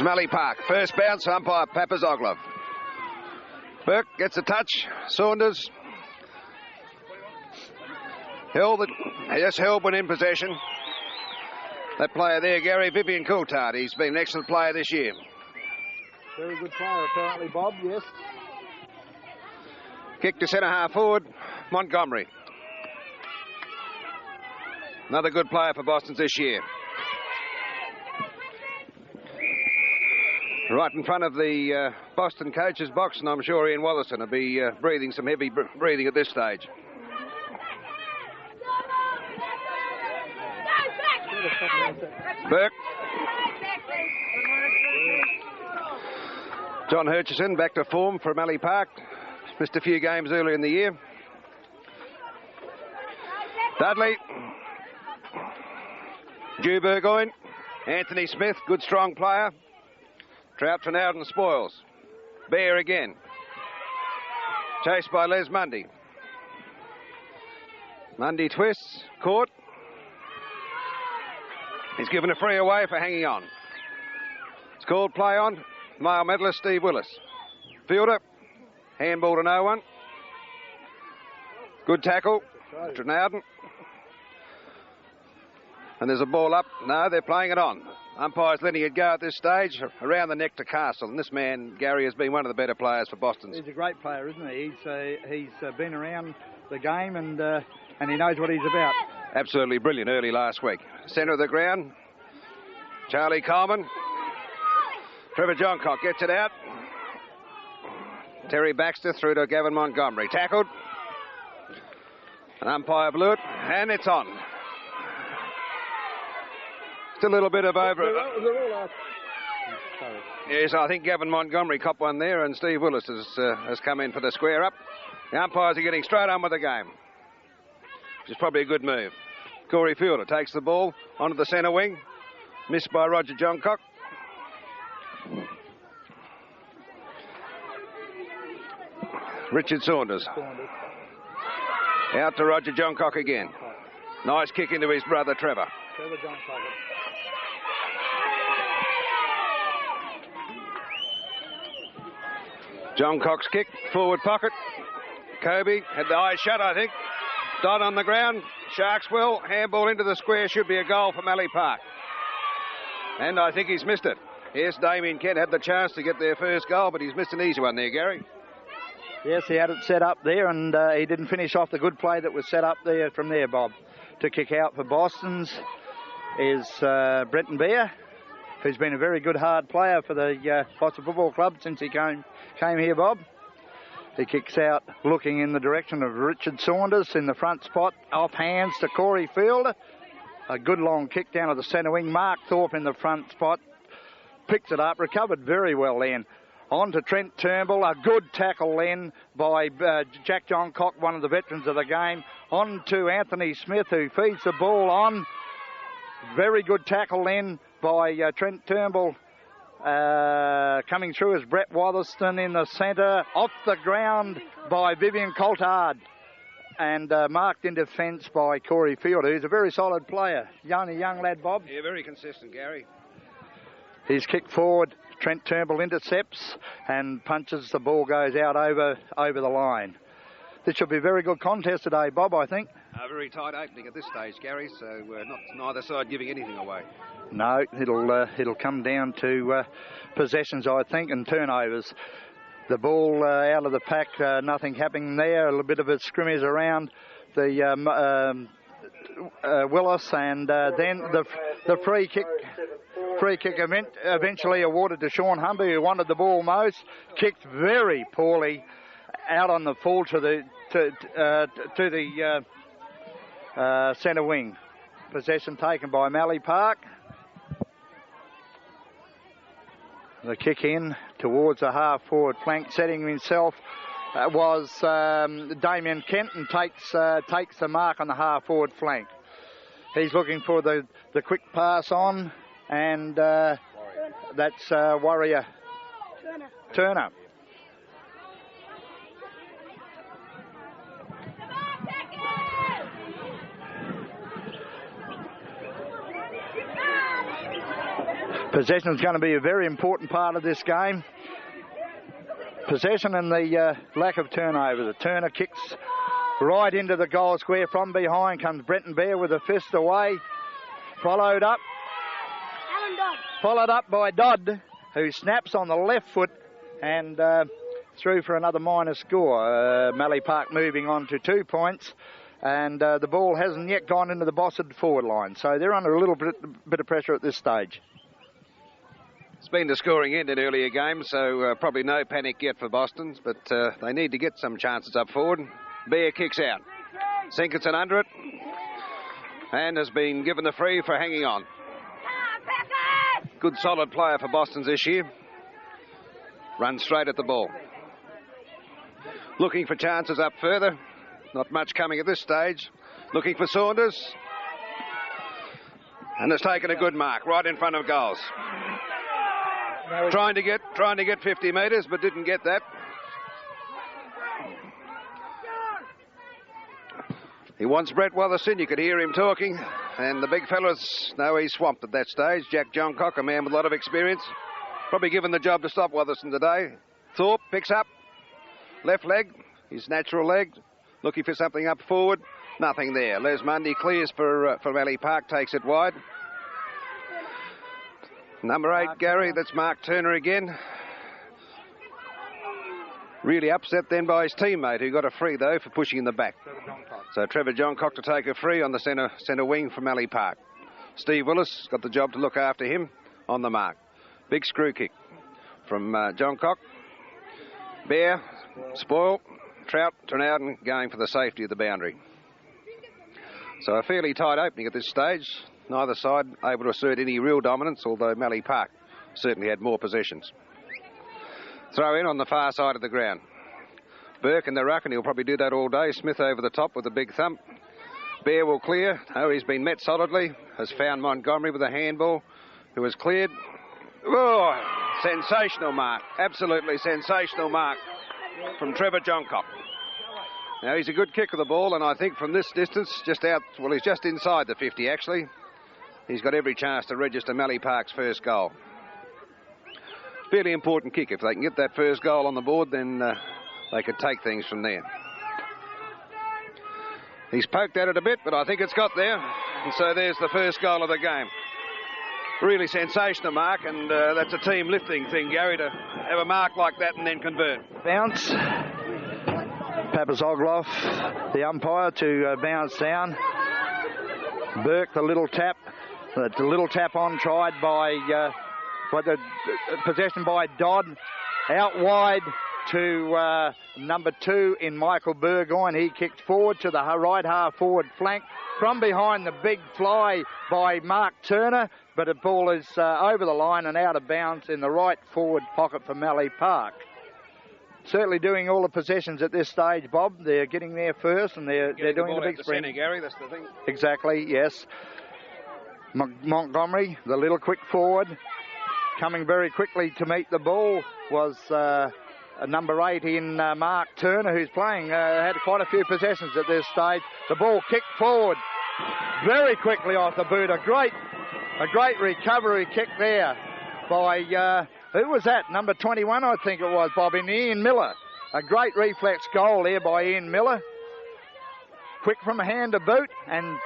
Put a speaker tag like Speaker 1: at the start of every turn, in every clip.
Speaker 1: Mallee Park. First bounce, umpire Papazoglu. Burke gets a touch. Saunders. Held when in possession. That player there, Gary, Vivian Coulthard. He's been an excellent player this year.
Speaker 2: Very good player, apparently, Bob, yes.
Speaker 1: Kick to centre half forward, Montgomery. Another good player for Boston this year. Right in front of the Boston coach's box, and I'm sure Ian Wollaston will be breathing some heavy breathing at this stage. Burke. John Hutchison back to form for Mallee Park. Missed a few games earlier in the year. Dudley. Drew Burgoyne. Anthony Smith, good strong player. Trout out and spoils. Bear again. Chased by Les Mundy. Mundy twists. Caught. He's given a free away for hanging on. It's called play on. Male medalist Steve Willis. Fielder. Handball to no one. Good tackle. Trinauden. And there's a ball up. No, they're playing it on. Umpire's letting it go at this stage, around the neck to Castle. And this man, Gary, has been one of the better players for Boston.
Speaker 2: He's a great player, isn't he? He's been around the game and he knows what he's about.
Speaker 1: Absolutely brilliant early last week. Centre of the ground, Charlie Coleman. Trevor Johncock gets it out. Terry Baxter through to Gavin Montgomery. Tackled. An umpire blew it, and it's on. Still a little bit of over. Yes, I think Gavin Montgomery copped one there, and Steve Willis has come in for the square up. The umpires are getting straight on with the game, which is probably a good move. Corey Fielder takes the ball onto the centre wing. Missed by Roger Johncock. Richard Saunders. Out to Roger Johncock again. Nice kick into his brother Trevor.
Speaker 2: Trevor Johncock.
Speaker 1: Johncock's kick, forward pocket. Kobe had the eyes shut, I think. Dodd on the ground. Sharkswell, handball into the square, should be a goal for Mallee Park. And I think he's missed it. Yes, Damien Kent had the chance to get their first goal, but he's missed an easy one there, Gary.
Speaker 2: Yes, he had it set up there, and he didn't finish off the good play that was set up there from there, Bob. To kick out for Boston's is Brenton Bear, who's been a very good hard player for the Boston Football Club since he came here, Bob. He kicks out looking in the direction of Richard Saunders in the front spot. Off hands to Corey Fielder. A good long kick down to the centre wing. Mark Thorpe in the front spot. Picks it up. Recovered very well then. On to Trent Turnbull. A good tackle then by Jack Johncock, one of the veterans of the game. On to Anthony Smith, who feeds the ball on. Very good tackle then by Trent Turnbull. Coming through is Brett Wotherston in the centre. Off the ground by Vivian Coulthard. And marked in defence by Corey Fielder, who's a very solid player. Young lad, Bob.
Speaker 1: Yeah, very consistent, Gary.
Speaker 2: He's kicked forward. Trent Turnbull intercepts and punches. The ball goes out over the line. This should be a very good contest today, Bob, I think.
Speaker 1: A very tight opening at this stage, Gary, so neither side giving anything away.
Speaker 2: No, it'll come down to possessions, I think, and turnovers. The ball out of the pack, nothing happening there. A little bit of a scrimmage around the Willis, and then the free kick eventually awarded to Sean Humby, who wanted the ball most. Kicked very poorly out on the full to the centre wing. Possession taken by Mallee Park. The kick in towards the half-forward flank, setting himself was Damien Kent, and takes the mark on the half-forward flank. He's looking for the quick pass on, and that's Warrior Turner. Possession is going to be a very important part of this game. Possession and the lack of turnover. The Turner kicks right into the goal square. From behind comes Brenton Bear with a fist away. Followed up by Dodd, who snaps on the left foot and through for another minor score. Mallee Park moving on to 2 points. And the ball hasn't yet gone into the Bossard forward line. So they're under a little bit of pressure at this stage.
Speaker 1: It's been the scoring end in earlier games, so probably no panic yet for Boston's, but they need to get some chances up forward. Bear kicks out. Sinkerson under it, and has been given the free for hanging on. Good solid player for Boston's this year. Runs straight at the ball. Looking for chances up further. Not much coming at this stage. Looking for Saunders. And has taken a good mark right in front of goals. Trying to get 50 metres, but didn't get that. He wants Brett Wotherson. You could hear him talking. And the big fellas know he's swamped at that stage. Jack Johncock, a man with a lot of experience. Probably given the job to stop Wotherson today. Thorpe picks up. Left leg, his natural leg. Looking for something up forward. Nothing there. Les Mundy clears for Mallee Park, takes it wide. Number 8, Gary, that's Mark Turner again. Really upset then by his teammate, who got a free, though, for pushing in the back. So Trevor Johncock to take a free on the centre wing from Mallee Park. Steve Willis got the job to look after him on the mark. Big screw kick from Johncock. Bear, Spoil, Trout, Trinowden going for the safety of the boundary. So a fairly tight opening at this stage. Neither side able to assert any real dominance, although Mallee Park certainly had more possessions. Throw in on the far side of the ground. Burke in the ruck, and he'll probably do that all day. Smith over the top with a big thump. Bear will clear. Oh, he's been met solidly. Has found Montgomery with a handball, who has cleared. Oh, sensational mark. Absolutely sensational mark from Trevor Johncock. Now, he's a good kick of the ball, and I think from this distance, just out, well, he's just inside the 50, actually. He's got every chance to register Mallee Park's first goal. Fairly important kick. If they can get that first goal on the board, then they could take things from there. He's poked at it a bit, but I think it's got there. And so there's the first goal of the game. Really sensational mark, and that's a team lifting thing, Gary, to have a mark like that and then convert.
Speaker 2: Bounce. Papazogloff, the umpire, to bounce down. Burke, the little tap. The little tap on tried by the possession by Dodd. Out wide to number 2 in Michael Burgoyne. He kicked forward to the right half forward flank. From behind, the big fly by Mark Turner, but the ball is over the line and out of bounds in the right forward pocket for Mallee Park. Certainly doing all the possessions at this stage, Bob. They're getting there first, and they're doing the big sprint.
Speaker 1: Gary, that's the thing.
Speaker 2: Exactly, yes. Montgomery, the little quick forward, coming very quickly to meet the ball, was number 8 in Mark Turner, who's playing, had quite a few possessions at this stage. The ball kicked forward very quickly off the boot. A great recovery kick there by, who was that? Number 21, I think it was, Bob, in Ian Miller. A great reflex goal there by Ian Miller. quick from hand to boot and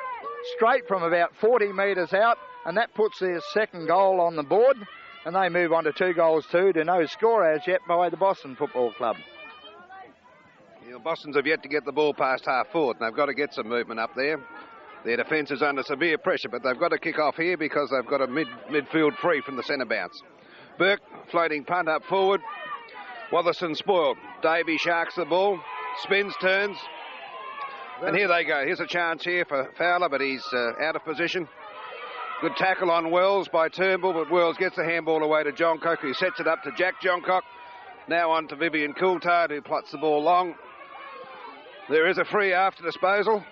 Speaker 2: straight from about 40 metres out, and that puts their second goal on the board, and they move on to 2-2 to no score as yet by the Boston Football Club.
Speaker 1: The Bostons have yet to get the ball past half forward, and they've got to get some movement up there. Their defence is under severe pressure, but they've got to kick off here because they've got a midfield free from the centre bounce. Burke, floating punt up forward. Wotherston spoiled. Davey sharks the ball, spins, turns, and here they go. Here's a chance here for Fowler, but he's out of position. Good tackle on Wells by Turnbull, but Wells gets the handball away to Johncock, who sets it up to Jack Johncock. Now on to Vivian Coulthard, who plots the ball long. There is a free after disposal,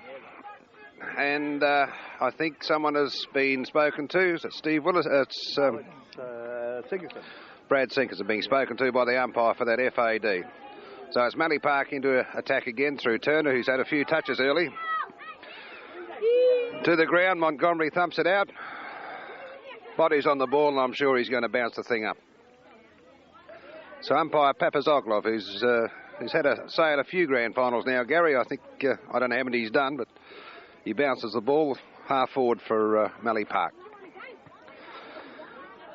Speaker 1: and I think someone has been spoken to. Is it Steve Willis? It's
Speaker 2: Sinkerson.
Speaker 1: Brad Sinkerson being spoken to by the umpire for that FAD. So it's Mallee Park into attack again through Turner, who's had a few touches early. To the ground, Montgomery thumps it out. Body's on the ball, and I'm sure he's going to bounce the thing up. So umpire Papazoglov, who's had a say at a few grand finals now. Gary, I think, I don't know how many he's done, but he bounces the ball half forward for Mallee Park.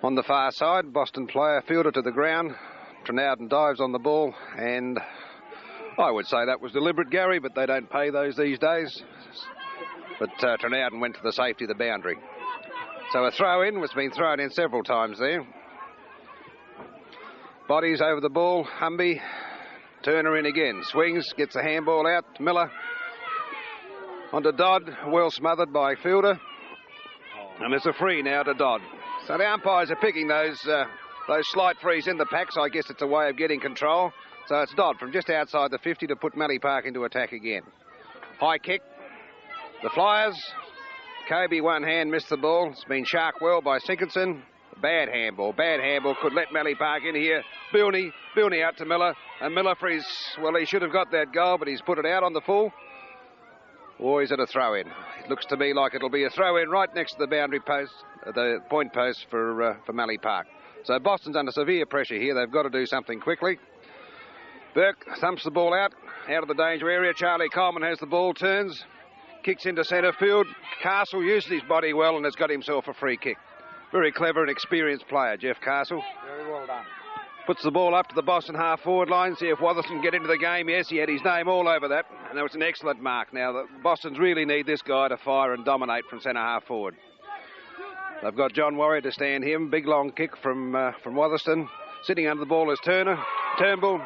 Speaker 1: On the far side, Boston player fielded to the ground. Trinowden dives on the ball, and I would say that was deliberate, Gary, but they don't pay those these days. But Trinowden went to the safety of the boundary. So a throw-in was been thrown in several times there. Bodies over the ball, Humby. Turner in again, swings, gets the handball out, Miller. Onto Dodd, well smothered by Fielder. And it's a free now to Dodd. So the umpires are picking those slight frees in the pack, so I guess it's a way of getting control. So it's Dodd from just outside the 50 to put Mallee Park into attack again. High kick. The Flyers. Kobe one hand missed the ball. It's been sharked well by Sinkinson. Bad handball. Could let Mallee Park in here. Bilney out to Miller. And Miller for his, well, he should have got that goal, but he's put it out on the full. Or is it a throw-in? It looks to me like it'll be a throw-in right next to the boundary post, the point post for Mallee Park. So Boston's under severe pressure here. They've got to do something quickly. Burke thumps the ball out of the danger area. Charlie Coleman has the ball, turns, kicks into centre field. Castle used his body well and has got himself a free kick. Very clever and experienced player, Jeff Castle.
Speaker 2: Very well done.
Speaker 1: Puts the ball up to the Boston half-forward line. See if Wotherston can get into the game. Yes, he had his name all over that. And that was an excellent mark. Now, the Bostons really need this guy to fire and dominate from centre half-forward. They've got John Warrior to stand him. Big long kick from Wotherston. Sitting under the ball is Turner. Turnbull.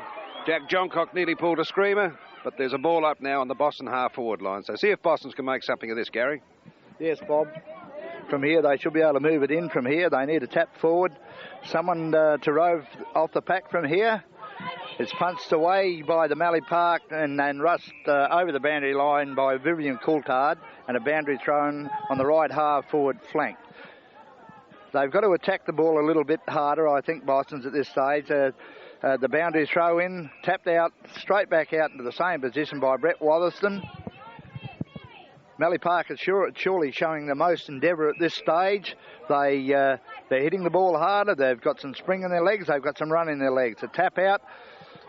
Speaker 1: Jack Johncock nearly pulled a screamer. But there's a ball up now on the Boston half-forward line. So see if Bostons can make something of this, Gary.
Speaker 2: Yes, Bob. From here, they should be able to move it in from here. They need a tap forward. Someone to rove off the pack from here. It's punched away by the Mallee Park and rushed over the boundary line by Vivian Coulthard, and a boundary thrown on the right half-forward flank. They've got to attack the ball a little bit harder, I think, Boston's at this stage. The boundary throw-in, tapped out, straight back out into the same position by Brett Wotherston. Mallee Park is surely showing the most endeavour at this stage. They're hitting the ball harder. They've got some spring in their legs. They've got some run in their legs. A tap out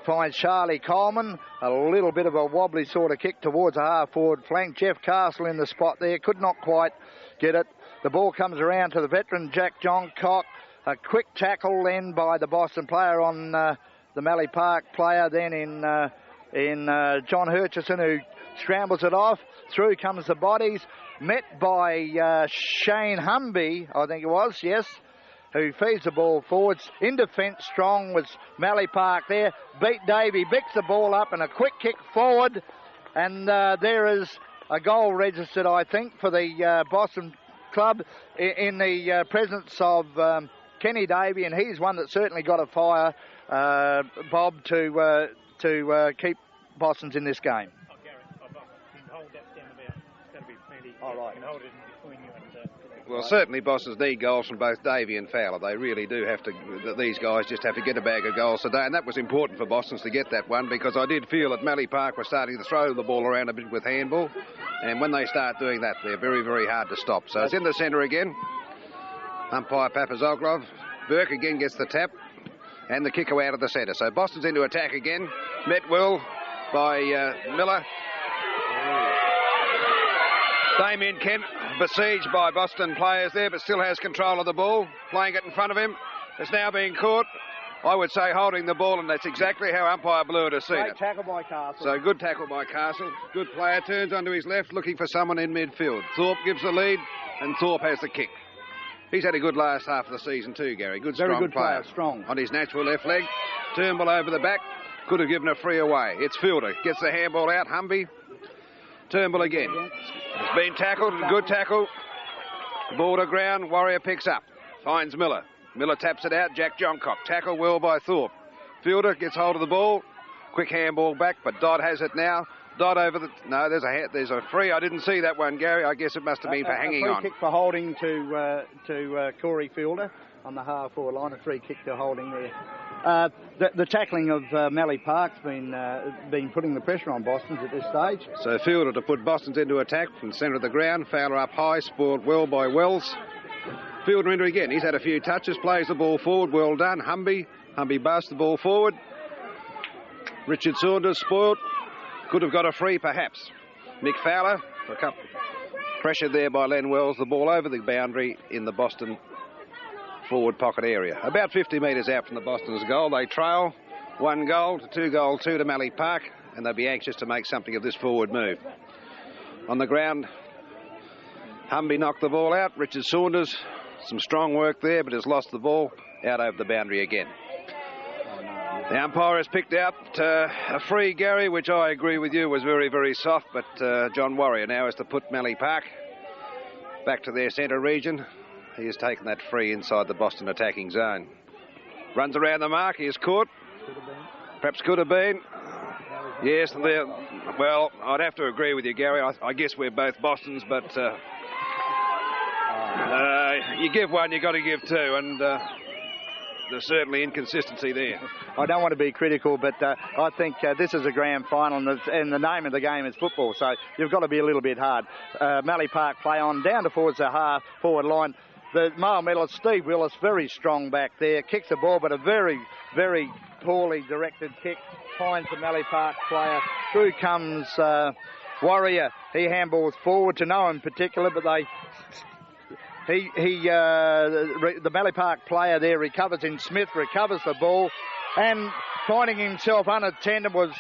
Speaker 2: finds Charlie Coleman. A little bit of a wobbly sort of kick towards a half-forward flank. Jeff Castle in the spot there. Could not quite get it. The ball comes around to the veteran Jack Johncock. A quick tackle then by the Boston player on the Mallee Park player. Then in John Hutchison, who scrambles it off. Through comes the bodies, met by Shane Humby, I think it was, yes, who feeds the ball forwards. In defence, strong was Mallee Park there. Beat Davey, picks the ball up and a quick kick forward. And there is a goal registered, I think, for the Boston club in the presence of Kenny Davey, and he's one that certainly got a fire, Bob, to keep Boston's in this game. All right. Well, certainly Boston's need goals from both Davey and Fowler. They really do have to, these guys just have to get a bag of goals today, and that was important for Boston's to get that one, because I did feel that Mallee Park was starting to throw the ball around a bit with handball, and when they start doing that, they're very, very hard to stop. So it's in the centre again. Umpire Papazoglov. Burke again gets the tap, and the kick out of the centre. So Boston's into attack again. Met well by Miller.
Speaker 1: Damien Kent, besieged by Boston players there, but still has control of the ball, playing it in front of him. It's now being caught. I would say holding the ball, and that's exactly how umpire Blewett has seen it.
Speaker 2: Great tackle by Castle.
Speaker 1: So good tackle by Castle. Good player, turns onto his left, looking for someone in midfield. Thorpe gives the lead, and Thorpe has the kick. He's had a good last half of the season too, Gary. Good,
Speaker 2: very
Speaker 1: strong
Speaker 2: good player, strong.
Speaker 1: On his natural left leg. Turnbull over the back. Could have given a free away. It's Fielder. Gets the handball out. Humby. Turnbull again. It's been tackled. Good tackle. Ball to ground. Warrior picks up. Finds Miller. Miller taps it out. Jack Johncock. Tackle well by Thorpe. Fielder gets hold of the ball. Quick handball back, but Dodd has it now. Dodd over the... No, there's a free. I didn't see that one, Gary. I guess it must have been for hanging on.
Speaker 2: A free kick for holding to Corey Fielder on the half-forward line. A free kick to holding there. The tackling of Mallee Park's been putting the pressure on Boston's at this stage.
Speaker 1: So Fielder to put Boston's into attack from the centre of the ground. Fowler up high, spoiled well by Wells. Fielder into again. He's had a few touches, plays the ball forward. Well done. Humby busts the ball forward. Richard Saunders spoiled. Could have got a free, perhaps. Mick Fowler, for a couple. Pressured there by Len Wells. The ball over the boundary in the Boston forward pocket area. About 50 metres out from the Boston's goal. They trail 1 goal to 2 goal, 2 to Mallee Park, and they'll be anxious to make something of this forward move. On the ground, Humby knocked the ball out. Richard Saunders, some strong work there, but has lost the ball out over the boundary again. The umpire has picked out a free, Gary, which I agree with you was very, very soft, but John Warrior now has to put Mallee Park back to their centre region. He has taken that free inside the Boston attacking zone. Runs around the mark, he is caught. Perhaps could have been. Yes, well, I'd have to agree with you, Gary. I guess we're both Bostons, but you give one, you've got to give two, and there's certainly inconsistency there.
Speaker 2: I don't want to be critical, but I think this is a grand final, and the name of the game is football, so you've got to be a little bit hard. Mallee Park play on, down towards the half-forward line. The male medalist, Steve Willis, very strong back there, kicks the ball, but a very, very poorly directed kick, finds the Mallee Park player. Through comes Warrior. He handballs forward to no one in particular, but the Mallee Park player there recovers in Smith, recovers the ball, and finding himself unattended was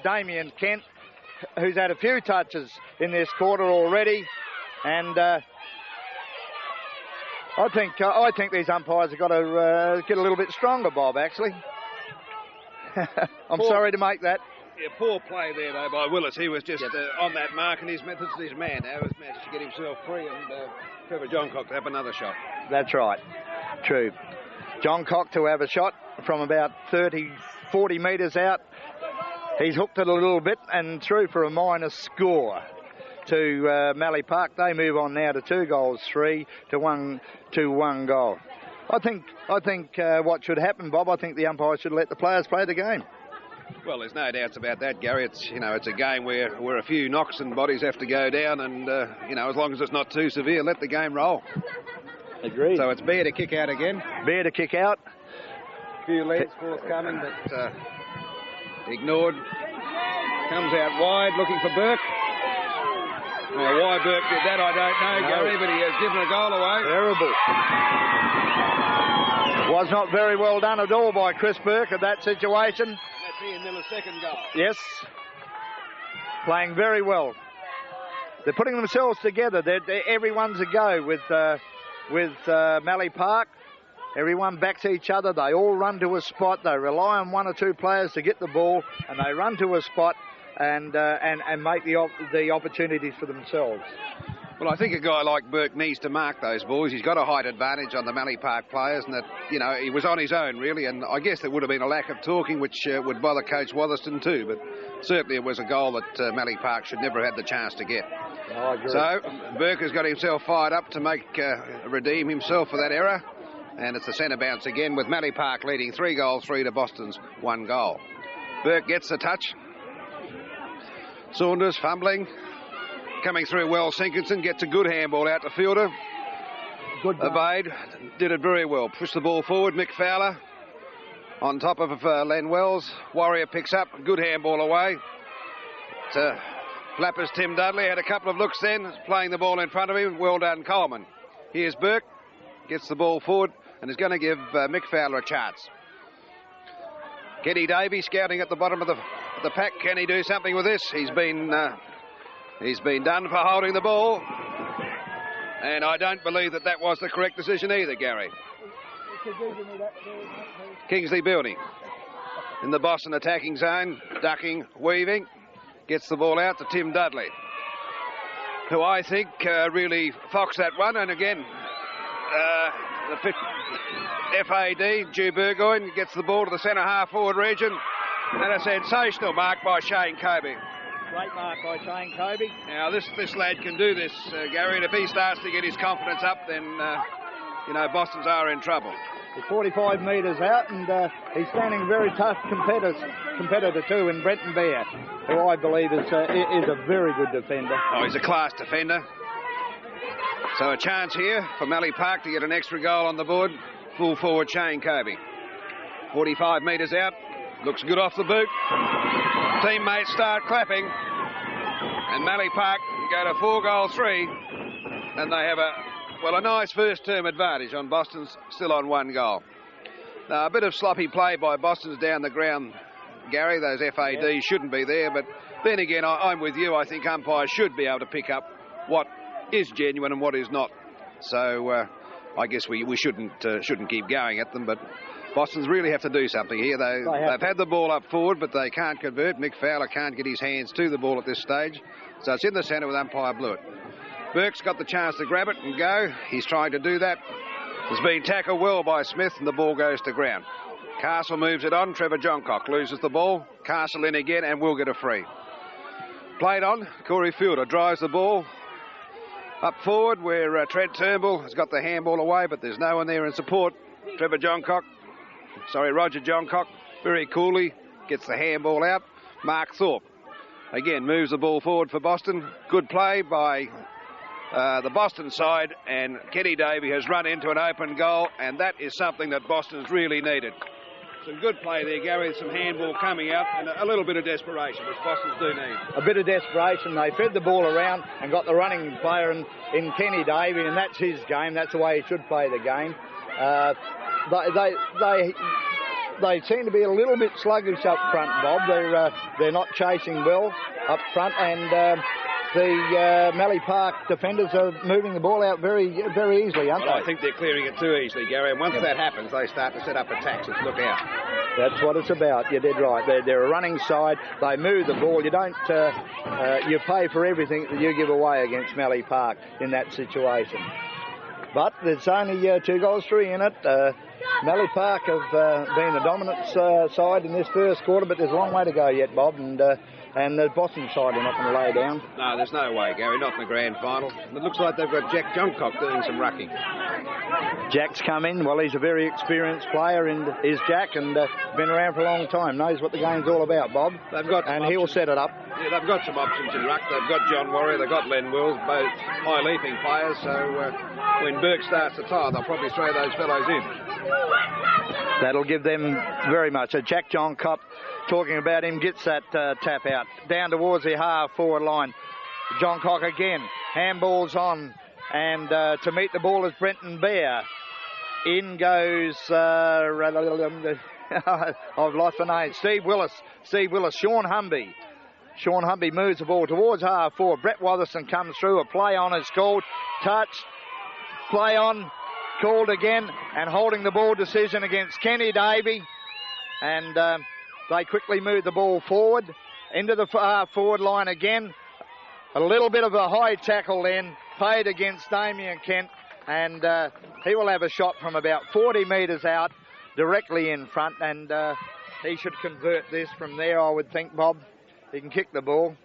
Speaker 2: Damien Kent, who's had a few touches in this quarter already, and I think these umpires have got to get a little bit stronger, Bob, actually. I'm sorry to make that.
Speaker 1: Yeah, poor play there, though, by Willis. He was just on that mark, and his methods to his man. Now he's managed to get himself free, and Trevor Johncock to have another shot.
Speaker 2: That's right. True. Johncock to have a shot from about 30, 40 metres out. He's hooked it a little bit and through for a minus score to Mallee Park. They move on now to 2 goals, 3 to 1 goal. I think what should happen, Bob, I think the umpires should let the players play the game.
Speaker 1: Well, there's no doubts about that, Gary. It's a game where a few knocks and bodies have to go down, and as long as it's not too severe, let the game roll.
Speaker 2: Agreed.
Speaker 1: So it's Bear to kick out again.
Speaker 2: Bear to kick out.
Speaker 1: A few leads forthcoming, but ignored. Comes out wide, looking for Burke. Well, why Burke did that, I don't know, Gary, but he has given a goal away.
Speaker 2: Terrible. Was not very well done at all by Chris Burke at that situation.
Speaker 1: That's Ian Miller's second goal.
Speaker 2: Yes. Playing very well. They're putting themselves together. Everyone's a go with Mallee Park. Everyone backs each other. They all run to a spot. They rely on 1 or 2 players to get the ball, and they run to a spot and make the opportunities for themselves.
Speaker 1: Well, I think a guy like Burke needs to mark those balls. He's got a height advantage on the Mallee Park players, and that, he was on his own, really, and I guess there would have been a lack of talking, which would bother Coach Wotherston too, but certainly it was a goal that Mallee Park should never have had the chance to get.
Speaker 2: I agree.
Speaker 1: So, Burke has got himself fired up to redeem himself for that error, and it's the centre bounce again, with Mallee Park leading 3 goals, 3 to Boston's 1 goal. Burke gets the touch. Saunders fumbling. Coming through well, Sinkinson gets a good handball out to Fielder.
Speaker 2: Good goal.
Speaker 1: Obeyed, did it very well. Pushed the ball forward, Mick Fowler on top of Len Wells. Warrior picks up, good handball away. Flappers Tim Dudley had a couple of looks then, playing the ball in front of him. Well done, Coleman. Here's Burke, gets the ball forward and is going to give Mick Fowler a chance. Kenny Davey scouting at the bottom of the pack. Can he do something with this? He's been done for holding the ball. And I don't believe that was the correct decision either, Gary. Kingsley Building in the Boston attacking zone, ducking, weaving, gets the ball out to Tim Dudley, who I think really foxed that one. And again, the FAD, Jew Burgoyne, gets the ball to the centre half forward region, and a sensational mark by Shane Kobe.
Speaker 2: Great mark by Shane Kobe.
Speaker 1: Now this lad can do this, Gary, and if he starts to get his confidence up, then Boston's are in trouble.
Speaker 2: He's 45 metres out, and he's standing a very tough competitor too in Brenton Bear, who I believe is a very good defender.
Speaker 1: Oh, he's a class defender. So a chance here for Mallee Park to get an extra goal on the board. Full forward Shane Kobe. 45 metres out. Looks good off the boot. Teammates start clapping. And Mallee Park go to 4-3. And they have a nice first term advantage on Boston's, still on 1 goal. Now, a bit of sloppy play by Boston's down the ground, Gary. Those FADs shouldn't be there. But then again, I'm with you. I think umpires should be able to pick up what is genuine and what is not. So I guess we shouldn't keep going at them, but Boston's really have to do something here. They've had the ball up forward, but they can't convert. Mick Fowler can't get his hands to the ball at this stage, so it's in the centre with umpire Blewett. Burke's got the chance to grab it and go. He's trying to do that. It's been tackled well by Smith, and the ball goes to ground. Castle moves it on. Trevor Johncock loses the ball. Castle in again and will get a free. Played on. Corey Fielder drives the ball up forward where Trent Turnbull has got the handball away, but there's no one there in support. Roger Johncock very coolly gets the handball out. Mark Thorpe again moves the ball forward for Boston. Good play by the Boston side, and Kenny Davey has run into an open goal, and that is something that Boston's really needed. Some good play there, Gary, some handball coming out and a little bit of desperation, which Boston's do need. A bit of desperation.
Speaker 2: They fed the ball around and got the running player in Kenny Davey, and that's his game. That's the way he should play the game. They seem to be a little bit sluggish up front, Bob. They're not chasing well up front, and the Mallee Park defenders are moving the ball out very, very easily, aren't they?
Speaker 1: I think they're clearing it too easily, Gary, and once that happens, they start to set up attacks. Let's look out.
Speaker 2: That's what it's about. You're dead right. They're a running side. They move the ball. You don't. You pay for everything that you give away against Mallee Park in that situation. But there's only 2-3 in it. Mallee Park have been the dominant side in this first quarter, but there's a long way to go yet, Bob, and the Boston side are not going to lay down.
Speaker 1: No, there's no way, Gary, not in the grand final. It looks like they've got Jack Johncock doing some rucking.
Speaker 2: Jack's come in. Well, he's a very experienced player, and is Jack, and been around for a long time, knows what the game's all about, Bob. He'll set it up.
Speaker 1: Yeah, they've got some options in ruck. They've got John Warrior, they've got Len Wills, both high-leaping players, so when Burke starts to tire, they'll probably throw those fellows in.
Speaker 2: That'll give them very much. Jack Johncock, talking about him, gets that tap out down towards the half-forward line. Johncock again, handballs on, and to meet the ball is Brenton Bear. In goes, I've lost the name, Steve Willis, Sean Humby. Sean Humby moves the ball towards half-forward. Brett Watherson comes through, a play on is called, touch, play on, called again, and holding the ball decision against Kenny Davey. And they quickly move the ball forward into the forward line again. A little bit of a high tackle then, paid against Damien Kent, and he will have a shot from about 40 metres out, directly in front, and he should convert this from there, I would think, Bob. He can kick the ball.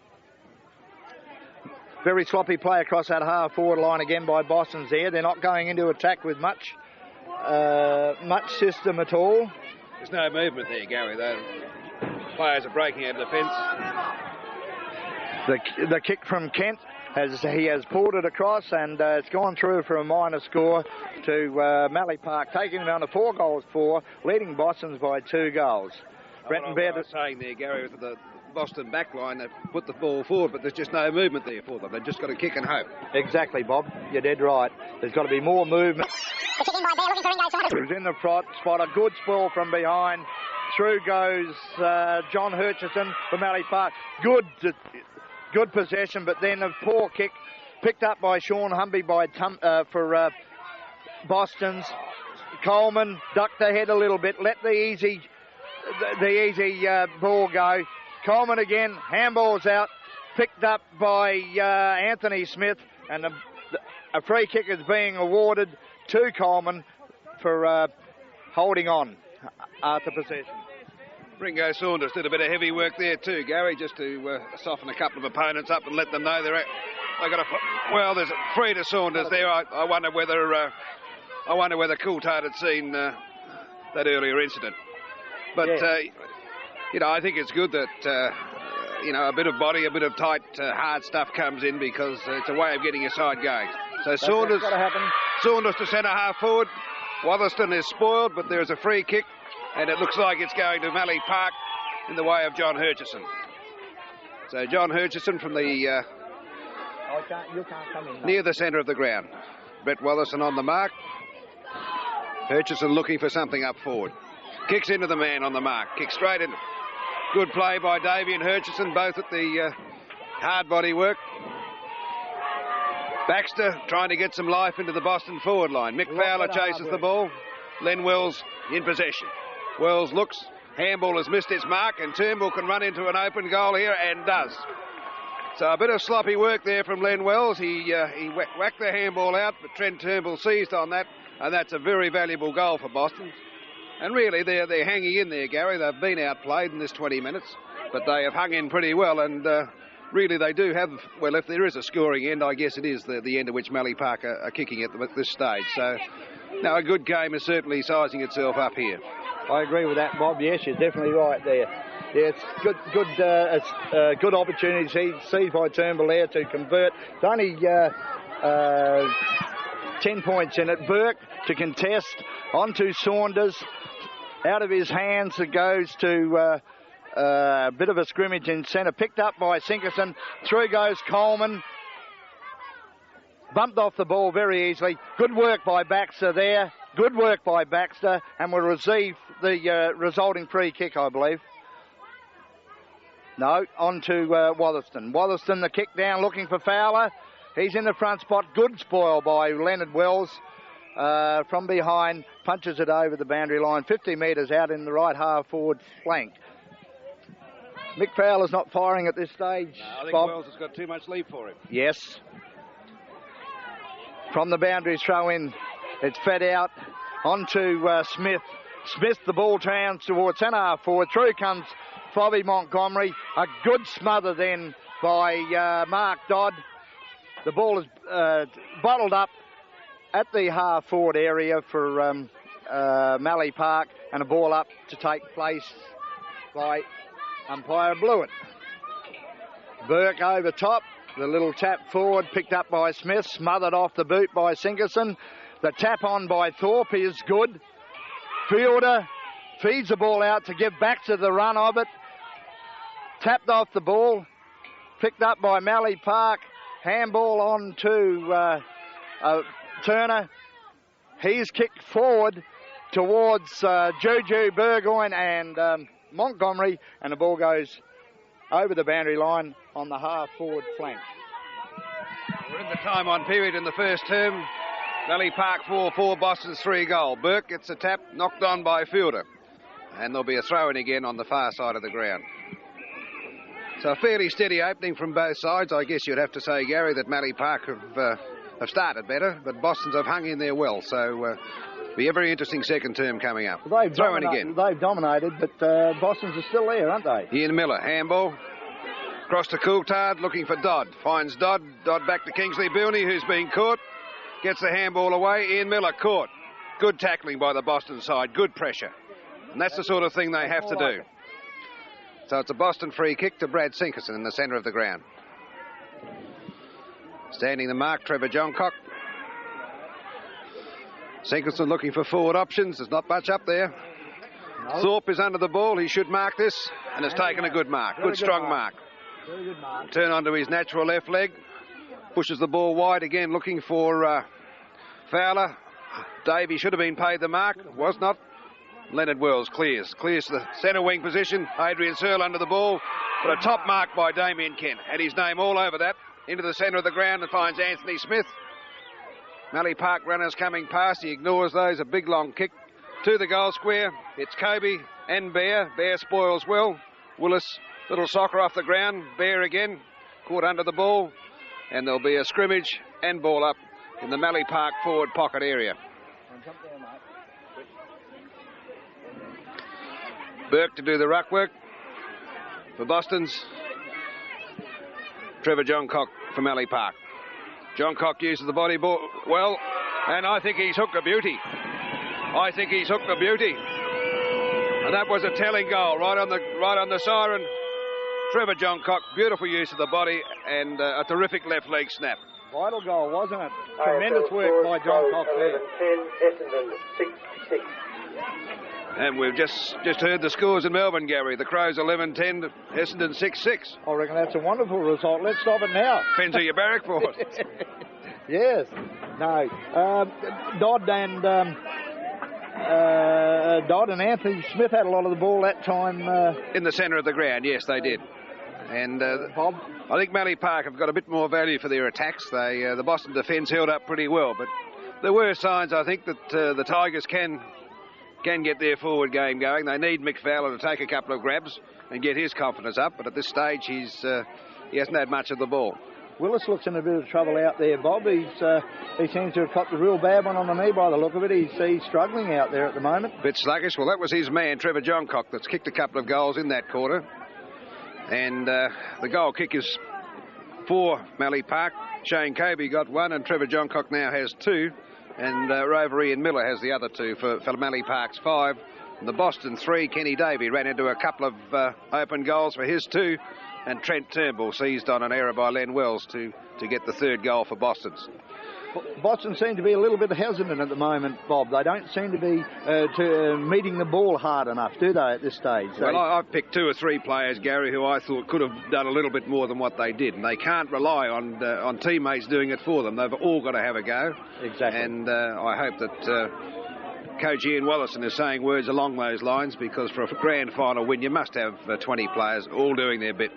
Speaker 2: Very sloppy play across that half-forward line again by Boston's there. They're not going into attack with much system at all.
Speaker 1: There's no movement there, Gary. The players are breaking out of defence.
Speaker 2: The kick from Kent, he has pulled it across, and it's gone through for a minor score to Mallee Park, taking them down to 4-4, leading Boston's by 2 goals.
Speaker 1: What I was saying there, Gary, with Boston back line. They've put the ball forward, but there's just no movement there for them. They've just got to kick and hope.
Speaker 2: Exactly, Bob. You're dead right. There's got to be more movement. He's in the spot. A good spoil from behind. Through goes John Hutchison from Mallee Park. Good possession, but then a poor kick picked up by Sean Humby for Boston's. Coleman ducked ahead a little bit, let the easy ball go. Coleman again, handballs out, picked up by Anthony Smith, and a free kick is being awarded to Coleman for holding on after possession.
Speaker 1: Ringo Saunders did a bit of heavy work there too, Gary, just to soften a couple of opponents up and let them know they're got well, there's free to Saunders there. I wonder whether Coulthard had seen that earlier incident. But I think it's good that a bit of body, a bit of tight, hard stuff comes in, because it's a way of getting your side going. So Saunders to centre half forward. Wotherston is spoiled, but there's a free kick, and it looks like it's going to Mallee Park in the way of John Hutchison. So John Hutchison from the
Speaker 2: you can't come in,
Speaker 1: near the centre of the ground. Brett Wotherston on the mark. Hutchison looking for something up forward. Kicks into the man on the mark. Kicks straight in. Good play by Davey and Hutchison, both at the hard body work. Baxter trying to get some life into the Boston forward line. Mick Fowler chases the ball. Len Wells in possession. Wells looks. Handball has missed its mark, and Turnbull can run into an open goal here, and does. So a bit of sloppy work there from Len Wells. He whacked the handball out, but Trent Turnbull seized on that, and that's a very valuable goal for Boston. And really, they're hanging in there, Gary. They've been outplayed in this 20 minutes, but they have hung in pretty well, and really they do have, well, if there is a scoring end, I guess it is the end at which Mallee Park are kicking at this stage. So, no, a good game is certainly sizing itself up here.
Speaker 2: I agree with that, Bob. Yes, you're definitely right there. Yeah, it's good opportunity seized by Turnbull there to convert. It's only 10 points in it. Burke to contest onto Saunders. Out of his hands, it goes to a bit of a scrimmage in centre. Picked up by Sinkerson. Through goes Coleman. Bumped off the ball very easily. Good work by Baxter there. Good work by Baxter, and will receive the resulting free kick, I believe. No, on to Wotherston. Wotherston, the kick down, looking for Fowler. He's in the front spot. Good spoil by Leonard Wells. From behind, punches it over the boundary line, 50 metres out in the right half forward flank. Mick Fowler's not firing at this stage.
Speaker 1: No, I think
Speaker 2: Bob.
Speaker 1: Wells has got too much leap for him.
Speaker 2: Yes. From the boundary throw in, it's fed out onto Smith. Smith, the ball trans towards centre half forward. Through comes Bobby Montgomery. A good smother then by Mark Dodd. The ball is bottled up at the half forward area for Mallee Park, and a ball up to take place by umpire Blewett. Burke over top, the little tap forward picked up by Smith, smothered off the boot by Sinkerson. The tap on by Thorpe is good. Fielder feeds the ball out to give Baxter the run of it. Tapped off the ball, picked up by Mallee Park. Handball on to Turner. He's kicked forward towards Juju Burgoyne and Montgomery, and the ball goes over the boundary line on the half forward flank.
Speaker 1: We're in the time on period in the first term. Mallee Park 4-4, Boston's 3 goal. Burke gets a tap, knocked on by Fielder, and there'll be a throw in again on the far side of the ground. So a fairly steady opening from both sides. I guess you'd have to say, Gary, that Mallee Park have started better, but Boston's have hung in there well. So be a very interesting second term coming up.
Speaker 2: They've
Speaker 1: throw in again.
Speaker 2: They've dominated, but Boston's are still there, aren't they?
Speaker 1: Ian Miller, handball. Across to Coulthard, looking for Dodd. Finds Dodd. Dodd back to Kingsley Bilney, who's been caught. Gets the handball away. Ian Miller caught. Good tackling by the Boston side. Good pressure. And that's the sort of thing they have to do. So it's a Boston free kick to Brad Sinkerson in the centre of the ground. Standing the mark, Trevor Johncock. Sinkerson looking for forward options. There's not much up there.
Speaker 2: No.
Speaker 1: Thorpe is under the ball. He should mark this, and has taken a good mark. Good, strong mark.
Speaker 2: Very good mark.
Speaker 1: Turn onto his natural left leg. Pushes the ball wide again, looking for Fowler. Davey should have been paid the mark. Was not. Leonard Wells clears to the centre wing position. Adrian Searle under the ball. But a top mark by Damien Kent. Had his name all over that. Into the centre of the ground and finds Anthony Smith. Mallee Park runners coming past. He ignores those. A big long kick to the goal square. It's Kobe and Bear. Bear spoils well. Willis, little soccer off the ground. Bear again. Caught under the ball. And there'll be a scrimmage and ball up in the Mallee Park forward pocket area. Burke to do the ruck work for Boston's. Trevor Johncock for Mallee Park. Johncock uses the body ball well, and I think he's hooked a beauty. And that was a telling goal right on the siren. Trevor Johncock, beautiful use of the body and a terrific left leg snap.
Speaker 2: Vital goal, wasn't it? Tremendous work by Johncock there.
Speaker 3: 10, Essendon 6-6.
Speaker 1: And we've just heard the scores in Melbourne, Gary. The Crows 11-10, Essendon 6-6.
Speaker 2: I reckon that's a wonderful result. Let's stop it now.
Speaker 1: Depends who you barrack for.
Speaker 2: Yes. No. Dodd and Anthony Smith had a lot of the ball that time.
Speaker 1: In the centre of the ground, yes, they did. And
Speaker 2: Bob?
Speaker 1: I think Mallee Park have got a bit more value for their attacks. The Boston defence held up pretty well, but there were signs, I think, that the Tigers can get their forward game going. They need Mick Fowler to take a couple of grabs and get his confidence up, but at this stage he hasn't had much of the ball.
Speaker 2: Willis looks in a bit of trouble out there, Bob. He seems to have caught the real bad one on the knee by the look of it. He's struggling out there at the moment.
Speaker 1: Bit sluggish. Well, that was his man, Trevor Johncock, that's kicked a couple of goals in that quarter. And the goal kick is for Mallee Park. Shane Kobe got one, and Trevor Johncock now has two. And Rover Ian Miller has the other two for Mallee Park's 5. And the Boston 3, Kenny Davey ran into a couple of open goals for his 2. And Trent Turnbull seized on an error by Len Wells to get the 3rd goal for Boston's.
Speaker 2: Boston seem to be a little bit hesitant at the moment, Bob. They don't seem to be meeting the ball hard enough, do they, at this stage?
Speaker 1: Well, I've picked 2 or 3 players, Gary, who I thought could have done a little bit more than what they did. And they can't rely on teammates doing it for them. They've all got to have a go.
Speaker 2: Exactly.
Speaker 1: And I hope that Coach Ian Wellison is saying words along those lines, because for a grand final win, you must have 20 players all doing their bit.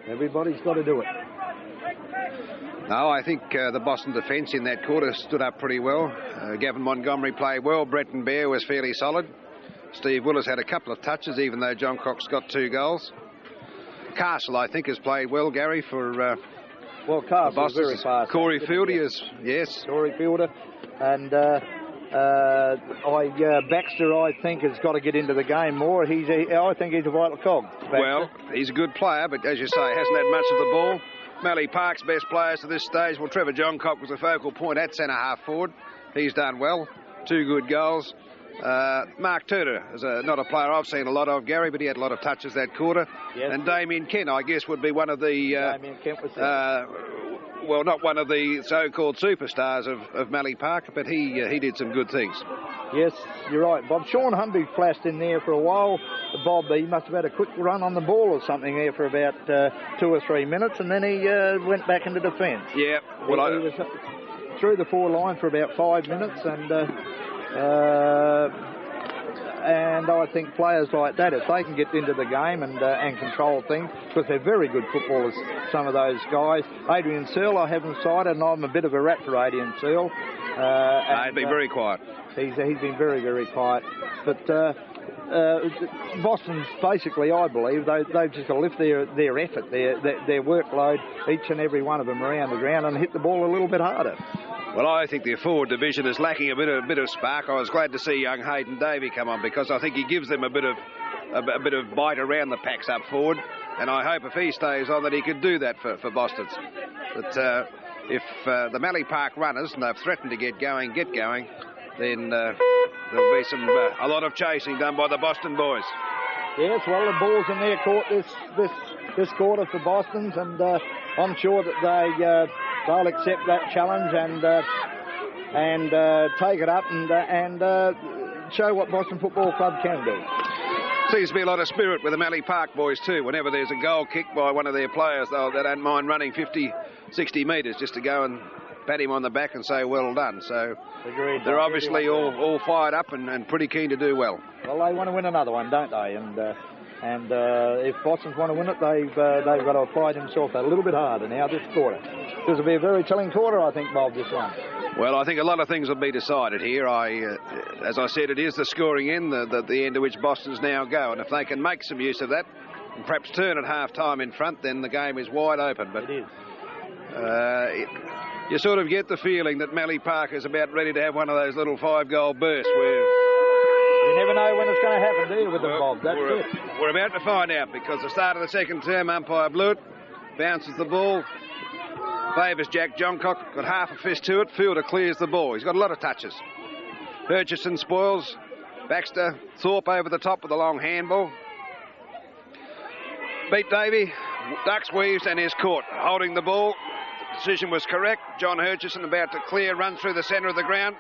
Speaker 2: Everybody's got to do it.
Speaker 1: No, I think the Boston defence in that quarter stood up pretty well. Gavin Montgomery played well. Bretton Bear was fairly solid. Steve Willis had a couple of touches, even though John Cox got 2 goals. Castle, I think, has played well, Gary, for
Speaker 2: Castle
Speaker 1: Boston.
Speaker 2: Very fast.
Speaker 1: Corey Fielder is, yes.
Speaker 2: Corey Fielder. And Baxter, I think, has got to get into the game more. I think he's a vital cog. Baxter.
Speaker 1: Well, he's a good player, but as you say, hasn't had much of the ball. Mallee Park's best players to this stage. Well, Trevor Johncock was a focal point at centre half forward. He's done well. 2 good goals. Mark Turner is not a player I've seen a lot of, Gary, but he had a lot of touches that quarter.
Speaker 2: Yes.
Speaker 1: And Damien Kent, I guess, would be one of the...
Speaker 2: Damien Kent was
Speaker 1: well, not one of the so-called superstars of Mallee Park, but he did some good things.
Speaker 2: Yes, you're right, Bob. Sean Humby flashed in there for a while. Bob, he must have had a quick run on the ball or something there for about 2 or 3 minutes, and then he went back into defence.
Speaker 1: Yeah, well,
Speaker 2: he was through the 4 line for about 5 minutes, and I think players like that, if they can get into the game and control things, because they're very good footballers, some of those guys. Adrian Searle, I haven't cited, and I'm a bit of a rat for Adrian Searle.
Speaker 1: He's been very quiet.
Speaker 2: He's been very, very quiet. But Boston's basically, I believe, they've just got to lift their effort, their workload, each and every one of them around the ground, and hit the ball a little bit harder.
Speaker 1: Well, I think the forward division is lacking a bit of spark. I was glad to see young Hayden Davey come on, because I think he gives them a bit of bite around the packs up forward, and I hope if he stays on that he could do that for Boston's. But if the Mallee Park runners, and they've threatened to get going, then there'll be a lot of chasing done by the Boston boys.
Speaker 2: Yes, well, the ball's in their court this quarter for Boston's, and I'm sure that they'll accept that challenge and take it up, and show what Boston Football Club can do.
Speaker 1: Seems to be a lot of spirit with the Mallee Park boys too. Whenever there's a goal kicked by one of their players, they don't mind running 50, 60 metres just to go and pat him on the back and say well done. So
Speaker 2: Agreed,
Speaker 1: they're obviously all fired up and pretty keen to do well.
Speaker 2: Well, they want to win another one, don't they? And if Boston's want to win it, they've got to apply themselves a little bit harder now this quarter. This will be a very telling quarter, I think, Bob, this one.
Speaker 1: Well, I think a lot of things will be decided here. As I said, it is the scoring end, the end to which Boston's now go. And if they can make some use of that and perhaps turn at half-time in front, then the game is wide open. But
Speaker 2: it is.
Speaker 1: You sort of get the feeling that Mallee Park is about ready to have one of those little 5-goal bursts where...
Speaker 2: You never know when it's going to happen, do you, with them, Bob? That's it.
Speaker 1: We're about to find out, because the start of the second term, umpire blew it, bounces the ball, favours Jack Johncock, got half a fist to it, fielder clears the ball. He's got a lot of touches. Hutchison spoils, Baxter, Thorpe over the top with a long handball. Beat Davey, ducks, weaves and is caught, holding the ball. Decision was correct. John Hutchison about to clear, runs through the centre of the ground.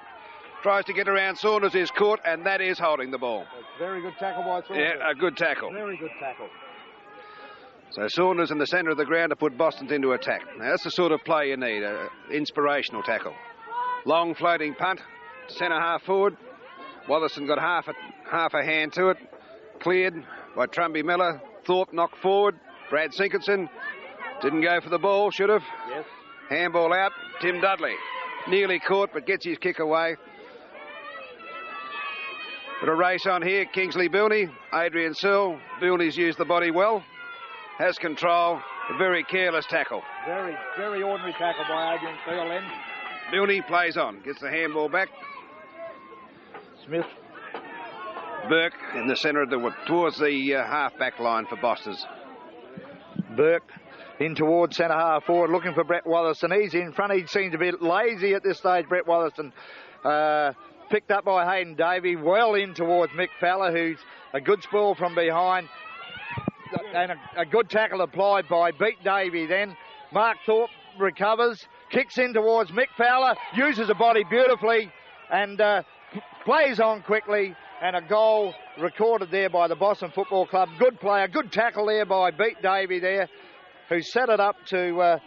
Speaker 1: Tries to get around Saunders, is caught, and that is holding the ball.
Speaker 2: Very good tackle by Saunders.
Speaker 1: Yeah, a good tackle.
Speaker 2: Very good tackle.
Speaker 1: So Saunders in the centre of the ground to put Boston into attack. Now that's the sort of play you need, an inspirational tackle. Long floating punt, centre half forward. Watherson got half a hand to it. Cleared by Trumby Miller. Thorpe knocked forward. Brad Sinkinson didn't go for the ball, should have.
Speaker 2: Yes.
Speaker 1: Handball out. Tim Dudley nearly caught but gets his kick away. But a race on here. Kingsley Bilney, Adrian Searle. Bilney's used the body well. Has control. A very careless tackle.
Speaker 2: Very, very ordinary tackle by Adrian Searle then.
Speaker 1: Bilney plays on. Gets the handball back.
Speaker 2: Smith.
Speaker 1: Burke in the centre of towards the half-back line for Boston's.
Speaker 2: Burke in towards centre half forward, looking for Brett Watherson. He's in front. He seems a bit lazy at this stage, Brett Watherson. Picked up by Hayden Davey, well in towards Mick Fowler, who's a good spoil from behind. And a good tackle applied by Beat Davey then. Mark Thorpe recovers, kicks in towards Mick Fowler, uses the body beautifully and plays on quickly. And a goal recorded there by the Boston Football Club. Good play, a good tackle there by Beat Davey there, who set it up to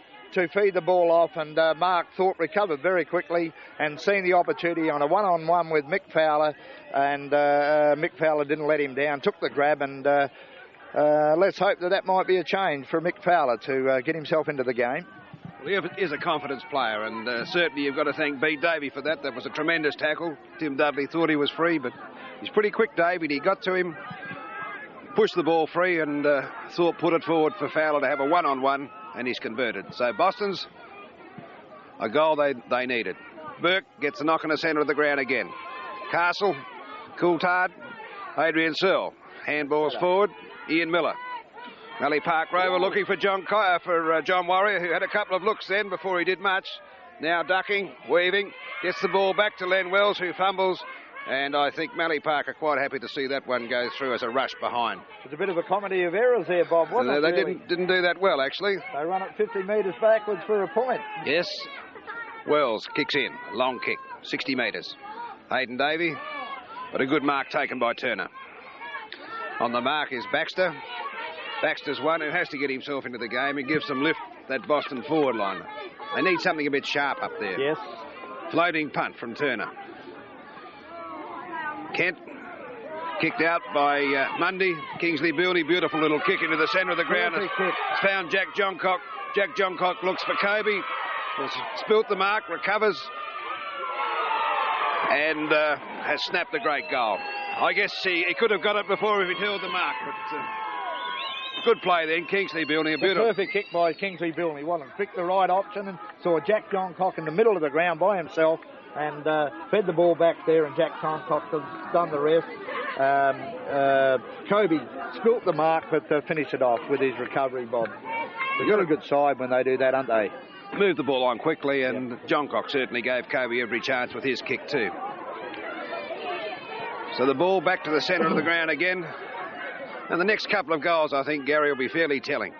Speaker 2: feed the ball off, and Mark Thorpe recovered very quickly and seen the opportunity on a one-on-one with Mick Fowler, and Mick Fowler didn't let him down, took the grab, and let's hope that might be a change for Mick Fowler to get himself into the game.
Speaker 1: Well, he is a confidence player, and certainly you've got to thank Beat Davey for that. That was a tremendous tackle. Tim Dudley thought he was free, but he's pretty quick, Davey. He got to him, pushed the ball free, and Thorpe put it forward for Fowler to have a one-on-one, and he's converted. So Boston's a goal they needed. Burke gets a knock in the centre of the ground again. Castle, Coulthard, Adrian Searle. Handballs forward, Ian Miller. Mallee Park Rover looking for John Warrior, who had a couple of looks then before he did much. Now ducking, weaving, gets the ball back to Len Wells, who fumbles. And I think Mallee Park are quite happy to see that one go through as a rush behind.
Speaker 2: It's a bit of a comedy of errors there, Bob, wasn't it?
Speaker 1: They
Speaker 2: really?
Speaker 1: didn't do that well, actually.
Speaker 2: They run it 50 metres backwards for a point.
Speaker 1: Yes. Wells kicks in. Long kick. 60 metres. Hayden Davey. But a good mark taken by Turner. On the mark is Baxter. Baxter's one who has to get himself into the game and give some lift that Boston forward line. They need something a bit sharp up there.
Speaker 2: Yes. Floating
Speaker 1: punt from Turner. Kent kicked out by Mundy. Kingsley Bilney, beautiful little kick into the centre of the ground. It's found Jack Johncock. Jack Johncock looks for Kobe. Has spilt the mark, recovers, and has snapped a great goal. I guess he could have got it before if he'd held the mark, but good play then, Kingsley Bilney. A
Speaker 2: perfect kick by Kingsley Bilney. Well, picked the right option and saw Jack Johncock in the middle of the ground by himself, and fed the ball back there, and Jack Johncock has done the rest. Kobe spilt the mark, but finished it off with his recovery, Bob. They've got a good side when they do that, aren't they?
Speaker 1: Moved the ball on quickly, and Johncock certainly gave Kobe every chance with his kick too. So the ball back to the centre of the ground again. And the next couple of goals, I think, Gary, will be fairly telling.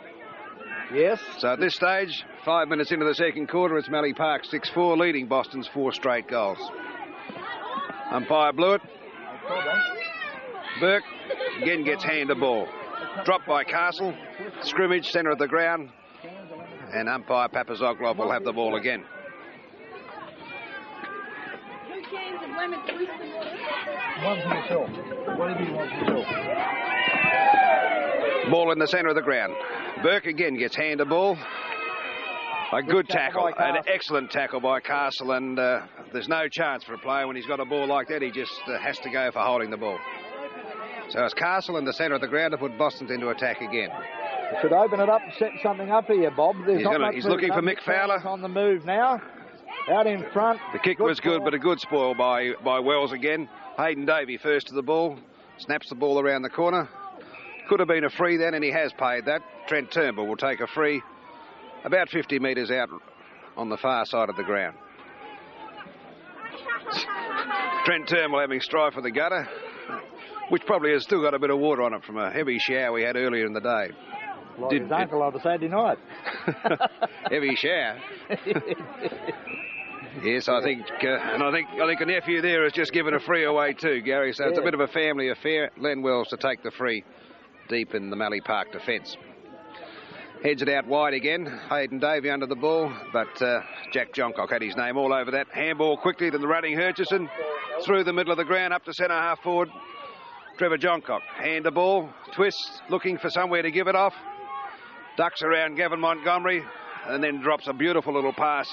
Speaker 2: Yes.
Speaker 1: So at this stage, 5 minutes into the second quarter, it's Mallee Park 6-4, leading Boston's 4 straight goals. Umpire blew it. Burke again gets hand the ball. Dropped by Castle. Scrimmage, centre of the ground. And umpire Papazoglov will have the ball again. Ball in the centre of the ground. Burke again gets hand the ball. A good tackle, an excellent tackle by Castle, and there's no chance for a player when he's got a ball like that. He just has to go for holding the ball. So it's Castle in the centre of the ground to put Boston's into attack again.
Speaker 2: Should open it up and set something up here, Bob.
Speaker 1: He's looking for Mick Fowler.
Speaker 2: On the move now. Out in front.
Speaker 1: The kick was good, but a good spoil by Wells again. Hayden Davey first to the ball. Snaps the ball around the corner. Could have been a free then, and he has paid that. Trent Turnbull will take a free about 50 metres out on the far side of the ground. Trent Turnbull having strife for the gutter, which probably has still got a bit of water on it from a heavy shower we had earlier in the day.
Speaker 2: Like his uncle on the Saturday night.
Speaker 1: Heavy shower. Yes, I think a nephew there has just given a free away too, Gary. So it's a bit of a family affair. Len Wells to take the free deep in the Mallee Park defence. Heads it out wide again. Hayden Davey under the ball, but Jack Johncock had his name all over that. Handball quickly to the running Hutchison. Through the middle of the ground up to centre half forward. Trevor Johncock. Hand the ball. Twist. Looking for somewhere to give it off. Ducks around Gavin Montgomery. And then drops a beautiful little pass.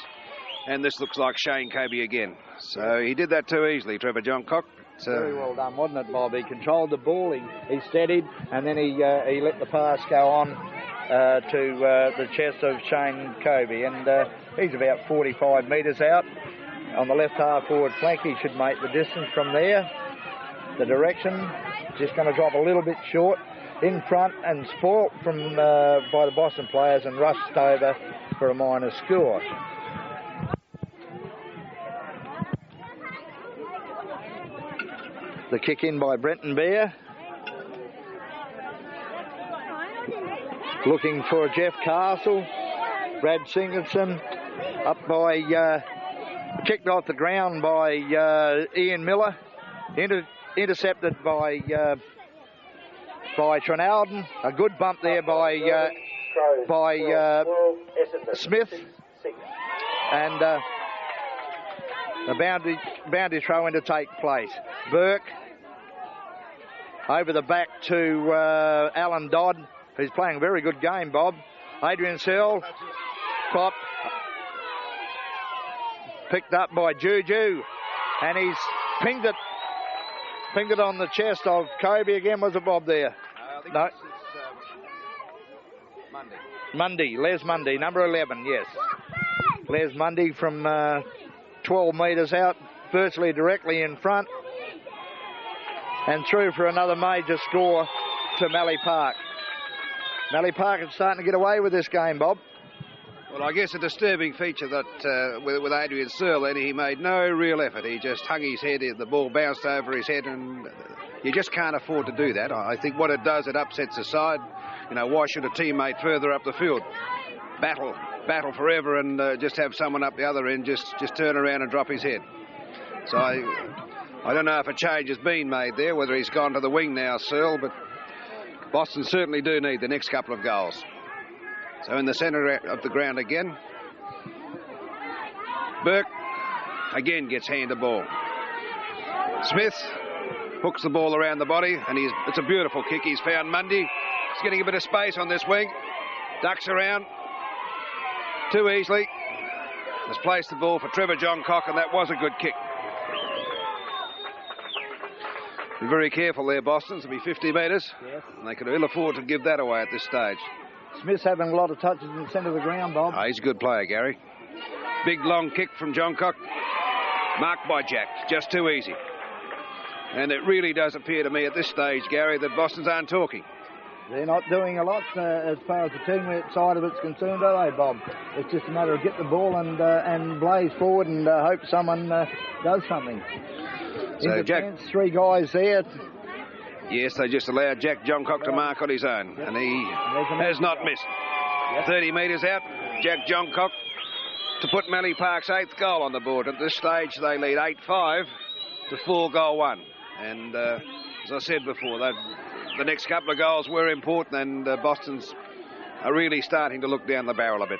Speaker 1: And this looks like Shane Kobe again. So he did that too easily, Trevor Johncock.
Speaker 2: Very well done, wasn't it, Bob? He controlled the ball. He steadied. And then he let the pass go on to the chest of Shane Kobe. And he's about 45 metres out. On the left half forward flank, he should make the distance from there. The direction, just going to drop a little bit short. In front and spoilt from by the Boston players and rushed over for a minor score. The kick in by Brenton Bear. Looking for Jeff Castle. Brad Singleton up by, kicked off the ground by Ian Miller. Intercepted by Trinalden. A good bump there by Smith. And a boundary throw in to take place. Burke over the back to Alan Dodd, who's playing a very good game, Bob. Adrian Searle, pop, picked up by Juju, and he's pinged it on the chest of Kobe again. Was it Bob there? No. Mundy, Les Mundy, number 11, yes. Les Mundy from 12 metres out, virtually directly in front. And through for another major score to Mallee Park. Mallee Park is starting to get away with this game, Bob.
Speaker 1: Well, I guess a disturbing feature that with Adrian Searle, and he made no real effort. He just hung his head, the ball bounced over his head, and you just can't afford to do that. I think what it does, it upsets the side. You know, why should a teammate further up the field battle forever and just have someone up the other end just turn around and drop his head? So I don't know if a change has been made there, whether he's gone to the wing now, Searle, but Boston certainly do need the next couple of goals. So in the centre of the ground again. Burke again gets hand the ball. Smith hooks the ball around the body, and it's a beautiful kick. He's found Mundy. He's getting a bit of space on this wing. Ducks around too easily. Has placed the ball for Trevor Johncock, and that was a good kick. Be very careful there, Boston. It'll be 50 metres.
Speaker 2: Yes.
Speaker 1: And they could ill afford to give that away at this stage.
Speaker 2: Smith's having a lot of touches in the centre of the ground, Bob.
Speaker 1: He's a good player, Gary. Big long kick from Johncock. Marked by Jack. Just too easy. And it really does appear to me at this stage, Gary, that Boston's aren't talking.
Speaker 2: They're not doing a lot as far as the team side of it's concerned, are they, Bob? It's just a matter of get the ball and blaze forward and hope someone does something.
Speaker 1: So
Speaker 2: in
Speaker 1: Jack,
Speaker 2: defence, 3 guys there.
Speaker 1: Yes, they just allowed Jack Johncock to mark on his own, and he has not missed. 30 metres out, Jack Johncock to put Mallee Park's 8th goal on the board. At this stage, they lead 8-5 to 4-1. And as I said before, the next couple of goals were important, and Boston's are really starting to look down the barrel a bit.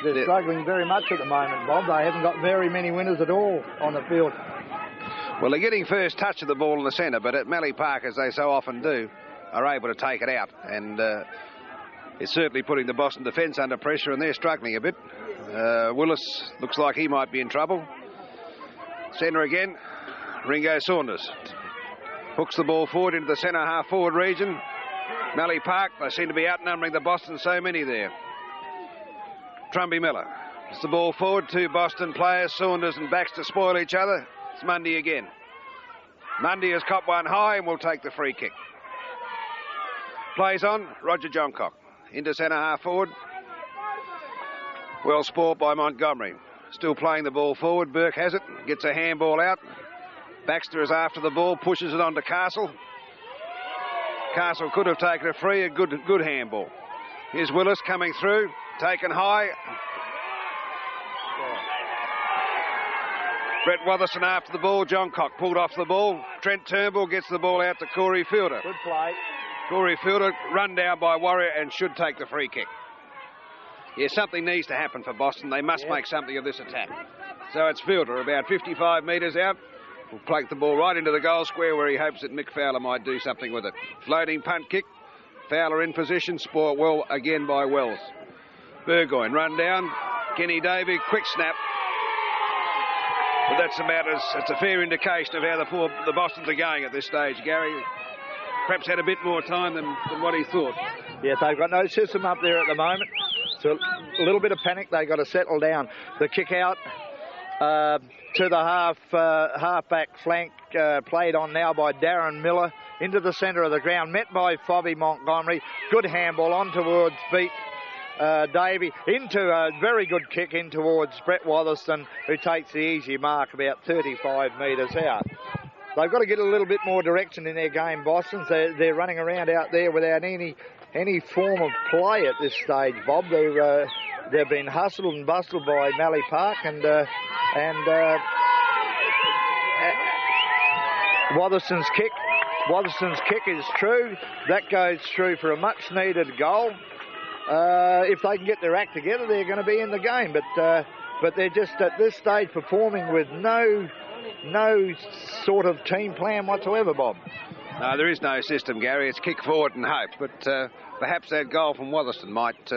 Speaker 2: They're struggling very much at the moment, Bob. They haven't got very many winners at all on the field.
Speaker 1: Well, they're getting first touch of the ball in the centre, but at Mallee Park, as they so often do, are able to take it out. And it's certainly putting the Boston defence under pressure, and they're struggling a bit. Willis looks like he might be in trouble. Centre again, Ringo Saunders hooks the ball forward into the centre half forward region. Mallee Park, they seem to be outnumbering the Boston, so many there. Trumby Miller puts the ball forward. Two Boston players, Saunders and Baxter, spoil each other. It's Mundy again. Mundy has caught one high and will take the free kick. Plays on, Roger Johncock into centre half forward. Well spoiled by Montgomery. Still playing the ball forward. Burke has it, gets a handball out. Baxter is after the ball, pushes it on to Castle. Castle could have taken a free, a good handball. Here's Willis coming through, taken high. Brett Watherson after the ball. Johncock pulled off the ball. Trent Turnbull gets the ball out to Corey Fielder.
Speaker 2: Good play.
Speaker 1: Corey Fielder run down by Warrior and should take the free kick. Yeah, something needs to happen for Boston. They must make something of this attack. So it's Fielder about 55 metres out. Will plug the ball right into the goal square where he hopes that Mick Fowler might do something with it. Floating punt kick. Fowler in position. Spoiled well again by Wells. Burgoyne run down. Kenny Davey, quick snap. But that's about it's a fair indication of how the Bostons are going at this stage, Gary. Perhaps had a bit more time than what he thought.
Speaker 2: Yeah, they've got no system up there at the moment. So a little bit of panic. They've got to settle down. The kick out to the half-back flank, played on now by Darren Miller into the centre of the ground, met by Fobby Montgomery. Good handball on towards feet. Davey into a very good kick in towards Brett Watherson, who takes the easy mark about 35 metres out. They've got to get a little bit more direction in their game, Boston. They're running around out there without any form of play at this stage, Bob. They've been hustled and bustled by Mallee Park, and Watherson's kick is true. That goes through for a much-needed goal. If they can get their act together, they're going to be in the game. But they're just at this stage performing with no sort of team plan whatsoever, Bob.
Speaker 1: No, there is no system, Gary. It's kick forward and hope. But perhaps that goal from Watherson might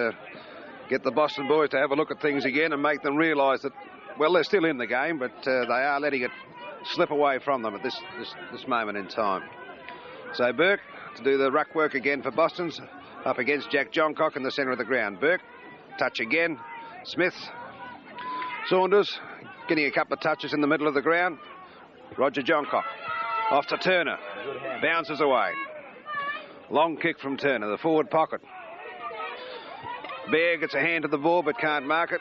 Speaker 1: get the Boston boys to have a look at things again and make them realise that, well, they're still in the game, but they are letting it slip away from them at this moment in time. So Burke to do the ruck work again for Boston's, up against Jack Johncock in the centre of the ground. Burke, touch again. Smith, Saunders, getting a couple of touches in the middle of the ground. Roger Johncock, off to Turner, bounces away. Long kick from Turner, the forward pocket. Bear gets a hand to the ball but can't mark it.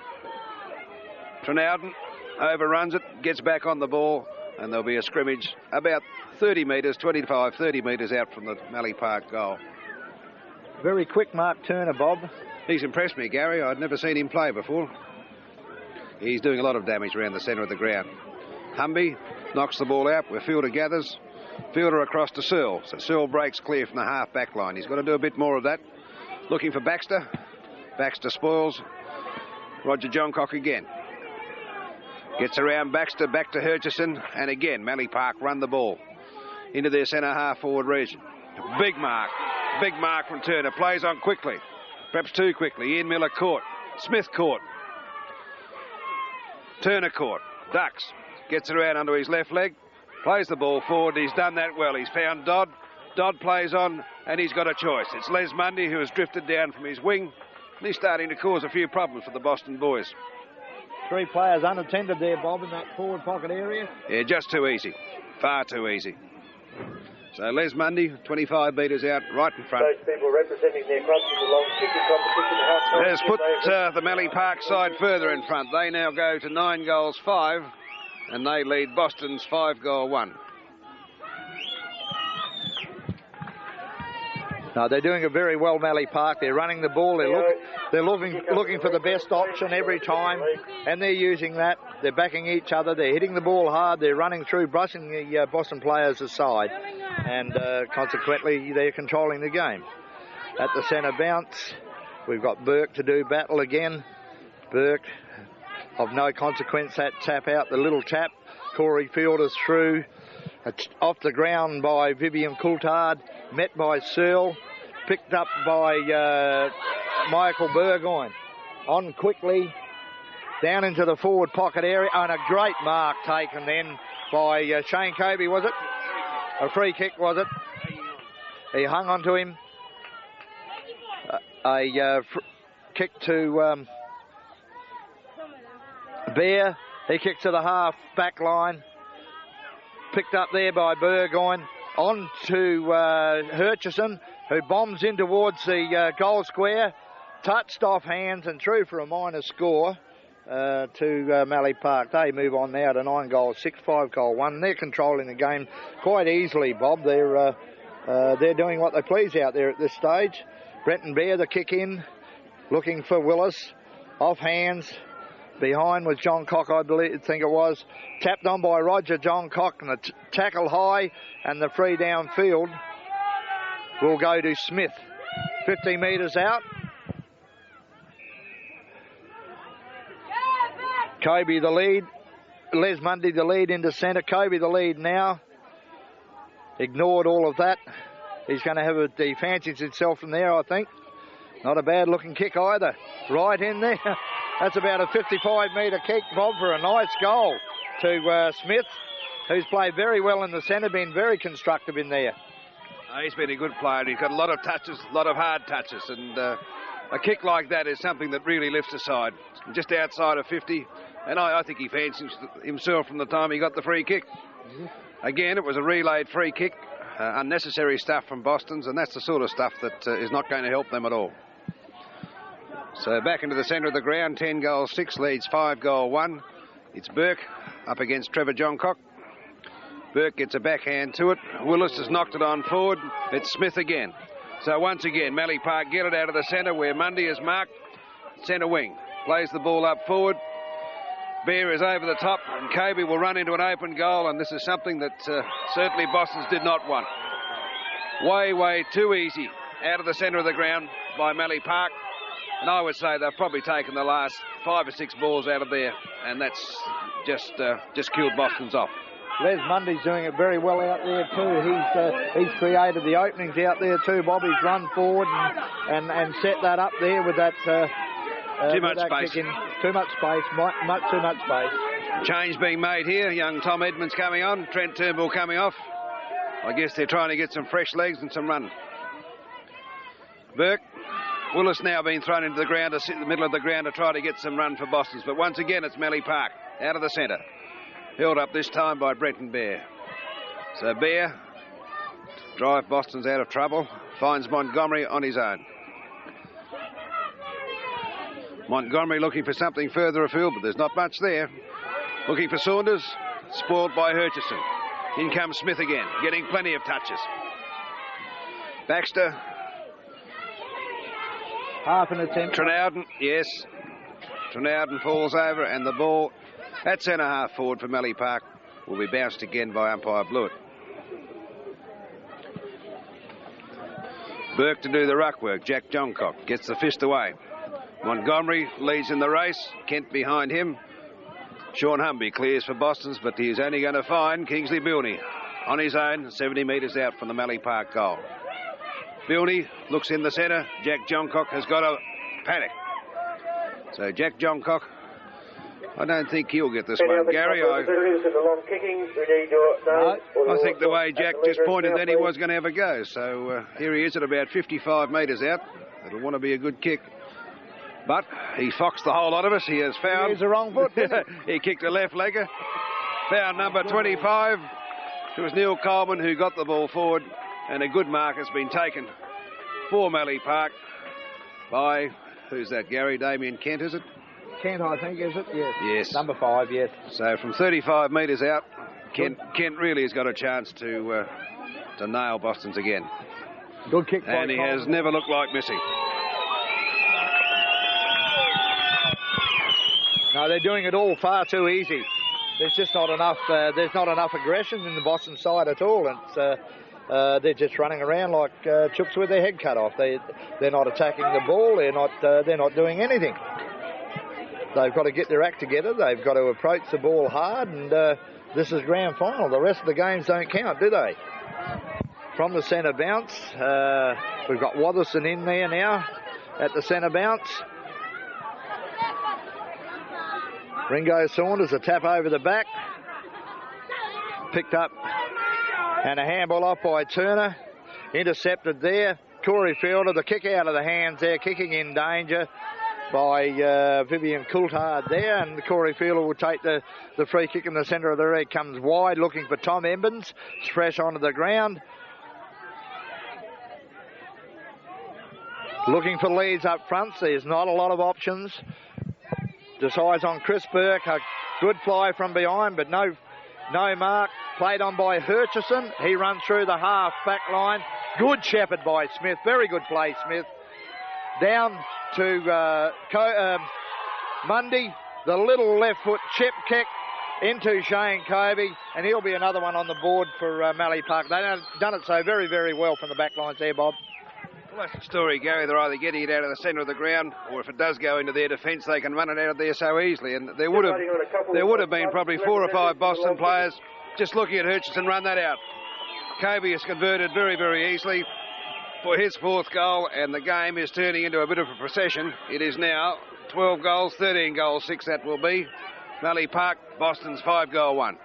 Speaker 1: Trinowden overruns it, gets back on the ball, and there'll be a scrimmage about 30 metres, 25, 30 metres out from the Mallee Park goal.
Speaker 2: Very quick Mark Turner, Bob.
Speaker 1: He's impressed me, Gary. I'd never seen him play before. He's doing a lot of damage around the centre of the ground. Humby knocks the ball out where Fielder gathers. Fielder across to Searle. So Searle breaks clear from the half-back line. He's got to do a bit more of that. Looking for Baxter. Baxter spoils. Roger Johncock again. Gets around Baxter, back to Hutchison. And again, Mallee Park run the ball into their centre half-forward region. Big mark. Big mark from Turner. Plays on quickly. Perhaps too quickly. Ian Miller caught. Smith caught. Turner caught. Ducks. Gets it around under his left leg. Plays the ball forward. He's done that well. He's found Dodd. Dodd plays on, and he's got a choice. It's Les Mundy, who has drifted down from his wing. And he's starting to cause a few problems for the Boston boys.
Speaker 2: Three players unattended there, Bob, in that forward pocket area.
Speaker 1: Yeah, just too easy. Far too easy. So Les Mundy, 25 metres out, right in front.
Speaker 3: Those people representing their clubs in the long kicking competition
Speaker 1: has put the Mallee Park side further in front. They now go to 9-5, and they lead Boston's 5-1.
Speaker 2: No, they're doing it very well, Mallee Park. They're running the ball. They're looking for the best option every time, and they're using that. They're backing each other. They're hitting the ball hard. They're running through, brushing the Boston players aside, and consequently, they're controlling the game. At the centre bounce, we've got Burke to do battle again. Burke, of no consequence, that tap out, the little tap. Corey Fielders through. Off the ground by Vivian Coulthard, met by Searle, picked up by Michael Burgoyne. On quickly, down into the forward pocket area, and a great mark taken then by Shane Kobe, was it? A free kick, was it? He hung on to him. Kick to Bear. He kicked to the half back line. Picked up there by Burgoyne. On to Hutchison, who bombs in towards the goal square. Touched off hands and through for a minor score to Mallee Park. They move on now to 9 goals, 6, 5 goal 1. They're controlling the game quite easily, Bob. They're doing what they please out there at this stage. Brenton Bear, the kick in, looking for Willis. Off hands. Behind was John Cock, I think it was. Tapped on by Roger John Cock, and the tackle high, and the free downfield will go to Smith. 50 metres out. Kobe the lead. Les Mundy the lead into centre. Kobe the lead now. Ignored all of that. He's going to have he fancies himself from there, I think. Not a bad looking kick either. Right in there. That's about a 55-metre kick, Bob, for a nice goal to Smith, who's played very well in the centre, been very constructive in there.
Speaker 1: He's been a good player. He's got a lot of touches, a lot of hard touches, and a kick like that is something that really lifts a side. Just outside of 50, and I think he fancies himself from the time he got the free kick. Again, it was a relayed free kick, unnecessary stuff from Boston's, and that's the sort of stuff that is not going to help them at all. So back into the centre of the ground, 10 goals 6, leads 5 goal 1. It's Burke up against Trevor Johncock. Burke gets a backhand to it. Willis has knocked it on forward. It's Smith again. So once again, Mallee Park get it out of the centre where Mundy is marked. Centre wing. Plays the ball up forward. Bear is over the top, and Kobe will run into an open goal, and this is something that certainly Boston's did not want. Way too easy out of the centre of the ground by Mallee Park. And I would say they've probably taken the last 5 or 6 balls out of there, and that's just killed Boston's off.
Speaker 2: Les Mundy's doing it very well out there too. He's created the openings out there too. Bobby's run forward and set that up there with that.
Speaker 1: Too much space.
Speaker 2: Too much space. Much too much space.
Speaker 1: Change being made here. Young Tom Edmonds coming on. Trent Turnbull coming off. I guess they're trying to get some fresh legs and some run. Burke. Willis now being thrown into the ground to sit in the middle of the ground to try to get some run for Boston's. But once again, it's Mallee Park out of the centre. Held up this time by Brenton Bear. So Bear, to drive Boston's out of trouble, finds Montgomery on his own. Montgomery looking for something further afield, but there's not much there. Looking for Saunders, spoiled by Hutchison. In comes Smith again, getting plenty of touches. Baxter.
Speaker 2: Half an attempt.
Speaker 1: Trenowden, yes. Trenowden falls over, and the ball at centre half forward for Mallee Park will be bounced again by umpire Blewett. Burke to do the ruck work. Jack Johncock gets the fist away. Montgomery leads in the race. Kent behind him. Sean Humby clears for Boston's, but he's only going to find Kingsley Bilney on his own, 70 metres out from the Mallee Park goal. Bilney looks in the centre. Jack Johncock has got a panic. So Jack Johncock, I don't think he'll get this one, Gary. I think the way Jack just pointed that he was going to have a go. So here he is at about 55 metres out. It'll want to be a good kick. But he foxed the whole lot of us. He has found...
Speaker 2: He used the wrong foot.
Speaker 1: He kicked a left legger. Found number 25. It was Neil Coleman who got the ball forward. And a good mark has been taken for Mallee Park by, who's that, Gary? Damien Kent, is it?
Speaker 2: Kent, I think, is it? Yes.
Speaker 1: Yes.
Speaker 2: Number 5, yes.
Speaker 1: So from 35 metres out, Kent really has got a chance to nail Boston's again.
Speaker 2: Good kick by
Speaker 1: And he has never looked like missing.
Speaker 2: No, they're doing it all far too easy. There's just not enough. There's not enough aggression in the Boston side at all. It's they're just running around like chooks with their head cut off. They're not attacking the ball. They're not doing anything. They've got to get their act together. They've got to approach the ball hard. And this is grand final. The rest of the games don't count, do they? From the centre bounce, we've got Watherson in there now at the centre bounce. Ringo Saunders, a tap over the back. Picked up and a handball off by Turner. Intercepted there. Corey Fielder, the kick out of the hands there, kicking in danger by Vivian Coulthard there. And Corey Fielder will take the free kick in the centre of the red. Comes wide looking for Tom Embens. It's fresh onto the ground. Looking for leads up front. There's not a lot of options. Decides on Chris Burke. A good fly from behind, but no mark. Played on by Hutchison. He runs through the half back line. Good shepherd by Smith. Very good play, Smith. Down to Mundy. The little left foot chip kick into Shane Covey, and he'll be another one on the board for Mallee Park. They've done it so very, very well from the back lines there, Bob.
Speaker 1: Well, that's the story, Gary. They're either getting it out of the centre of the ground, or if it does go into their defence, they can run it out of there so easily. And there would have been probably 4 or 5 Boston players just looking at Hutchison run that out. Covey has converted very, very easily for his 4th goal, and the game is turning into a bit of a procession. It is now 12 goals, 13 goals, 6 that will be. Mallee Park, Boston's 5-goal one.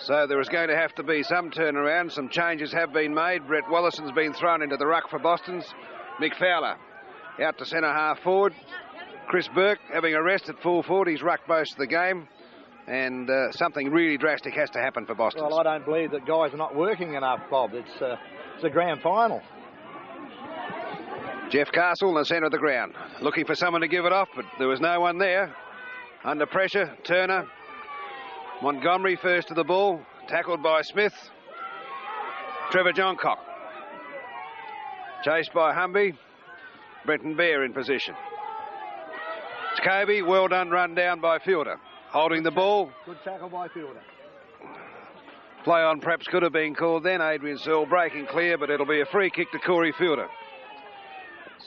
Speaker 1: So there is going to have to be some turnaround. Some changes have been made. Brett Wallison's been thrown into the ruck for Boston's. Mick Fowler out to centre half forward. Chris Burke having a rest at full forward. He's rucked most of the game. And something really drastic has to happen for Boston.
Speaker 2: Well, I don't believe that guys are not working enough, Bob. It's a grand final.
Speaker 1: Jeff Castle in the centre of the ground. Looking for someone to give it off, but there was no one there. Under pressure, Turner. Montgomery first to the ball, tackled by Smith. Trevor Johncock. Chased by Humby. Brenton Bear in position. Scobie, well done, run down by Fielder. Holding the ball.
Speaker 2: Good tackle by Fielder.
Speaker 1: Play on perhaps could have been called then. Adrian Searle breaking clear, but it'll be a free kick to Corey Fielder.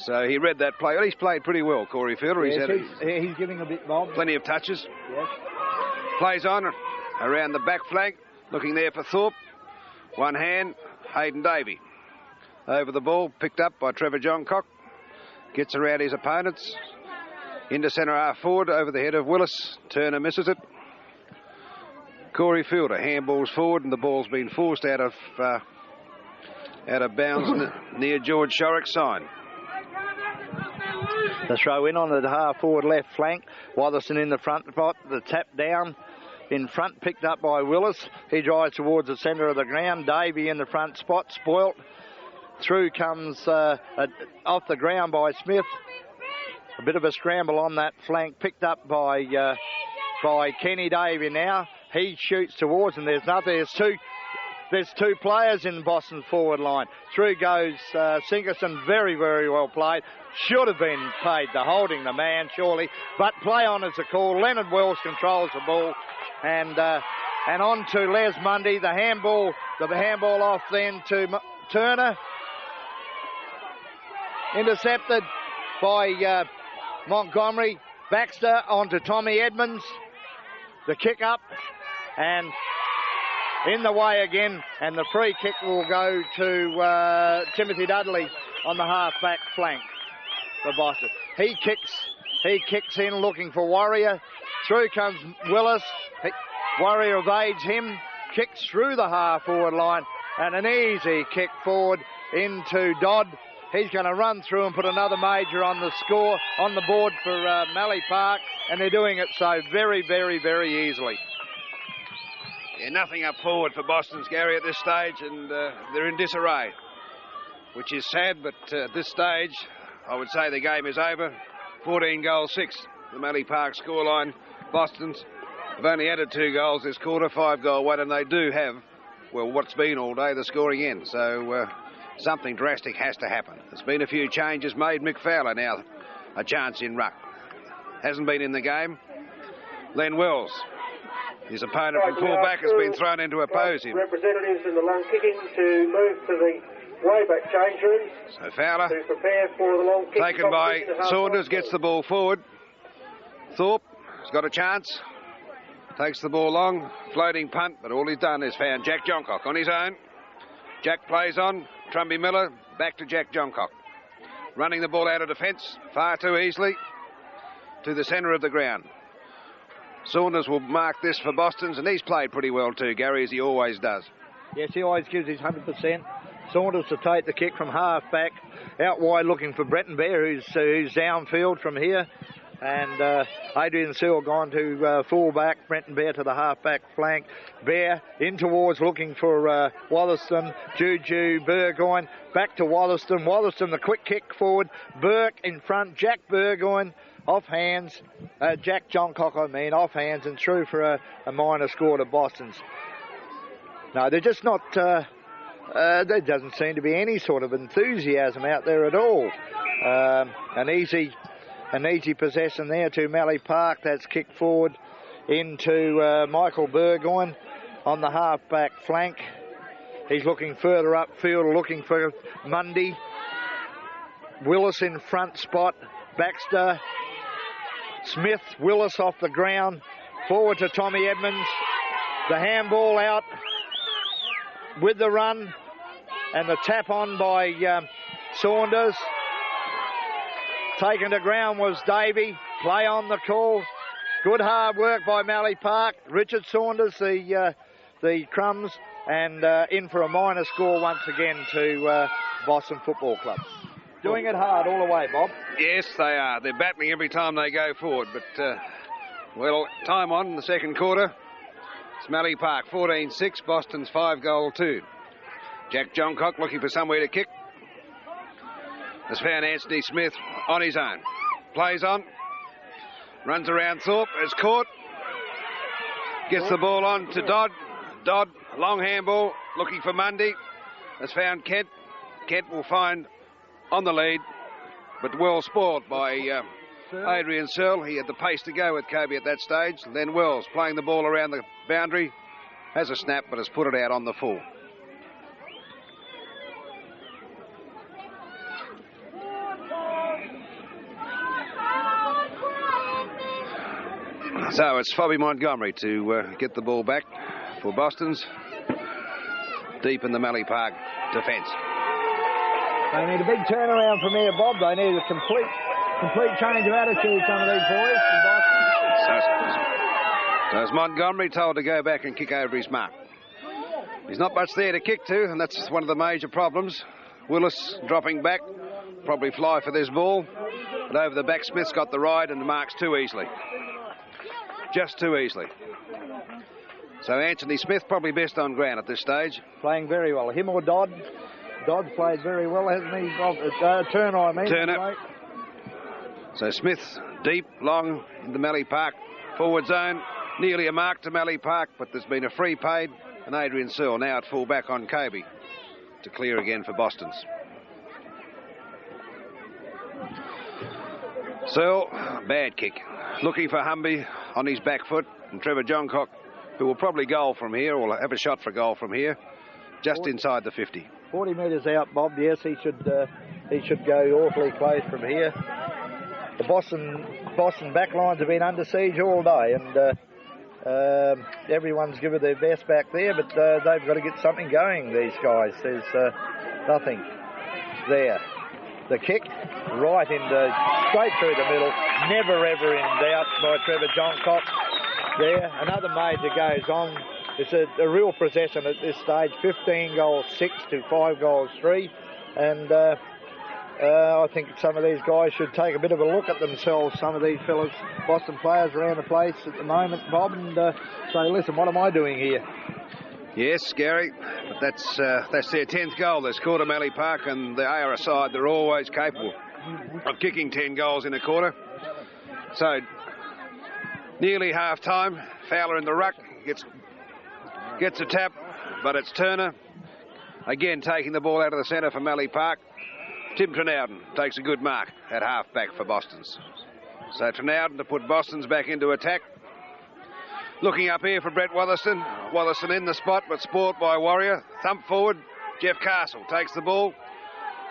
Speaker 1: So he read that play. Well, he's played pretty well, Corey Fielder.
Speaker 2: Yes, he's giving a bit, Bob.
Speaker 1: Plenty of touches.
Speaker 2: Yes.
Speaker 1: Plays on around the back flank, looking there for Thorpe. One hand, Hayden Davey. Over the ball, picked up by Trevor Johncock. Gets around his opponents. Into centre half forward, over the head of Willis. Turner misses it. Corey Fielder handballs forward, and the ball's been forced out of bounds near George Shorrock's sign.
Speaker 2: The throw in on the half forward left flank. Watherson in the front spot. The tap down in front, picked up by Willis. He drives towards the centre of the ground. Davey in the front spot, spoilt. Through comes off the ground by Smith. A bit of a scramble on that flank, picked up by Kenny Davey now. He shoots towards, and there's nothing. There's two players in Boston's forward line. Through goes Sinkerson, very, very well played. Should have been paid the holding the man, surely. But play on is the call. Leonard Wells controls the ball. And on to Les Mundy. The handball off then to Turner. Intercepted by Montgomery. Baxter onto Tommy Edmonds. The kick up. And in the way again, and the free kick will go to Timothy Dudley on the half-back flank for Boston. He kicks in looking for Warrior. Through comes Willis. Warrior evades him, kicks through the half-forward line, and an easy kick forward into Dodd. He's going to run through and put another major on the score, on the board for Mallee Park, and they're doing it so very, very, very easily.
Speaker 1: Yeah, nothing up forward for Boston's, Gary, at this stage, and they're in disarray, which is sad, but at this stage, I would say the game is over. 14 goals, 6, the Mallee Park scoreline. Boston's have only added 2 goals this quarter, 5-goal one, and they do have, well, what's been all day, the scoring end. So something drastic has to happen. There's been a few changes made. Mick Fowler now a chance in ruck. Hasn't been in the game. Len Wells, his opponent from full-back, has been thrown in to oppose him.
Speaker 3: Representatives in the long kicking to move to the way-back change room.
Speaker 1: So Fowler,
Speaker 3: to prepare for the long kick.
Speaker 1: taken by Saunders, gets the ball forward. Thorpe has got a chance. Takes the ball long, floating punt, but all he's done is found Jack Johncock on his own. Jack plays on, Trumby Miller, back to Jack Johncock. Running the ball out of defence far too easily to the centre of the ground. Saunders will mark this for Boston's, and he's played pretty well too, Gary, as he always does.
Speaker 2: Yes, he always gives his 100%. Saunders to take the kick from half-back, out wide looking for Bretton Bear, who's downfield from here. And Adrian Searle gone to full-back, Bretton Bear to the half-back flank. Bear in towards looking for Wollaston, Juju, Burgoyne, back to Wollaston. Wollaston, the quick kick forward. Burke in front, Jack Burgoyne. Off hands, Jack Johncock, off hands, and through for a minor score to Boston's. No, they're just not, there doesn't seem to be any sort of enthusiasm out there at all. An easy possession there to Mallee Park. That's kicked forward into Michael Burgoyne on the half-back flank. He's looking further upfield, looking for Mundy. Willis in front spot, Baxter. Smith, Willis off the ground, forward to Tommy Edmonds. The handball out with the run, and the tap on by Saunders. Taken to ground was Davey. Play on the call. Good hard work by Mallee Park. Richard Saunders, the crumbs, and in for a minor score once again to Boston Football Club. Doing it hard all the way, Bob.
Speaker 1: Yes, they are. They're battling every time they go forward. But, well, time on in the second quarter. It's Mallee Park 14-6, Boston's 5-2. Jack Johncock looking for somewhere to kick. Has found Anthony Smith on his own. Plays on. Runs around Thorpe. Is caught. Gets the ball on to Dodd. Dodd, long handball, looking for Mundy. Has found Kent. Kent will find on the lead, but well spoiled by Adrian Searle. He had the pace to go with Kobe at that stage. Then Wells playing the ball around the boundary. Has a snap, but has put it out on the full. So it's Fobby Montgomery to get the ball back for Boston's. Deep in the Mallee Park defence.
Speaker 2: They need a big turnaround from here, Bob. They need a complete change of attitude, some of these boys from Boston.
Speaker 1: So is Montgomery told to go back and kick over his mark. He's not much there to kick to, and that's one of the major problems. Willis dropping back, probably fly for this ball. But over the back, Smith's got the ride and marks too easily. Just too easily. So Anthony Smith probably best on ground at this stage.
Speaker 2: Playing very well. Him or Dodd? Dodd's played very well, hasn't he? Turner, I mean.
Speaker 1: Turner. So Smith deep, long in the Mallee Park forward zone. Nearly a mark to Mallee Park, but there's been a free paid. And Adrian Searle now at full back on Kobe to clear again for Boston's. Searle, bad kick. Looking for Humby on his back foot. And Trevor Johncock, who will probably goal from here, or have a shot for goal from here, just inside the 50.
Speaker 2: 40 metres out, Bob. Yes, he should go awfully close from here. The Boston back lines have been under siege all day, and everyone's given their best back there, but they've got to get something going, these guys. There's nothing there. The kick right straight through the middle, never ever in doubt by Trevor Johncock. There, another major goes on. It's a real possession at this stage. 15-6 to 5-3, and I think some of these guys should take a bit of a look at themselves. Some of these fellas, Boston players around the place at the moment, Bob, and say, listen, what am I doing here?
Speaker 1: Yes, Gary, but that's their 10th goal. They scored at Mallee Park, and they are a side. They're always capable of kicking 10 goals in a quarter. So, nearly half-time. Fowler in the ruck gets a tap, but it's Turner Again, taking the ball out of the centre for Mallee Park. Tim Trinowden takes a good mark at half-back for Boston's. So Trinowden to put Boston's back into attack. Looking up here for Brett Wotherston. Wotherston in the spot, but spoilt by Warrior. Thump forward. Jeff Castle takes the ball.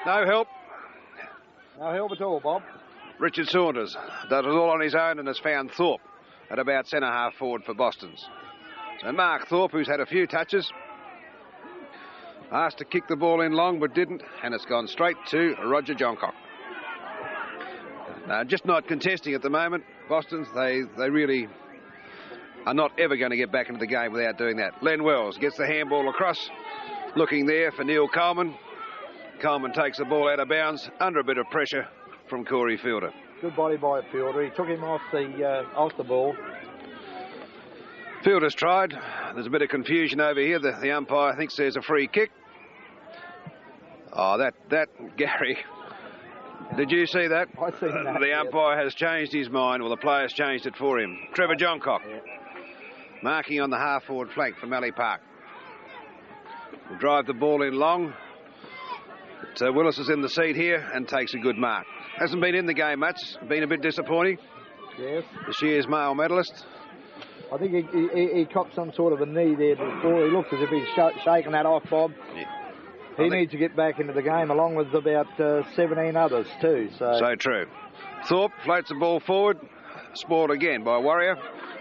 Speaker 1: No help.
Speaker 2: No help at all, Bob.
Speaker 1: Richard Saunders does it all on his own and has found Thorpe at about centre-half forward for Boston's. So Mark Thorpe, who's had a few touches, asked to kick the ball in long but didn't, and it's gone straight to Roger Johncock. Just not contesting at the moment. Boston's, they really are not ever going to get back into the game without doing that. Len Wells gets the handball across, looking there for Neil Coleman. Coleman takes the ball out of bounds under a bit of pressure from Corey Fielder.
Speaker 2: Good body by Fielder. He took him off the ball.
Speaker 1: Fielder's tried. There's a bit of confusion over here. The umpire thinks there's a free kick. Oh, that Gary. Did you see that?
Speaker 2: I've seen that.
Speaker 1: The umpire has changed his mind. Well, the player's changed it for him. Trevor Johncock, marking on the half-forward flank for Mallee Park. Will drive the ball in long. But, Willis is in the seat here and takes a good mark. Hasn't been in the game much. Been a bit disappointing.
Speaker 2: Yes.
Speaker 1: This year's male medalist.
Speaker 2: I think he copped some sort of a knee there before. He looked as if he's shaking that off, Bob.
Speaker 1: Yeah.
Speaker 2: He needs to get back into the game along with about 17 others too.
Speaker 1: So true. Thorpe floats the ball forward. Spoiled again by Warrior.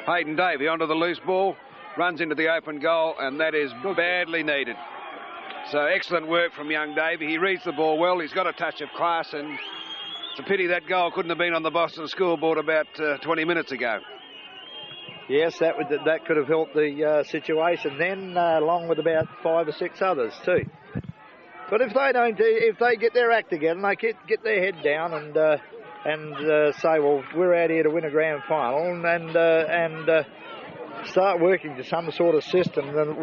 Speaker 1: Hayden Davey onto the loose ball. Runs into the open goal, and that is badly needed. So excellent work from young Davey. He reads the ball well. He's got a touch of class, and it's a pity that goal couldn't have been on the Boston scoreboard about 20 minutes ago.
Speaker 2: Yes, that could have helped the situation then, along with about 5 or 6 others too. But if they get their act together and they get their head down and say, well, we're out here to win a grand final and start working to some sort of system, then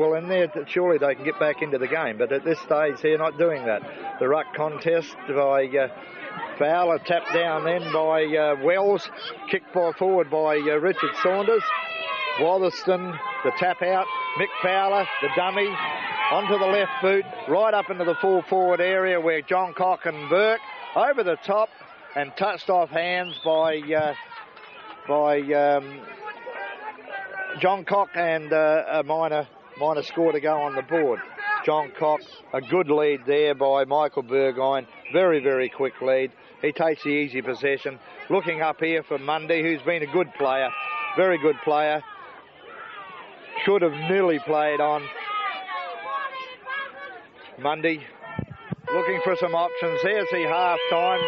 Speaker 2: surely they can get back into the game. But at this stage, they're not doing that. The ruck contest by Fowler, tapped down then by Wells, kicked forward by Richard Saunders. Wotherston, the tap out. Mick Fowler, the dummy, onto the left boot, right up into the full forward area where Johncock and Burke over the top and touched off hands by Johncock, and a minor score to go on the board. Johncock, a good lead there by Michael Burgoyne. Very, very quick lead. He takes the easy possession. Looking up here for Mundy, who's been a good player. Very good player. Should have nearly played on. Mundy looking for some options. There's the half-time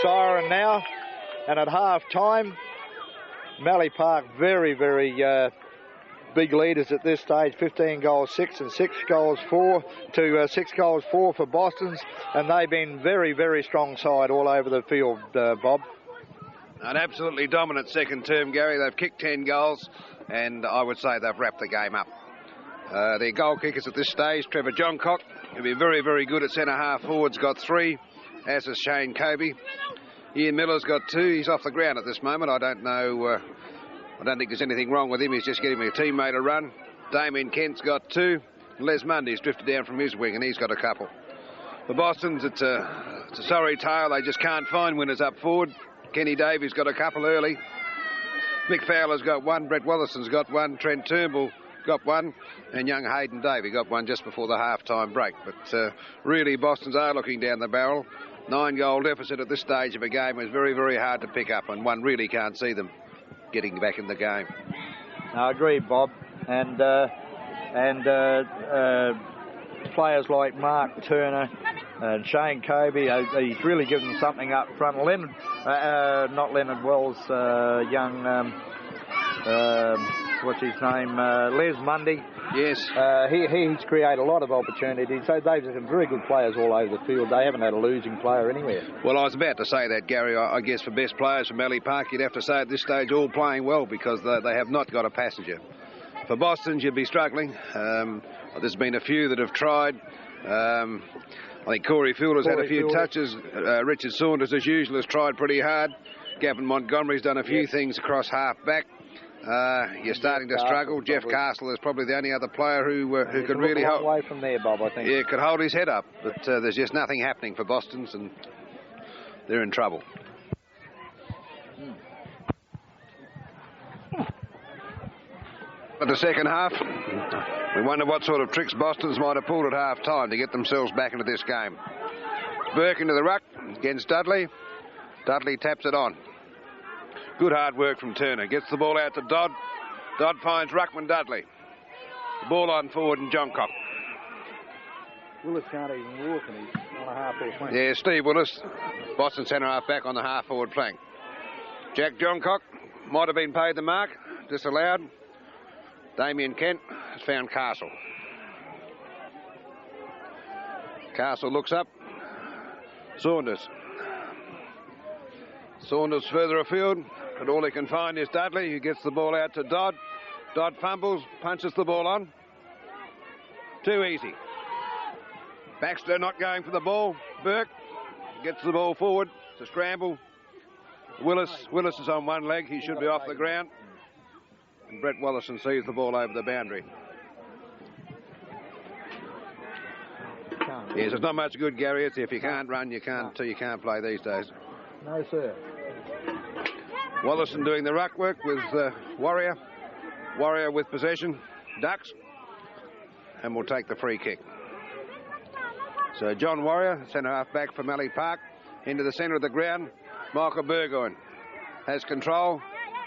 Speaker 2: siren now. And at half-time, Mallee Park very, very big leaders at this stage. 15 goals 6 and 6 goals 4 to 6 goals 4 for Boston's. And they've been very, very strong side all over the field, Bob.
Speaker 1: An absolutely dominant second term, Gary. They've kicked 10 goals, and I would say they've wrapped the game up. Their goal kickers at this stage, Trevor Johncock, who'll be very, very good at centre-half forwards, got 3, as has Shane Kobe. Ian Miller's got 2. He's off the ground at this moment. I don't know. I don't think there's anything wrong with him. He's just getting a teammate a run. Damien Kent's got 2. Les Mundy's drifted down from his wing, and he's got a couple. For Boston's, it's a sorry tale. They just can't find winners up forward. Kenny Davies got a couple early. Mick Fowler's got 1. Brett Wotherston's got 1. Trent Turnbull got 1. And young Hayden Davey got 1 just before the half-time break. But really, Boston's are looking down the barrel. 9-goal deficit at this stage of a game is very, very hard to pick up, and one really can't see them getting back in the game.
Speaker 2: I agree, Bob. And players like Mark Turner and Shane Kobe, he's really given them something up front. Not Leonard Wells, young, what's his name, Les Mundy.
Speaker 1: Yes.
Speaker 2: He's created a lot of opportunities. So they've some very good players all over the field. They haven't had a losing player anywhere.
Speaker 1: Well, I was about to say that, Gary. I guess for best players from Mallee Park, you'd have to say at this stage all playing well, because they have not got a passenger. For Boston, you'd be struggling. There's been a few that have tried. I think Corey Fielder's had a few touches. Richard Saunders, as usual, has tried pretty hard. Gavin Montgomery's done a few things across half back. You're starting to struggle. Jeff Castle is probably the only other player who could really hold.
Speaker 2: Away from there, Bob, I think.
Speaker 1: Yeah, could hold his head up, but there's just nothing happening for Boston's, and they're in trouble. But the second half, we wonder what sort of tricks Boston's might have pulled at half time to get themselves back into this game. Burke into the ruck against Dudley. Dudley taps it on. Good hard work from Turner. Gets the ball out to Dodd. Dodd finds Ruckman Dudley. The ball on forward and Johncock.
Speaker 2: Willis can't even walk and he's on a half-back flank.
Speaker 1: Yeah, Steve Willis, Boston centre half back on the half-forward flank. Jack Johncock might have been paid the mark, disallowed. Damien Kent has found Castle. Castle looks up. Saunders further afield, and all he can find is Dudley, who gets the ball out to Dodd. Dodd fumbles, punches the ball on. Too easy. Baxter not going for the ball. Burke gets the ball forward. It's a scramble. Willis is on one leg. He should be off the ground. And Brett Wallison sees the ball over the boundary. Yes, it's not much good, Gary. It's if you can't run, you can't play these days.
Speaker 2: No, sir.
Speaker 1: Wallison doing the ruck work with Warrior. Warrior with possession. Ducks. And will take the free kick. So John Warrior, centre half back for Mallee Park, into the centre of the ground. Michael Burgoyne has control.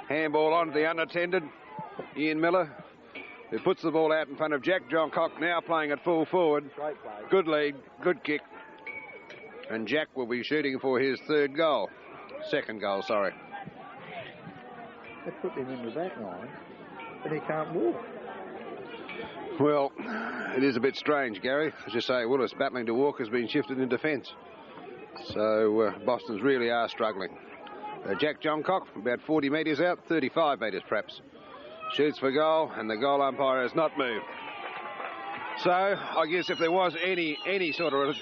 Speaker 1: Handball on to the unattended Ian Miller, who puts the ball out in front of Jack Johncock, now playing at full forward. Good lead, good kick. And Jack will be shooting for his second goal, sorry.
Speaker 2: They put him in the back line, but he can't walk.
Speaker 1: Well, it is a bit strange, Gary. As you say, Willis battling to walk has been shifted in defence. So Boston's really are struggling. Jack Johncock, about 40 metres out, 35 metres perhaps. Shoots for goal, and the goal umpire has not moved. So, I guess if there was any sort of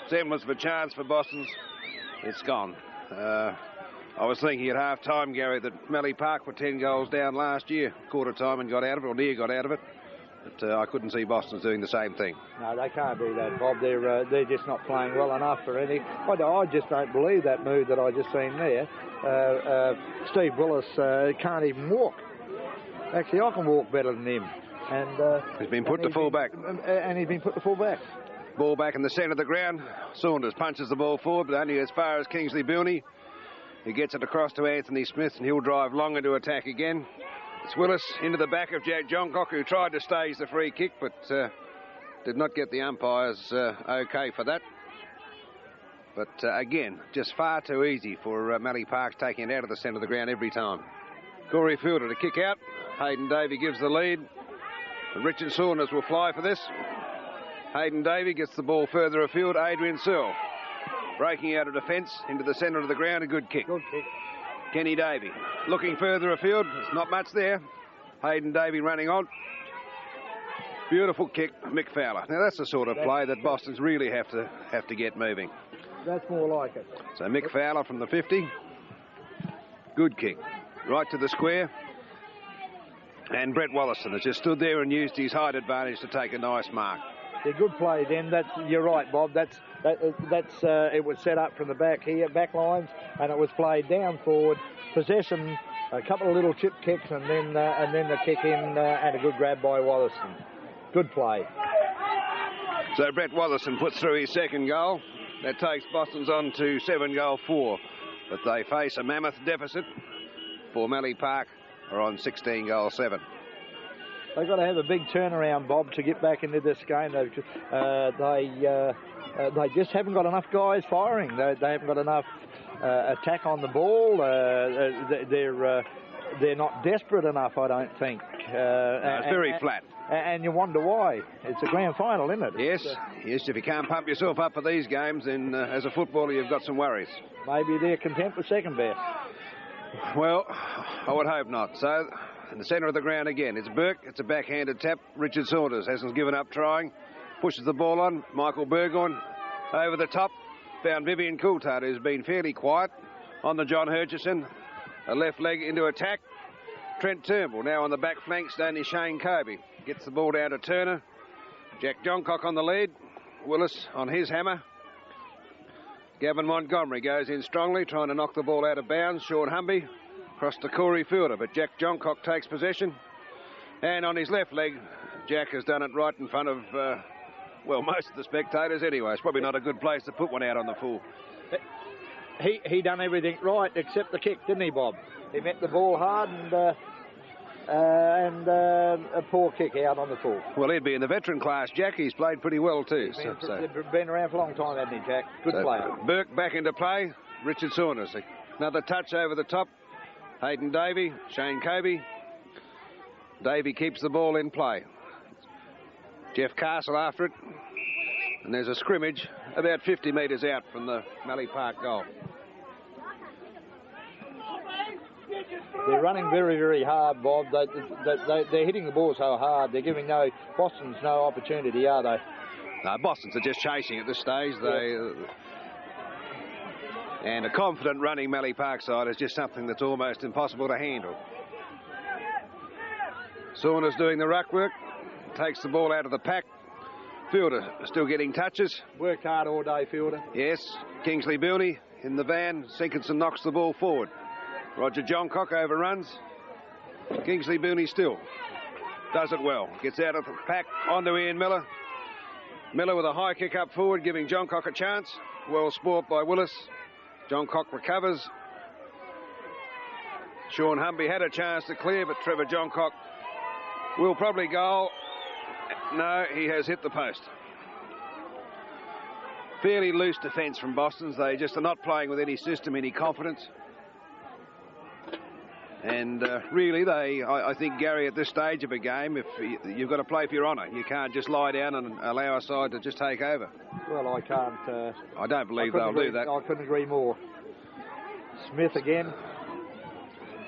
Speaker 1: semblance of a chance for Boston's, it's gone. I was thinking at half-time, Gary, that Mallee Park were 10 goals down last year, quarter-time, and got out of it, or near got out of it. But I couldn't see Boston's doing the same thing.
Speaker 2: No, they can't do that, Bob. They're just not playing well enough for anything. I just don't believe that move that I just seen there. Steve Willis can't even walk. Actually, I can walk better than him. And
Speaker 1: he's been put to full back.
Speaker 2: And he's been put to full back.
Speaker 1: Ball back in the centre of the ground. Saunders punches the ball forward, but only as far as Kingsley Bilney. He gets it across to Anthony Smith, and he'll drive long into attack again. It's Willis into the back of Jack Johncock, who tried to stage the free kick, but did not get the umpires okay for that. But again, just far too easy for Mallee Park, taking it out of the centre of the ground every time. Corey Fielder to kick out. Hayden Davey gives the lead. And Richard Saunders will fly for this. Hayden Davey gets the ball further afield. Adrian Searle breaking out of defence into the centre of the ground. A good kick.
Speaker 2: Good kick.
Speaker 1: Kenny Davey looking further afield. There's not much there. Hayden Davey running on. Beautiful kick, Mick Fowler. Now that's the sort of play that Boston's really have to get moving.
Speaker 2: That's more like it.
Speaker 1: So Mick Fowler from the 50. Good kick. Right to the square. And Brett Wallison has just stood there and used his height advantage to take a nice mark.
Speaker 2: Yeah, good play then. You're right, Bob. It was set up from the back here, back lines, and it was played down forward. Possession, a couple of little chip kicks, and then the kick in and a good grab by Wallison. Good play.
Speaker 1: So Brett Wallison puts through his second goal. That takes Boston's on to 7-4, but they face a mammoth deficit. For Mallee Park are on 16-7.
Speaker 2: They've got to have a big turnaround, Bob, to get back into this game. They just haven't got enough guys firing. They haven't got enough attack on the ball. They're not desperate enough, I don't think.
Speaker 1: It's very flat.
Speaker 2: And you wonder why. It's a grand final, isn't it?
Speaker 1: Yes. If you can't pump yourself up for these games, then as a footballer, you've got some worries.
Speaker 2: Maybe they're content with second best.
Speaker 1: Well, I would hope not. So, in the centre of the ground again, it's Burke. It's a backhanded tap. Richard Saunders hasn't given up trying. Pushes the ball on. Michael Burgoyne over the top. Found Vivian Coulthard, who's been fairly quiet on the John Hurchison. A left leg into attack. Trent Turnbull. Now on the back flanks, only Shane Kobe. Gets the ball down to Turner. Jack Johncock on the lead. Willis on his hammer. Gavin Montgomery goes in strongly, trying to knock the ball out of bounds. Sean Humby across to Corey Fielder, but Jack Johncock takes possession. And on his left leg, Jack has done it right in front of, well, most of the spectators anyway. It's probably not a good place to put one out on the full.
Speaker 2: He done everything right except the kick, didn't he, Bob? He met the ball hard and a poor kick out on the full.
Speaker 1: Well, he'd be in the veteran class, Jack. He's played pretty well too.
Speaker 2: He's been around for a long time, hasn't he, Jack? Good player.
Speaker 1: Burke back into play. Richard Saunders. Another touch over the top. Hayden Davey, Shane Kobe. Davey keeps the ball in play. Jeff Castle after it. And there's a scrimmage about 50 metres out from the Mallee Park goal.
Speaker 2: They're running very, very hard, Bob. They're hitting the ball so hard. They're giving Boston's no opportunity, are they?
Speaker 1: No, Boston's are just chasing at this stage. And a confident running Mallee Park side is just something that's almost impossible to handle. Saunders doing the ruck work. Takes the ball out of the pack. Fielder still getting touches.
Speaker 2: Worked hard all day, Fielder.
Speaker 1: Yes. Kingsley Bilney in the van. Sinkinson knocks the ball forward. Roger Johncock overruns. Kingsley Bilney still does it well. Gets out of the pack onto Ian Miller. Miller with a high kick up forward, giving Johncock a chance. Well sport by Willis. Johncock recovers. Sean Humby had a chance to clear, but Trevor Johncock will probably goal. No, he has hit the post. Fairly loose defence from Boston's. They just are not playing with any system, any confidence. And really, I think, Gary, at this stage of a game, if you've got to play for your honour. You can't just lie down and allow a side to just take over.
Speaker 2: Well, I can't.
Speaker 1: I don't believe they'll do that.
Speaker 2: I couldn't agree more. Smith again.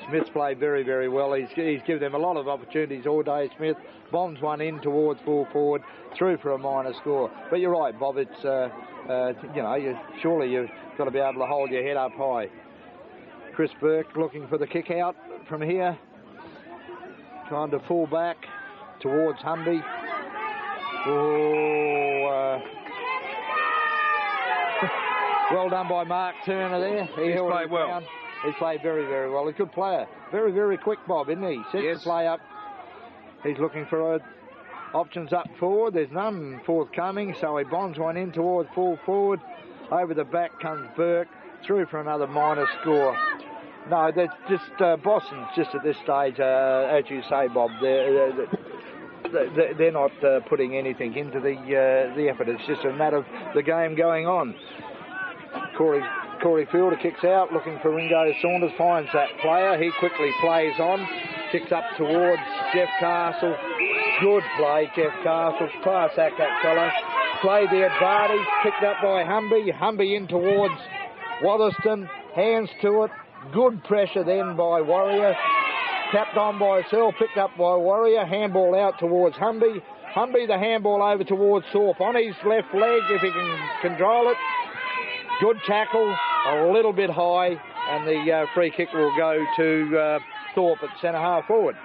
Speaker 2: Smith's played very, very well. He's given them a lot of opportunities all day, Smith. Bombs one in towards full forward, through for a minor score. But you're right, Bob. It's, surely you've got to be able to hold your head up high. Chris Burke looking for the kick out from here. Trying to fall back towards Humby. Well done by Mark Turner there.
Speaker 1: He's played well.
Speaker 2: He's played very, very well. He's a good player. Very, very quick, Bob, isn't he? Sets the play up. He's looking for options up forward. There's none forthcoming, so he bombs one in towards full forward. Over the back comes Burke. Through for another minor score. No, that's just Boston's just at this stage, as you say, Bob. They're not putting anything into the effort. It's just a matter of the game going on. Corey Fielder kicks out, looking for Ringo Saunders, finds that player. He quickly plays on, kicks up towards Jeff Castle. Good play, Jeff Castle. Class act, that fellow. Played the advantage, picked up by Humby. Humby in towards Watherston, hands to it. Good pressure then by Warrior. Tapped on by Searle, picked up by Warrior. Handball out towards Humby. Humby the handball over towards Thorpe on his left leg if he can control it. Good tackle, a little bit high, and the free kick will go to Thorpe at centre half forward.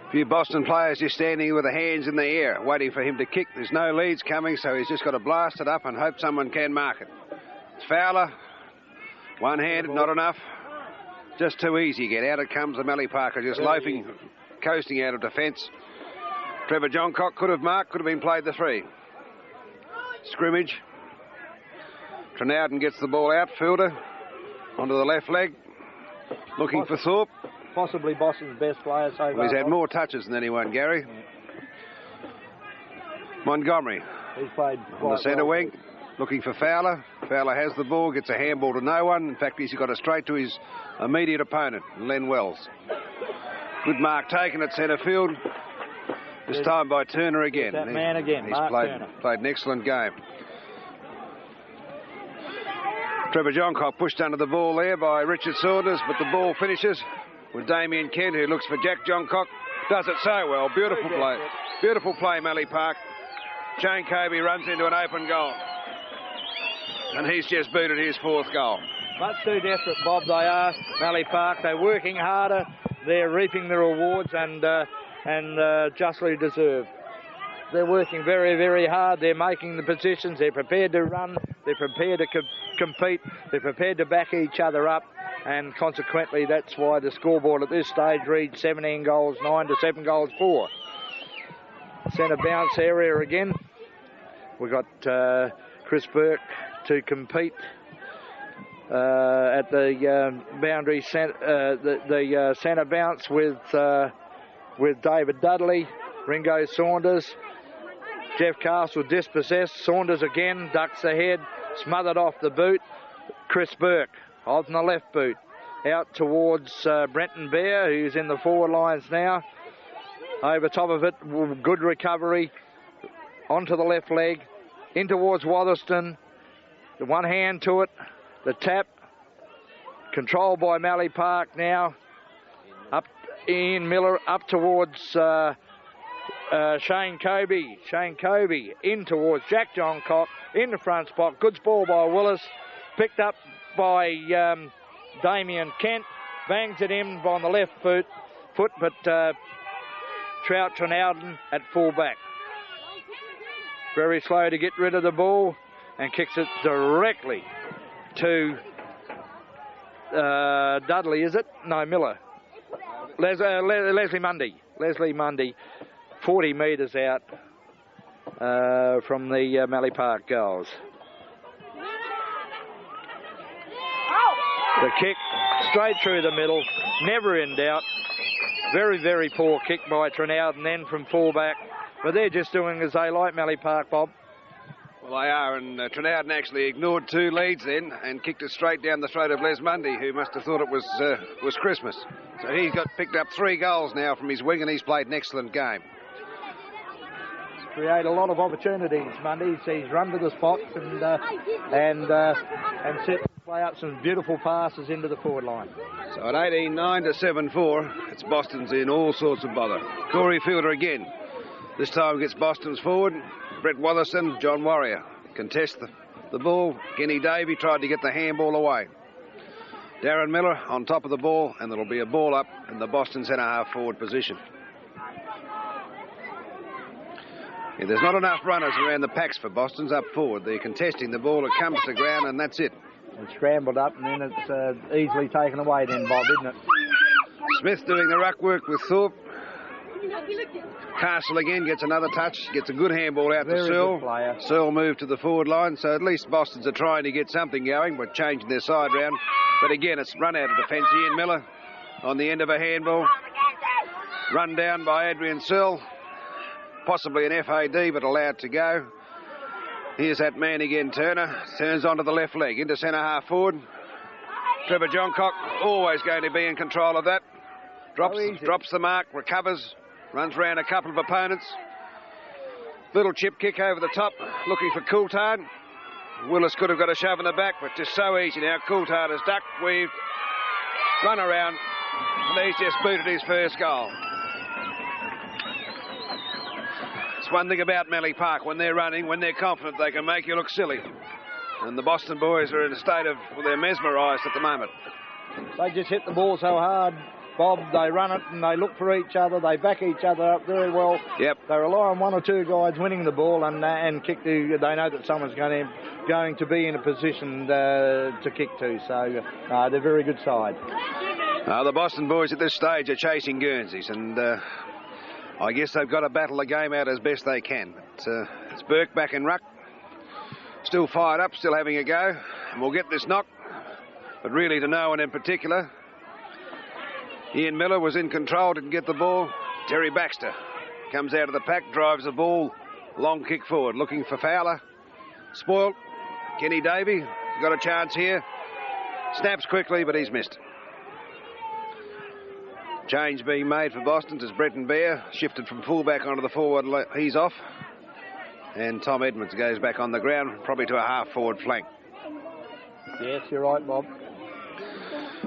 Speaker 1: A few Boston players just standing with their hands in the air, waiting for him to kick. There's no leads coming, so he's just got to blast it up and hope someone can mark it. It's Fowler, one-handed, not enough. Just too easy. Get out it comes the Mallee Parker, just loafing, coasting out of defence. Trevor Johncock could have marked, could have been played the free. Scrimmage. Trenowden gets the ball out, Fielder onto the left leg, looking for Thorpe.
Speaker 2: Possibly Boston's best player so far.
Speaker 1: Well, he's had more touches than anyone, Gary. Yeah. Montgomery.
Speaker 2: He's played
Speaker 1: on the centre wing, looking for Fowler. Fowler has the ball, gets a handball to no one. In fact, he's got it straight to his immediate opponent, Len Wells. Good mark taken at centre field. This time by Turner again.
Speaker 2: That man again, Mark Turner.
Speaker 1: Played an excellent game. Trevor Johncock pushed under the ball there by Richard Saunders, but the ball finishes with Damien Kent, who looks for Jack Johncock. Does it so well. Beautiful play. Beautiful play, Mallee Park. Shane Kobe runs into an open goal. And he's just booted his fourth goal.
Speaker 2: Much too desperate, Bob, they are. Mallee Park, they're working harder. They're reaping the rewards and justly deserved. They're working very, very hard. They're making the positions. They're prepared to run. They're prepared to compete. They're prepared to back each other up. And consequently, that's why the scoreboard at this stage reads 17 goals 9 to 7 goals 4. Centre bounce area again. We've got Chris Burke to compete at the boundary the centre bounce with David Dudley, Ringo Saunders, Jeff Castle dispossessed. Saunders again ducks ahead, smothered off the boot. Chris Burke on the left boot out towards Brenton Bear, who's in the forward lines now. Over top of it, good recovery onto the left leg, in towards Watherston. The one hand to it, the tap, controlled by Mallee Park now. Up Ian Miller, up towards Shane Kobe. Shane Kobe in towards Jack Johncock in the front spot. Good ball by Willis, picked up by Damien Kent, bangs it in on the left foot, but Trout Trinalden at full back. Very slow to get rid of the ball and kicks it directly to Dudley, is it? No, Miller. Leslie Mundy. Leslie Mundy, 40 metres out from the Mallee Park goals. The kick straight through the middle, never in doubt. Very, very poor kick by Trinalden then from fullback. But they're just doing as they like, Mallee Park, Bob.
Speaker 1: Well, they are, and Trinalden actually ignored two leads then and kicked it straight down the throat of Les Mundy, who must have thought it was Christmas. So he's picked up 3 goals now from his wing, and he's played an excellent game.
Speaker 2: Create a lot of opportunities, Mundy. He's run to the spots and set play up some beautiful passes into the forward line.
Speaker 1: So at 18-9 to 7-4, it's Boston's in all sorts of bother. Corey Fielder again. This time gets Boston's forward. Brett Watherston, John Warrior contest the ball. Kenny Davey tried to get the handball away. Darren Miller on top of the ball, and there'll be a ball up in the Boston centre-half forward position. Yeah, there's not enough runners around the packs for Boston's up forward. They're contesting the ball, it comes to ground, and that's it.
Speaker 2: It's scrambled up, and then it's easily taken away then, Bob, isn't it?
Speaker 1: Smith doing the ruck work with Thorpe. Castle again gets another touch, gets a good handball out to Searle. Searle moved to the forward line, so at least Boston's are trying to get something going by changing their side round. But again, it's run out of defence. Ian Miller on the end of a handball. Run down by Adrian Searle. Possibly an FAD, but allowed to go. Here's that man again, Turner. Turns onto the left leg, into centre-half forward. Trevor Johncock, always going to be in control of that. Drops the mark, recovers, runs round a couple of opponents. Little chip kick over the top, looking for Coulthard. Willis could have got a shove in the back, but just so easy now. Coulthard has ducked, weaved, run around, and he's just booted his first goal. It's one thing about Mallee Park, when they're running, when they're confident, they can make you look silly. And the Boston boys are in a state of, well, they're mesmerised at the moment.
Speaker 2: They just hit the ball so hard, Bob. They run it and they look for each other. They back each other up very well.
Speaker 1: Yep.
Speaker 2: They rely on one or two guys winning the ball and kick to. They know that someone's going to be in a position to kick to. So they're a very good side.
Speaker 1: The Boston boys at this stage are chasing Guernseys, and I guess they've got to battle the game out as best they can. It's Burke back in ruck. Still fired up, still having a go. And we'll get this knock, but really to no one in particular. Ian Miller was in control, didn't get the ball. Terry Baxter comes out of the pack, drives the ball. Long kick forward, looking for Fowler. Spoilt. Kenny Davey got a chance here. Snaps quickly, but he's missed. Change being made for Boston as Bretton Bear shifted from fullback onto the forward. He's off. And Tom Edmonds goes back on the ground, probably to a half-forward flank.
Speaker 2: Yes, you're right, Bob.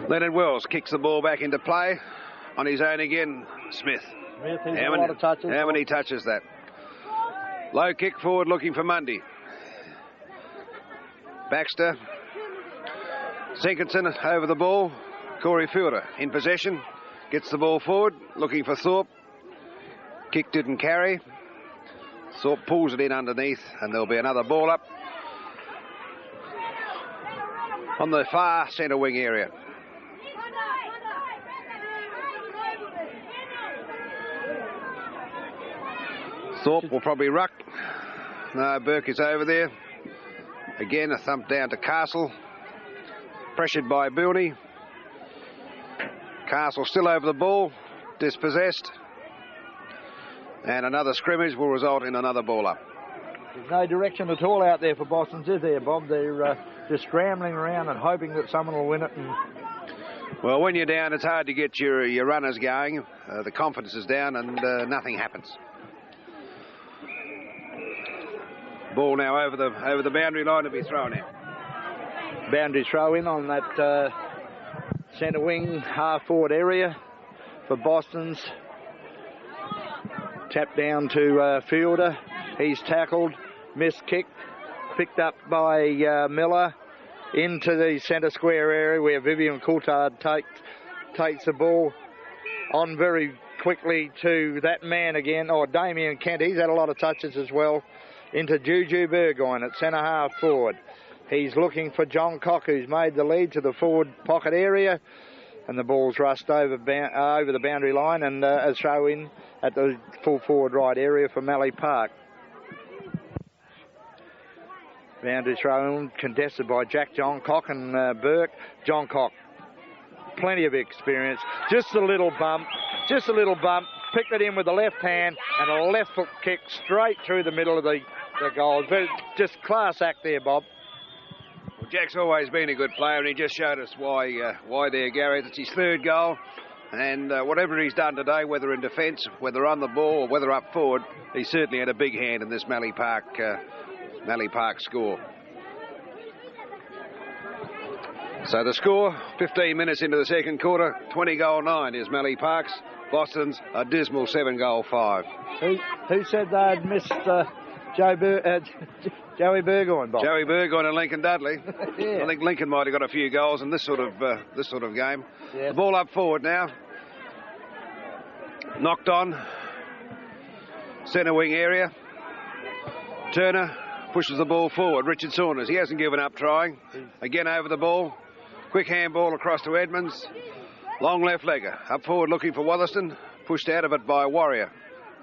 Speaker 1: Leonard Wells kicks the ball back into play. On his own again, Smith.
Speaker 2: A lot of touches.
Speaker 1: How many touches that? Low kick forward looking for Mundy. Baxter Sinkinson over the ball. Corey Fielder in possession. Gets the ball forward, looking for Thorpe. Kick didn't carry. Thorpe pulls it in underneath, and there'll be another ball up on the far centre wing area. Thorpe will probably ruck. No, Burke is over there. Again, a thump down to Castle. Pressured by Bilney. Castle still over the ball. Dispossessed. And another scrimmage will result in another ball up.
Speaker 2: There's no direction at all out there for Boston's, is there, Bob? They're just scrambling around and hoping that someone will win it. And
Speaker 1: well, when you're down, it's hard to get your runners going. The confidence is down and nothing happens. Ball now over the boundary line to be thrown in.
Speaker 2: Boundary throw in on that centre wing half forward area for Boston's. Tap down to Fielder. He's tackled, missed kick, picked up by Miller into the centre square area where Vivian Coulthard takes the ball on very quickly to that man again, or Damien Kent. He's had a lot of touches as well. Into Juju Burgoyne at centre half forward. He's looking for John Cock, who's made the lead to the forward pocket area, and the ball's rushed over the boundary line, and a throw in at the full forward right area for Mallee Park. Boundary throw in contested by Jack John Cock and Burke. John Cock, plenty of experience. Just a little bump. Picked it in with the left hand and a left foot kick straight through the middle of the goal. Just class act there, Bob.
Speaker 1: Well, Jack's always been a good player, and he just showed us why there, Gary. It's his third goal, and whatever he's done today, whether in defence, whether on the ball, or whether up forward, he certainly had a big hand in this Mallee Park score. So the score, 15 minutes into the second quarter, 20-9 is Mallee Park's. Boston's a dismal 7-5.
Speaker 2: Who said they'd missed Joey Burgoyne, Bob?
Speaker 1: Joey Burgoyne and Lincoln Dudley.
Speaker 2: Yeah.
Speaker 1: I think Lincoln might have got a few goals in this sort of game.
Speaker 2: Yes.
Speaker 1: The ball up forward now. Knocked on. Centre wing area. Turner pushes the ball forward. Richard Saunders, he hasn't given up trying. Again over the ball. Quick handball across to Edmonds. Long left legger. Up forward looking for Wollaston. Pushed out of it by Warrior.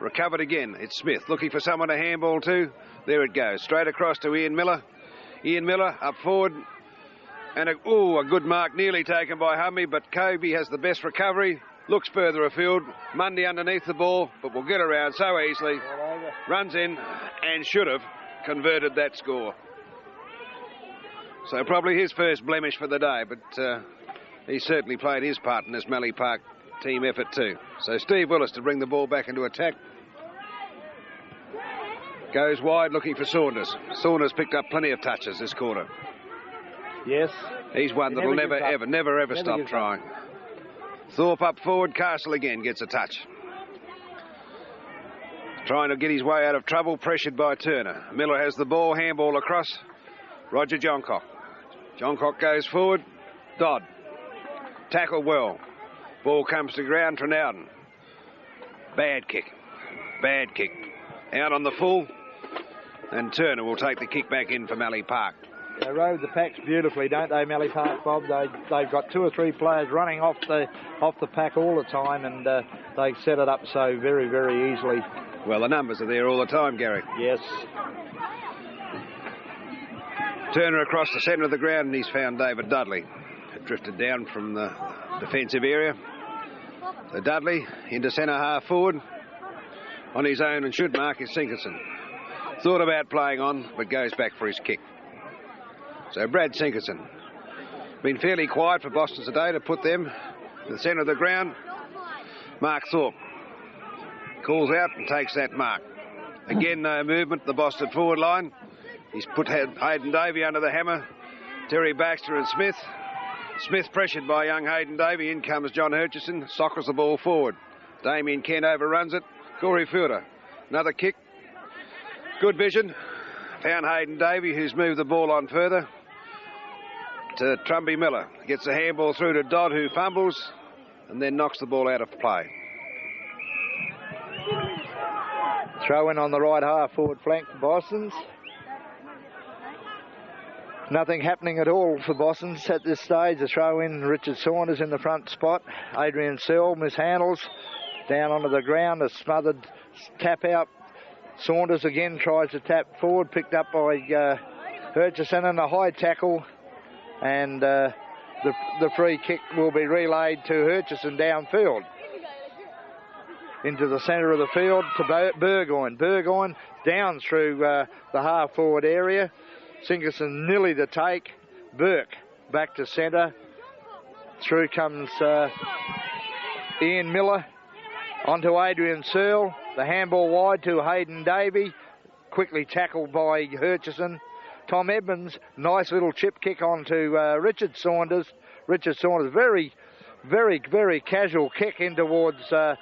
Speaker 1: Recovered again. It's Smith looking for someone to handball to. There it goes. Straight across to Ian Miller. Ian Miller up forward. And a good mark nearly taken by Humby, but Kobe has the best recovery. Looks further afield. Mundy underneath the ball, but will get around so easily. Runs in and should have converted that score. So probably his first blemish for the day, but he certainly played his part in this Mallee Park team effort too. So Steve Willis to bring the ball back into attack. Goes wide looking for Saunders. Saunders picked up plenty of touches this quarter.
Speaker 2: Yes.
Speaker 1: He's one that'll never ever stop trying. Thorpe up forward. Castle again gets a touch. Trying to get his way out of trouble, pressured by Turner. Miller has the ball, handball across. Roger Johncock. Johncock goes forward. Dodd. Tackle well. Ball comes to ground. Trenowden. Bad kick. Out on the full. And Turner will take the kick back in for Mallee Park.
Speaker 2: They rode the packs beautifully, don't they, Mallee Park, Bob? They've got 2 or 3 players running off the pack all the time, and they set it up so very, very easily.
Speaker 1: Well, the numbers are there all the time, Gary.
Speaker 2: Yes.
Speaker 1: Turner across the centre of the ground, and he's found David Dudley. It drifted down from the defensive area. So Dudley into centre half forward. On his own and should mark is Sinkerson. Thought about playing on, but goes back for his kick. So Brad Sinkerson. Been fairly quiet for Boston today to put them in the centre of the ground. Mark Thorpe calls out and takes that mark. Again, no movement, the Boston forward line. He's put Hayden Davey under the hammer. Terry Baxter and Smith. Smith pressured by young Hayden Davey. In comes John Hutchison. Sockers the ball forward. Damien Kent overruns it. Corey Fielder. Another kick. Good vision. Found Hayden Davey, who's moved the ball on further. Trumbie Miller. Gets a handball through to Dodd, who fumbles and then knocks the ball out of play.
Speaker 2: Throw in on the right half forward flank for Boston's. Nothing happening at all for Boston's at this stage. The throw in, Richard Saunders in the front spot. Adrian Searle mishandles. Down onto the ground, a smothered tap out. Saunders again tries to tap forward, picked up by Hutchison, and a high tackle. And the free kick will be relayed to Hutchison downfield. Into the centre of the field to Burgoyne. Burgoyne down through the half forward area. Sinkerson nearly the take. Burke back to centre. Through comes Ian Miller onto Adrian Searle. The handball wide to Hayden Davey. Quickly tackled by Hutchison. Tom Edmonds, nice little chip kick onto Richard Saunders. Richard Saunders, very, very, very casual kick in towards the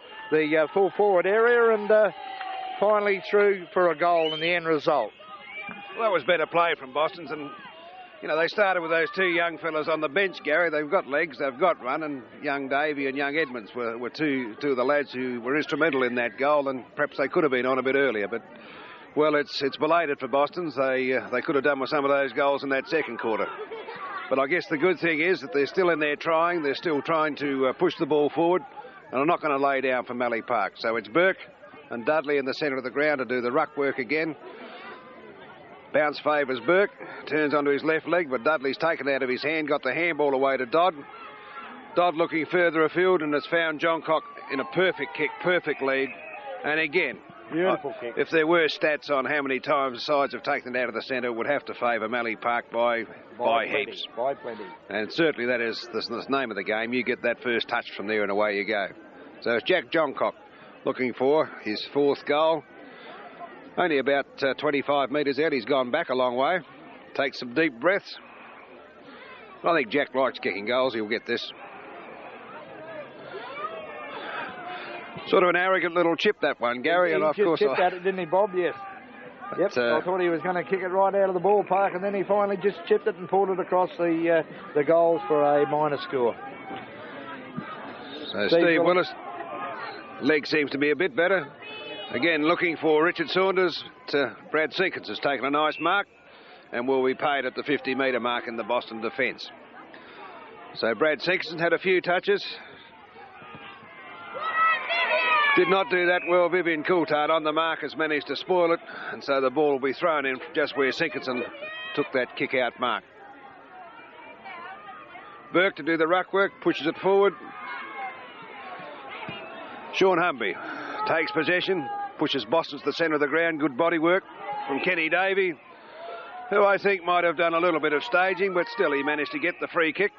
Speaker 2: full forward area, and finally through for a goal in the end result.
Speaker 1: Well, that was better play from Boston's, and you know, they started with those two young fellas on the bench, Gary. They've got legs, they've got run, and young Davey and young Edmonds were two of the lads who were instrumental in that goal, and perhaps they could have been on a bit earlier, but well, it's belated for Boston's. They could have done with some of those goals in that second quarter. But I guess the good thing is that they're still in there trying. They're still trying to push the ball forward, and are not going to lay down for Mallee Park. So it's Burke and Dudley in the centre of the ground to do the ruck work again. Bounce favours Burke, turns onto his left leg, but Dudley's taken out of his hand, got the handball away to Dodd. Dodd looking further afield and has found Johncock in a perfect kick, perfect lead. And again,
Speaker 2: beautiful kick.
Speaker 1: If there were stats on how many times the sides have taken it out of the centre, it would have to favour Mallee Park by heaps.
Speaker 2: By plenty.
Speaker 1: And certainly that is the name of the game. You get that first touch from there and away you go. So it's Jack Johncock looking for his fourth goal. Only about 25 metres out. He's gone back a long way. Takes some deep breaths. I think Jack likes kicking goals. He'll get this. Sort of an arrogant little chip, that one, Gary.
Speaker 2: He
Speaker 1: and of
Speaker 2: just
Speaker 1: course,
Speaker 2: chipped at it, didn't he, Bob? Yes. Yep. I thought he was going to kick it right out of the ballpark, and then he finally just chipped it and pulled it across the goals for a minor score.
Speaker 1: So Steve Willis, leg seems to be a bit better. Again, looking for Richard Saunders. Brad Sinkins has taken a nice mark and will be paid at the 50-metre mark in the Boston defence. So Brad Sinkins had a few touches. Did not do that well. Vivian Coulthard on the mark has managed to spoil it, and so the ball will be thrown in just where Sinkinson took that kick-out mark. Burke to do the ruck work, pushes it forward. Sean Humby takes possession, pushes Boston to the centre of the ground. Good body work from Kenny Davey, who I think might have done a little bit of staging, but still he managed to get the free kick.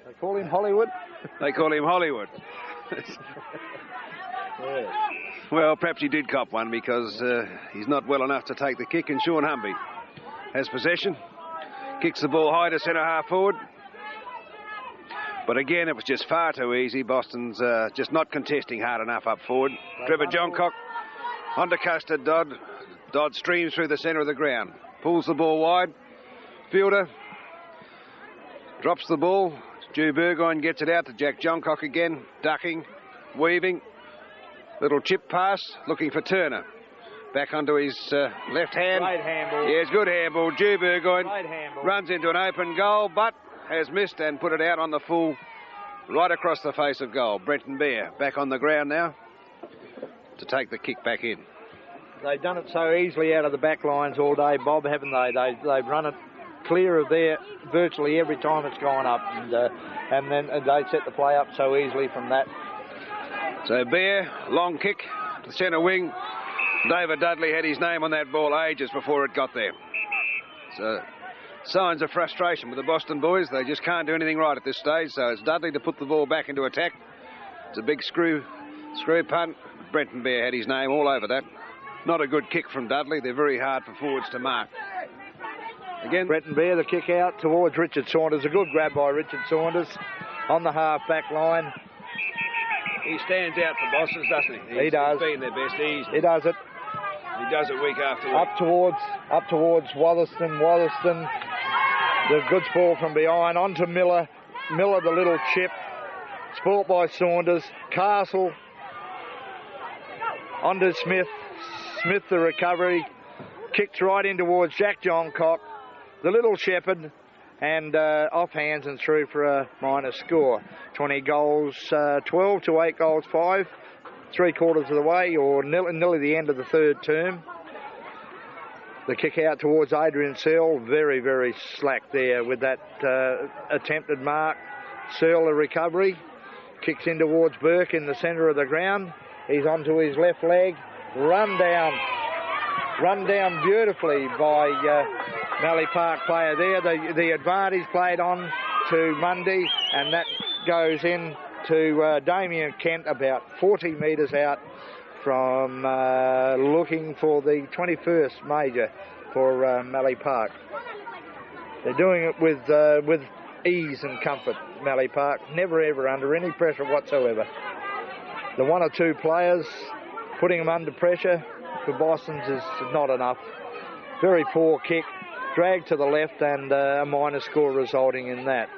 Speaker 2: They call him Hollywood?
Speaker 1: They call him Hollywood.
Speaker 2: Yeah.
Speaker 1: Well, perhaps he did cop one because he's not well enough to take the kick, and Sean Humby has possession. Kicks the ball high to centre half forward. But again, it was just far too easy. Boston's just not contesting hard enough up forward. Trevor Johncock onto Custard Dodd. Dodd streams through the centre of the ground. Pulls the ball wide. Fielder drops the ball. Stu Burgoyne gets it out to Jack Johncock again. Ducking, weaving. Little chip pass, looking for Turner. Back onto his left hand.
Speaker 2: Right handball.
Speaker 1: Yes, good handball. Stu Burgoyne
Speaker 2: Right handball.
Speaker 1: runs into an open goal, but has missed and put it out on the full, right across the face of goal. Brenton Bear back on the ground now to take the kick back in.
Speaker 2: They've done it so easily out of the back lines all day, Bob, haven't they? They've run it clear of there virtually every time it's gone up, and then they set the play up so easily from that.
Speaker 1: So Bear, long kick to the centre wing. David Dudley had his name on that ball ages before it got there. So signs of frustration with the Boston boys. They just can't do anything right at this stage. So it's Dudley to put the ball back into attack. It's a big screw punt. Brenton Bear had his name all over that. Not a good kick from Dudley. They're very hard for forwards to mark. Again,
Speaker 2: Brenton Bear, the kick out towards Richard Saunders. A good grab by Richard Saunders on the half-back line.
Speaker 1: he stands out for Boston's, doesn't he?
Speaker 2: He does.
Speaker 1: He's been their best.
Speaker 2: He does it.
Speaker 1: He does it week after week.
Speaker 2: Up towards Wollaston. The good ball from behind, onto Miller. Miller, the little chip. Sport by Saunders. Castle. Onto Smith. Smith, the recovery. Kicked right in towards Jack Johncock. The little shepherd. And off hands and through for a minor score. 20 goals 12 to 8 goals 5. 3/4 of the way, or nearly the end of the third term. The kick out towards Adrian Searle, very, very slack there with that attempted mark. Searle, the recovery. Kicks in towards Burke in the centre of the ground. He's onto his left leg. Run down beautifully by Mallee Park player there. The advantage played on to Mundy, and that goes in to Damien Kent about 40 metres out from looking for the 21st major for Mallee Park. They're doing it with ease and comfort, Mallee Park, never ever under any pressure whatsoever. The one or two players putting them under pressure for Boston's is not enough. Very poor kick, dragged to the left, and a minor score resulting in that.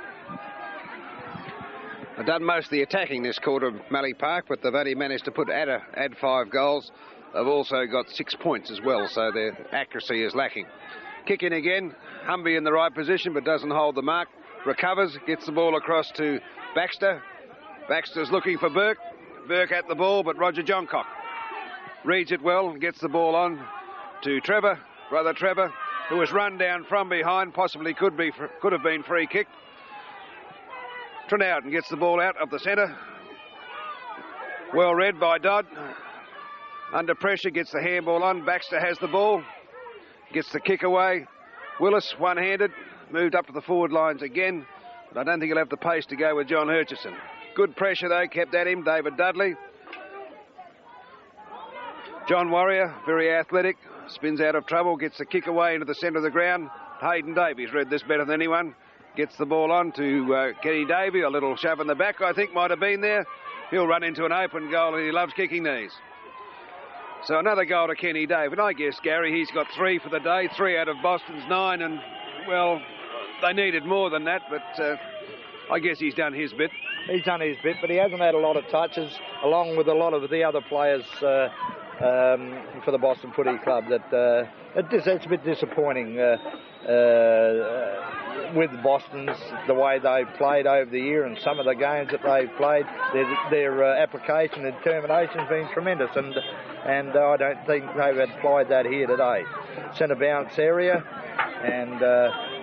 Speaker 1: They've done most of the attacking this quarter of Mallee Park, but they've only managed to add 5 goals. They've also got 6 points as well, so their accuracy is lacking. Kick in again. Humby in the right position, but doesn't hold the mark. Recovers, gets the ball across to Baxter. Baxter's looking for Burke. Burke at the ball, but Roger Johncock reads it well and gets the ball on to Trevor, brother Trevor, who was run down from behind, possibly could have been free kicked. Trinowden gets the ball out of the centre. Well read by Dodd. Under pressure, gets the handball on. Baxter has the ball. Gets the kick away. Willis, one-handed, moved up to the forward lines again. But I don't think he'll have the pace to go with John Hutchison. Good pressure, though, kept at him. David Dudley. John Warrior, very athletic. Spins out of trouble, gets the kick away into the centre of the ground. Hayden Davies read this better than anyone. Gets the ball on to Kenny Davey. A little shove in the back, I think, might have been there. He'll run into an open goal, and he loves kicking these. So another goal to Kenny Davey. And I guess, Gary, he's got 3 for the day. 3 out of Boston's 9. And, well, they needed more than that. But I guess he's done his bit.
Speaker 2: He's done his bit, but he hasn't had a lot of touches, along with a lot of the other players for the Boston Footy Club. That's a bit disappointing with Boston's, the way they've played over the year, and some of the games that they've played, their application and determination has been tremendous, and I don't think they've applied that here today. Centre bounce area, and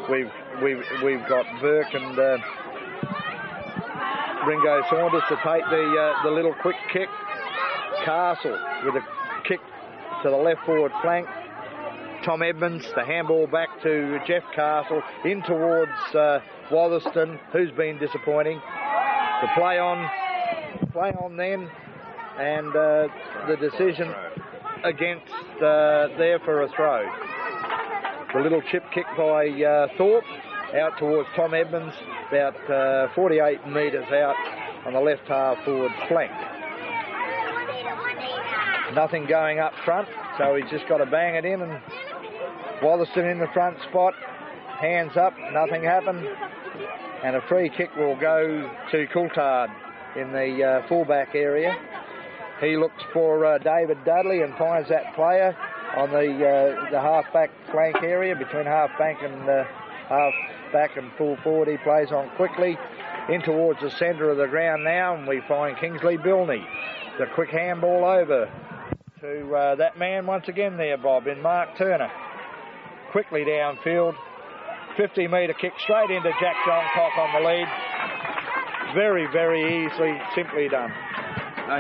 Speaker 2: we've got Burke and Ringo Saunders to take the little quick kick. Castle with a kick to the left forward flank. Tom Edmonds, the handball back to Jeff Castle, in towards Watherston, who's been disappointing. The play on then, and the decision against there for a throw. The little chip kick by Thorpe out towards Tom Edmonds, about 48 metres out on the left half forward flank. Nothing going up front, so he's just got to bang it in, and Watherston in the front spot, hands up, nothing happened, and a free kick will go to Coulthard in the fullback area. He looks for David Dudley and finds that player on the half-back flank area, between half-back and full forward. He plays on quickly in towards the centre of the ground now, and we find Kingsley Bilney. The quick handball over to that man once again there, Bob, in Mark Turner. Quickly downfield, 50-metre kick straight into Jack Johncock on the lead. Very, very easily, simply done.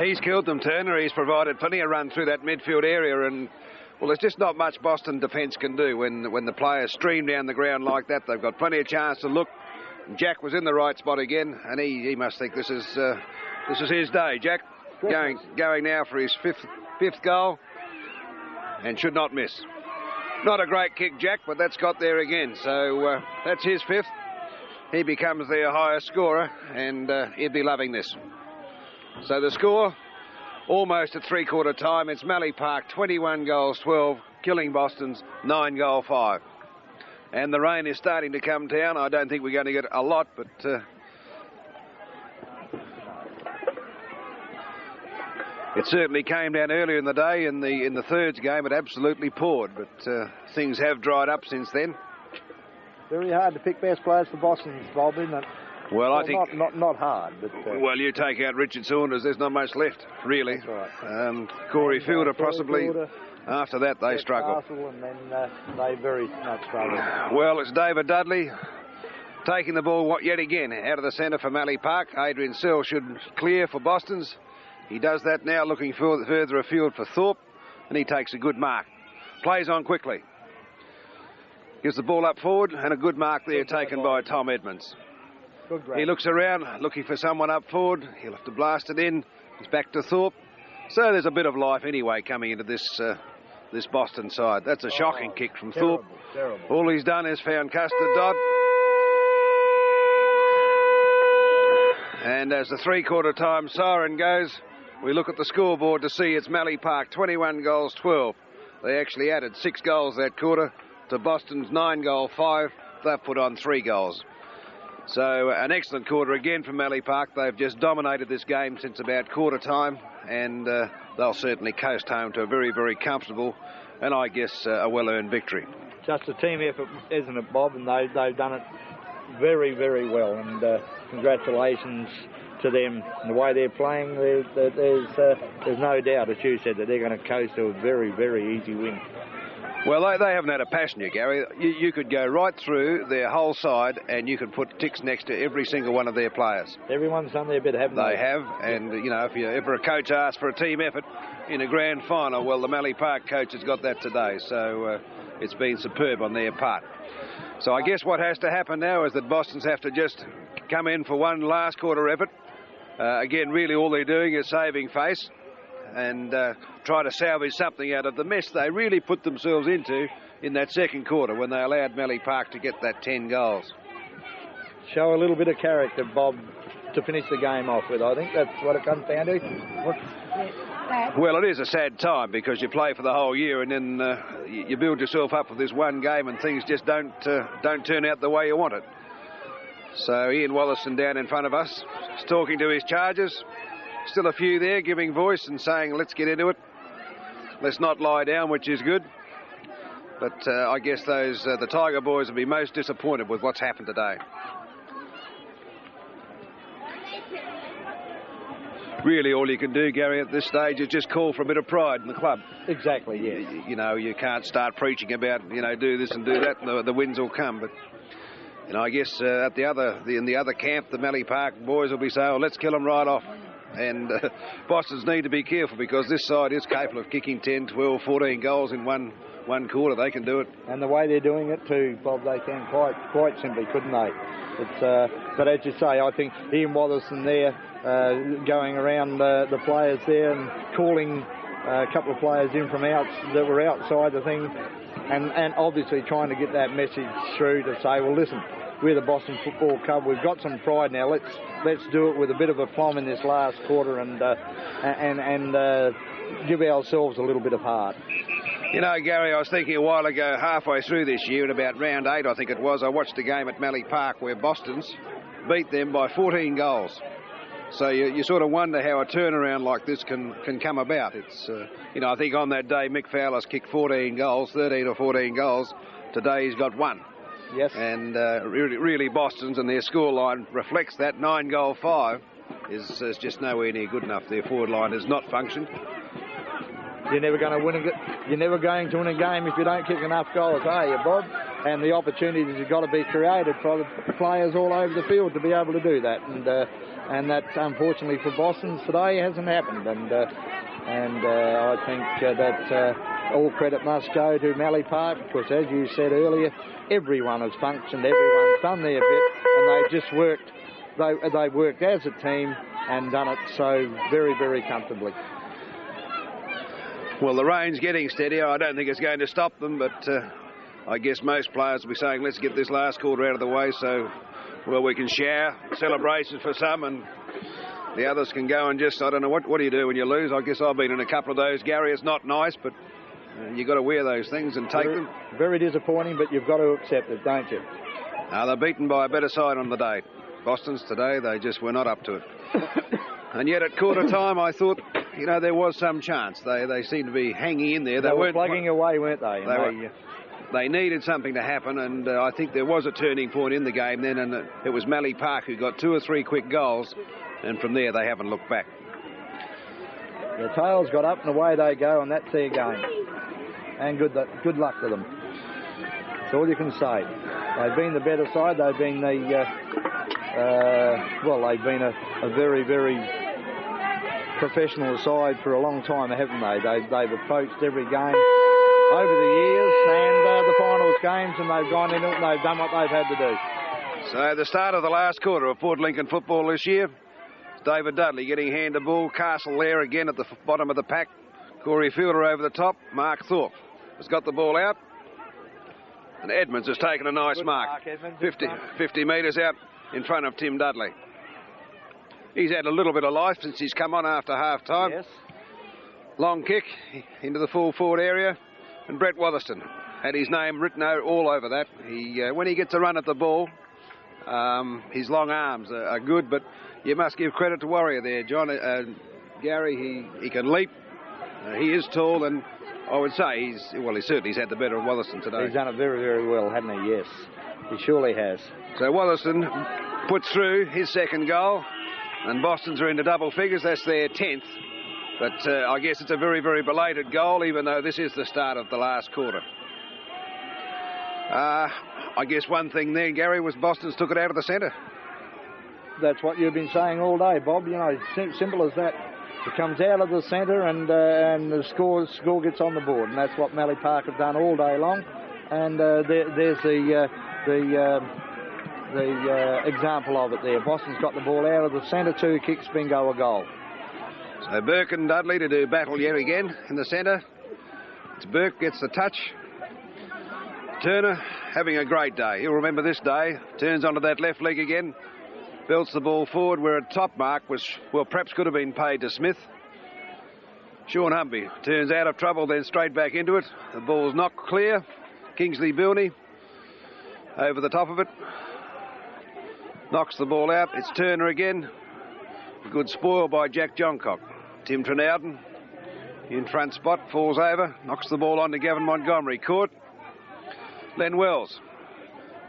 Speaker 1: He's killed them, Turner. He's provided plenty of run through that midfield area, and well, there's just not much Boston defence can do when the players stream down the ground like that. They've got plenty of chance to look. Jack was in the right spot again, and he must think this is his day. Jack going now for his fifth goal, and should not miss. Not a great kick, Jack, but that's got there again. So that's his 5th. He becomes their highest scorer, and he'd be loving this. So the score, almost at three-quarter time, it's Mallee Park 21 goals 12, killing Boston's 9 goal 5. And the rain is starting to come down. I don't think we're going to get a lot, but it certainly came down earlier in the day. In the thirds game, it absolutely poured, but things have dried up since then.
Speaker 2: Very hard to pick best players for Boston, Bob, isn't it?
Speaker 1: Well, I think
Speaker 2: not hard, but
Speaker 1: well, you take out Richard Saunders, there's not much left, really.
Speaker 2: That's right.
Speaker 1: Corey Fielder,
Speaker 2: Corey
Speaker 1: possibly.
Speaker 2: Fielder,
Speaker 1: after that, they struggle.
Speaker 2: And then they very much struggle.
Speaker 1: Well, it's David Dudley taking the ball yet again out of the centre for Mallee Park. Adrian Sell should clear for Boston's. He does that now, looking further afield for Thorpe, and he takes a good mark. Plays on quickly. Gives the ball up forward, and a good mark there taken by Tom Edmonds. He looks around, looking for someone up forward. He'll have to blast it in. He's back to Thorpe. So there's a bit of life anyway coming into this Boston side. That's a shocking kick from Thorpe.
Speaker 2: Terrible.
Speaker 1: All he's done is found Custer Dodd. And as the three-quarter time siren goes, we look at the scoreboard to see it's Mallee Park 21 goals 12. They actually added 6 goals that quarter to Boston's 9-goal 5. They've put on 3 goals. So an excellent quarter again from Mallee Park. They've just dominated this game since about quarter time, and they'll certainly coast home to a very, very comfortable and I guess a well-earned victory.
Speaker 2: Just a team effort, isn't it, Bob? And they've done it very, very well, and congratulations to them. And the way they're playing, there's no doubt, as you said, that they're going to coast to a very, very easy win.
Speaker 1: Well, they haven't had a passenger, Gary. You could go right through their whole side and you could put ticks next to every single one of their players.
Speaker 2: Everyone's done their bit, haven't they?
Speaker 1: They have, and, you know, if ever a coach asks for a team effort in a grand final, well, the Mallee Park coach has got that today, so it's been superb on their part. So I guess what has to happen now is that Boston's have to just come in for one last quarter effort. Again, really all they're doing is saving face and try to salvage something out of the mess they really put themselves into in that second quarter when they allowed Mallee Park to get that 10 goals.
Speaker 2: Show a little bit of character, Bob, to finish the game off with. I think that's what it comes down to.
Speaker 1: Well, it is a sad time because you play for the whole year and then you build yourself up for this one game and things just don't turn out the way you want it. So Ian Wollaston down in front of us is talking to his charges. Still a few there giving voice and saying, let's get into it. Let's not lie down, which is good. But I guess the Tiger boys will be most disappointed with what's happened today. Really, all you can do, Gary, at this stage is just call for a bit of pride in the club.
Speaker 2: Exactly, yeah.
Speaker 1: You know, you can't start preaching about, you know, do this and do that, and the wins will come. But, you know, I guess in the other camp, the Mallee Park boys will be saying, oh, let's kill them right off. And Boston's need to be careful because this side is capable of kicking 10, 12, 14 goals in one quarter. They can do it. And
Speaker 2: the way they're doing it too, Bob, they can quite simply, couldn't they? But as you say, I think Ian Wollaston there going around the players there and calling a couple of players in from that were outside the thing and obviously trying to get that message through to say, well, listen, we're the Boston Football Club. We've got some pride now. Let's do it with a bit of a plum in this last quarter and give ourselves a little bit of heart.
Speaker 1: You know, Gary, I was thinking a while ago, halfway through this year, at about round 8, I think it was, I watched a game at Mallee Park where Boston's beat them by 14 goals. So you sort of wonder how a turnaround like this can come about. It's you know, I think on that day Mick Fowler's kicked 13 or 14 goals. Today he's got 1.
Speaker 2: Yes.
Speaker 1: And really Boston's and their scoreline reflects that. 9-goal 5 is just nowhere near good enough. Their forward line has not functioned.
Speaker 2: You're never going to win a game if you don't kick enough goals, are you, Bob? And the opportunities have got to be created for the players all over the field to be able to do that. And that, unfortunately for Boston today, hasn't happened. And I think that all credit must go to Mallee Park because, as you said earlier, everyone has functioned, everyone's done their bit, and they've just worked. They worked as a team and done it so very, very comfortably.
Speaker 1: Well, the rain's getting steadier. I don't think it's going to stop them, but I guess most players will be saying, let's get this last quarter out of the way so, well, we can share celebrations for some and the others can go and just, I don't know, what do you do when you lose? I guess I've been in a couple of those, Gary. It's not nice, but You've got to wear those things and take them.
Speaker 2: Very disappointing, but you've got to accept it, don't you?
Speaker 1: They're beaten by a better side on the day. Boston's today, they just were not up to it. And yet at quarter time, I thought, there was some chance. They seemed to be hanging in there.
Speaker 2: They were plugging away, weren't they?
Speaker 1: They needed something to happen, and I think there was a turning point in the game then, and it was Mallee Park who got 2 or 3 quick goals, and from there they haven't looked back.
Speaker 2: The tails got up and away they go, and that's their game. And good luck to them. That's all you can say. They've been the better side. They've been they've been a very, very professional side for a long time, haven't they? They've approached every game over the years and the finals games, and they've gone in it and they've done what they've had to do.
Speaker 1: So the start of the last quarter of Port Lincoln football this year. David Dudley getting hand to ball. Castle there again at the bottom of the pack. Corey Fielder over the top. Mark Thorpe has got the ball out. And Edmonds has taken a nice mark. 50 metres out in front of Tim Dudley. He's had a little bit of life since he's come on after half-time.
Speaker 2: Yes. Long
Speaker 1: kick into the full forward area. And Brett Wotherston had his name written out all over that. When he gets a run at the ball, his long arms are good, but you must give credit to Warrior there, John. Gary, he can leap. He is tall, and I would say he's certainly had the better of Wotherston today.
Speaker 2: He's done it very, very well, hasn't he? Yes, he surely has.
Speaker 1: So Wotherston puts through his second goal, and Boston's are into double figures. That's their 10th. But I guess it's a very, very belated goal, even though this is the start of the last quarter. I guess one thing there, Gary, was Boston's took it out of the centre.
Speaker 2: That's what you've been saying all day, Bob. Simple as that. It comes out of the centre and the score gets on the board, and that's what Mallee Park have done all day long. And there's the example of it there. Boston's got the ball out of the centre, 2 kicks, bingo, a goal.
Speaker 1: So Burke and Dudley to do battle yet again in the centre. It's Burke gets the touch. Turner having a great day. He'll remember this day. Turns onto that left leg again. Belts the ball forward where a top mark was, perhaps could have been paid to Smith. Sean Humby turns out of trouble, then straight back into it. The ball's knocked clear. Kingsley Bilney over the top of it. Knocks the ball out. It's Turner again. A good spoil by Jack Johncock. Tim Trenowden in front spot, falls over, knocks the ball on to Gavin Montgomery. Caught. Len Wells.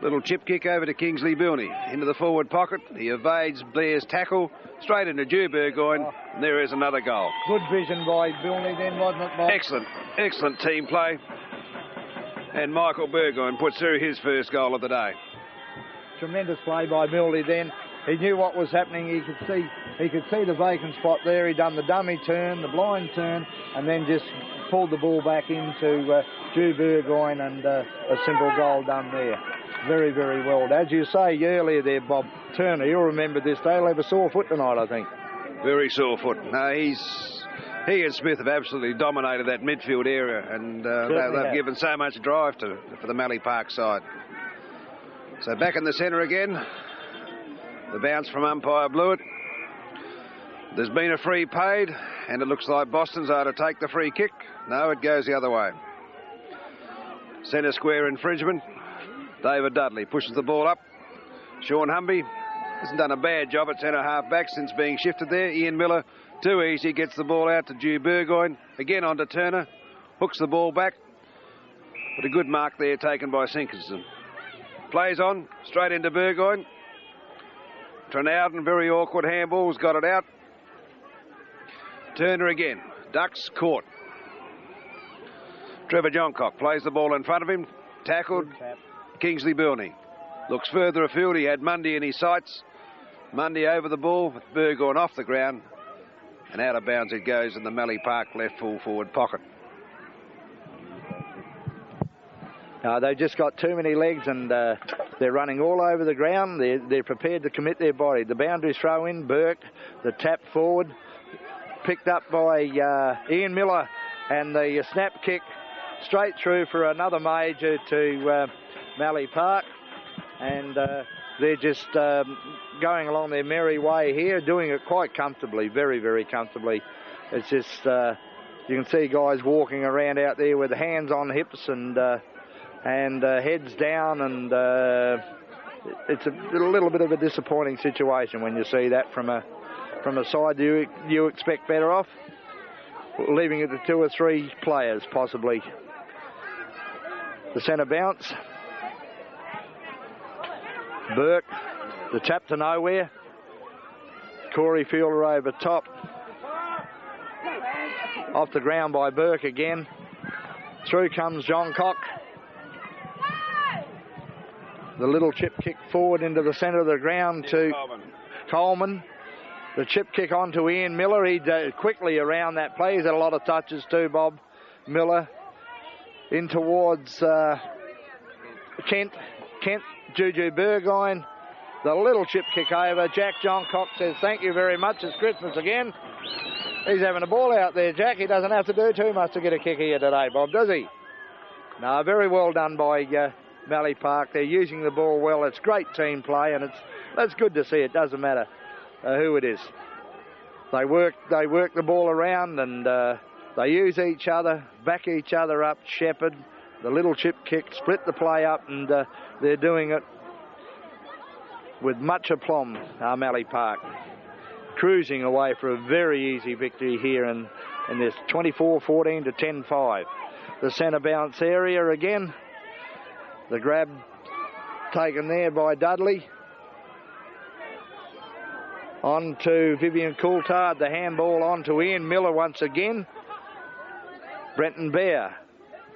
Speaker 1: Little chip kick over to Kingsley Bilney. Into the forward pocket. He evades Blair's tackle. Straight into Drew Burgoyne. And there is another goal.
Speaker 2: Good vision by Bilney then, wasn't it, Bob?
Speaker 1: Excellent team play. And Michael Burgoyne puts through his first goal of the day.
Speaker 2: Tremendous play by Bilney then. He knew what was happening. He could see the vacant spot there. He done the dummy turn, the blind turn, and then just pulled the ball back into Drew Burgoyne, and a simple goal done there. Very, very well. As you say earlier there, Bob, Turner, you'll remember this day. He'll have a sore foot tonight, I think.
Speaker 1: Very sore foot. No, he and Smith have absolutely dominated that midfield area, and they've given so much drive for the Mallee Park side. So back in the centre again. The bounce from umpire Blewett. There's been a free paid, and it looks like Boston's are to take the free kick. No, it goes the other way. Centre square infringement. David Dudley pushes the ball up. Sean Humby hasn't done a bad job at centre half back since being shifted there. Ian Miller, too easy, gets the ball out to Drew Burgoyne. Again onto Turner. Hooks the ball back. But a good mark there taken by Sinkinson. Plays on, straight into Burgoyne. Trenowden, very awkward handballs, got it out. Turner again. Ducks, caught. Trevor Johncock plays the ball in front of him. Tackled. Kingsley Bilney. Looks further afield. He had Mundy in his sights. Mundy over the ball with Burgoyne off the ground. And out of bounds it goes in the Mallee Park left full forward pocket.
Speaker 2: They've just got too many legs, and they're running all over the ground. They're prepared to commit their body. The boundary throw in, Burke, the tap forward, picked up by Ian Miller, and the snap kick straight through for another major to Mallee Park. And they're just going along their merry way here, doing it quite comfortably, very, very comfortably. It's just You can see guys walking around out there with hands on hips and heads down, and it's a little bit of a disappointing situation when you see that from a side you expect better off, leaving it to 2 or 3 players possibly. The centre bounce. Burke, the tap to nowhere. Corey Fielder over top. Off the ground by Burke again. Through comes John Cock. The little chip kick forward into the centre of the ground to Coleman. The chip kick on to Ian Miller. He quickly around that play. He's had a lot of touches too, Bob. Miller in towards Kent. Juju Burgoyne. The little chip kick over. Jack John Cox says, thank you very much. It's Christmas again. He's having a ball out there, Jack. He doesn't have to do too much to get a kick here today, Bob, does he? No, very well done by Mallee Park. They're using the ball well. It's great team play, and that's good to see. It doesn't matter who it is. They work the ball around, and they use each other, back each other up. Shepherd, the little chip kick, split the play up, and they're doing it with much aplomb, Mallee Park. Cruising away for a very easy victory here in this 24-14 to 10-5. The centre bounce area again. The grab taken there by Dudley. On to Vivian Coulthard. The handball on to Ian Miller once again. Brenton Bear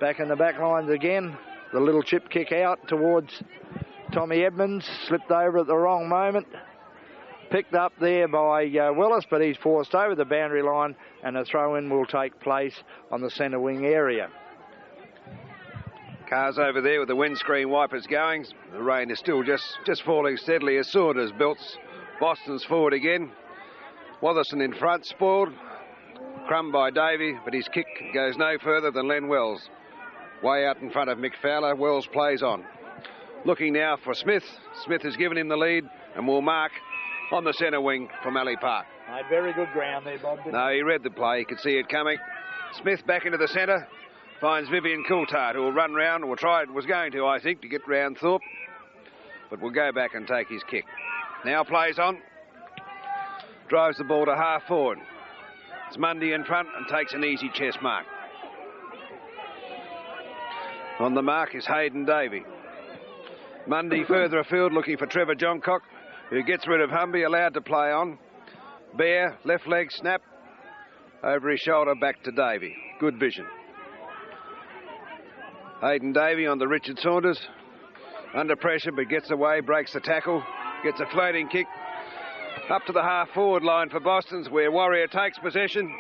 Speaker 2: back in the back lines again. The little chip kick out towards Tommy Edmonds. Slipped over at the wrong moment. Picked up there by Willis, but he's forced over the boundary line, and a throw-in will take place on the centre wing area.
Speaker 1: Cars over there with the windscreen wipers going. The rain is still just falling steadily as Saunders belts Boston's forward again. Watherson in front, spoiled. Crumb by Davey, but his kick goes no further than Len Wells. Way out in front of Mick Fowler. Wells plays on. Looking now for Smith. Smith has given him the lead and will mark on the centre wing for Mallee Park.
Speaker 2: Made very good ground there, Bob.
Speaker 1: No, he read the play. He could see it coming. Smith back into the centre. Finds Vivian Coulthard, who will run round, or was going to, I think, to get round Thorpe. But will go back and take his kick. Now plays on. Drives the ball to half forward. It's Mundy in front and takes an easy chest mark. On the mark is Hayden Davey. Mundy further afield looking for Trevor Johncock, who gets rid of Humby, allowed to play on. Bear, left leg snap, over his shoulder, back to Davey. Good vision. Hayden Davey on the Richard Saunders. Under pressure, but gets away, breaks the tackle, gets a floating kick. Up to the half-forward line for Boston's, where Warrior takes possession.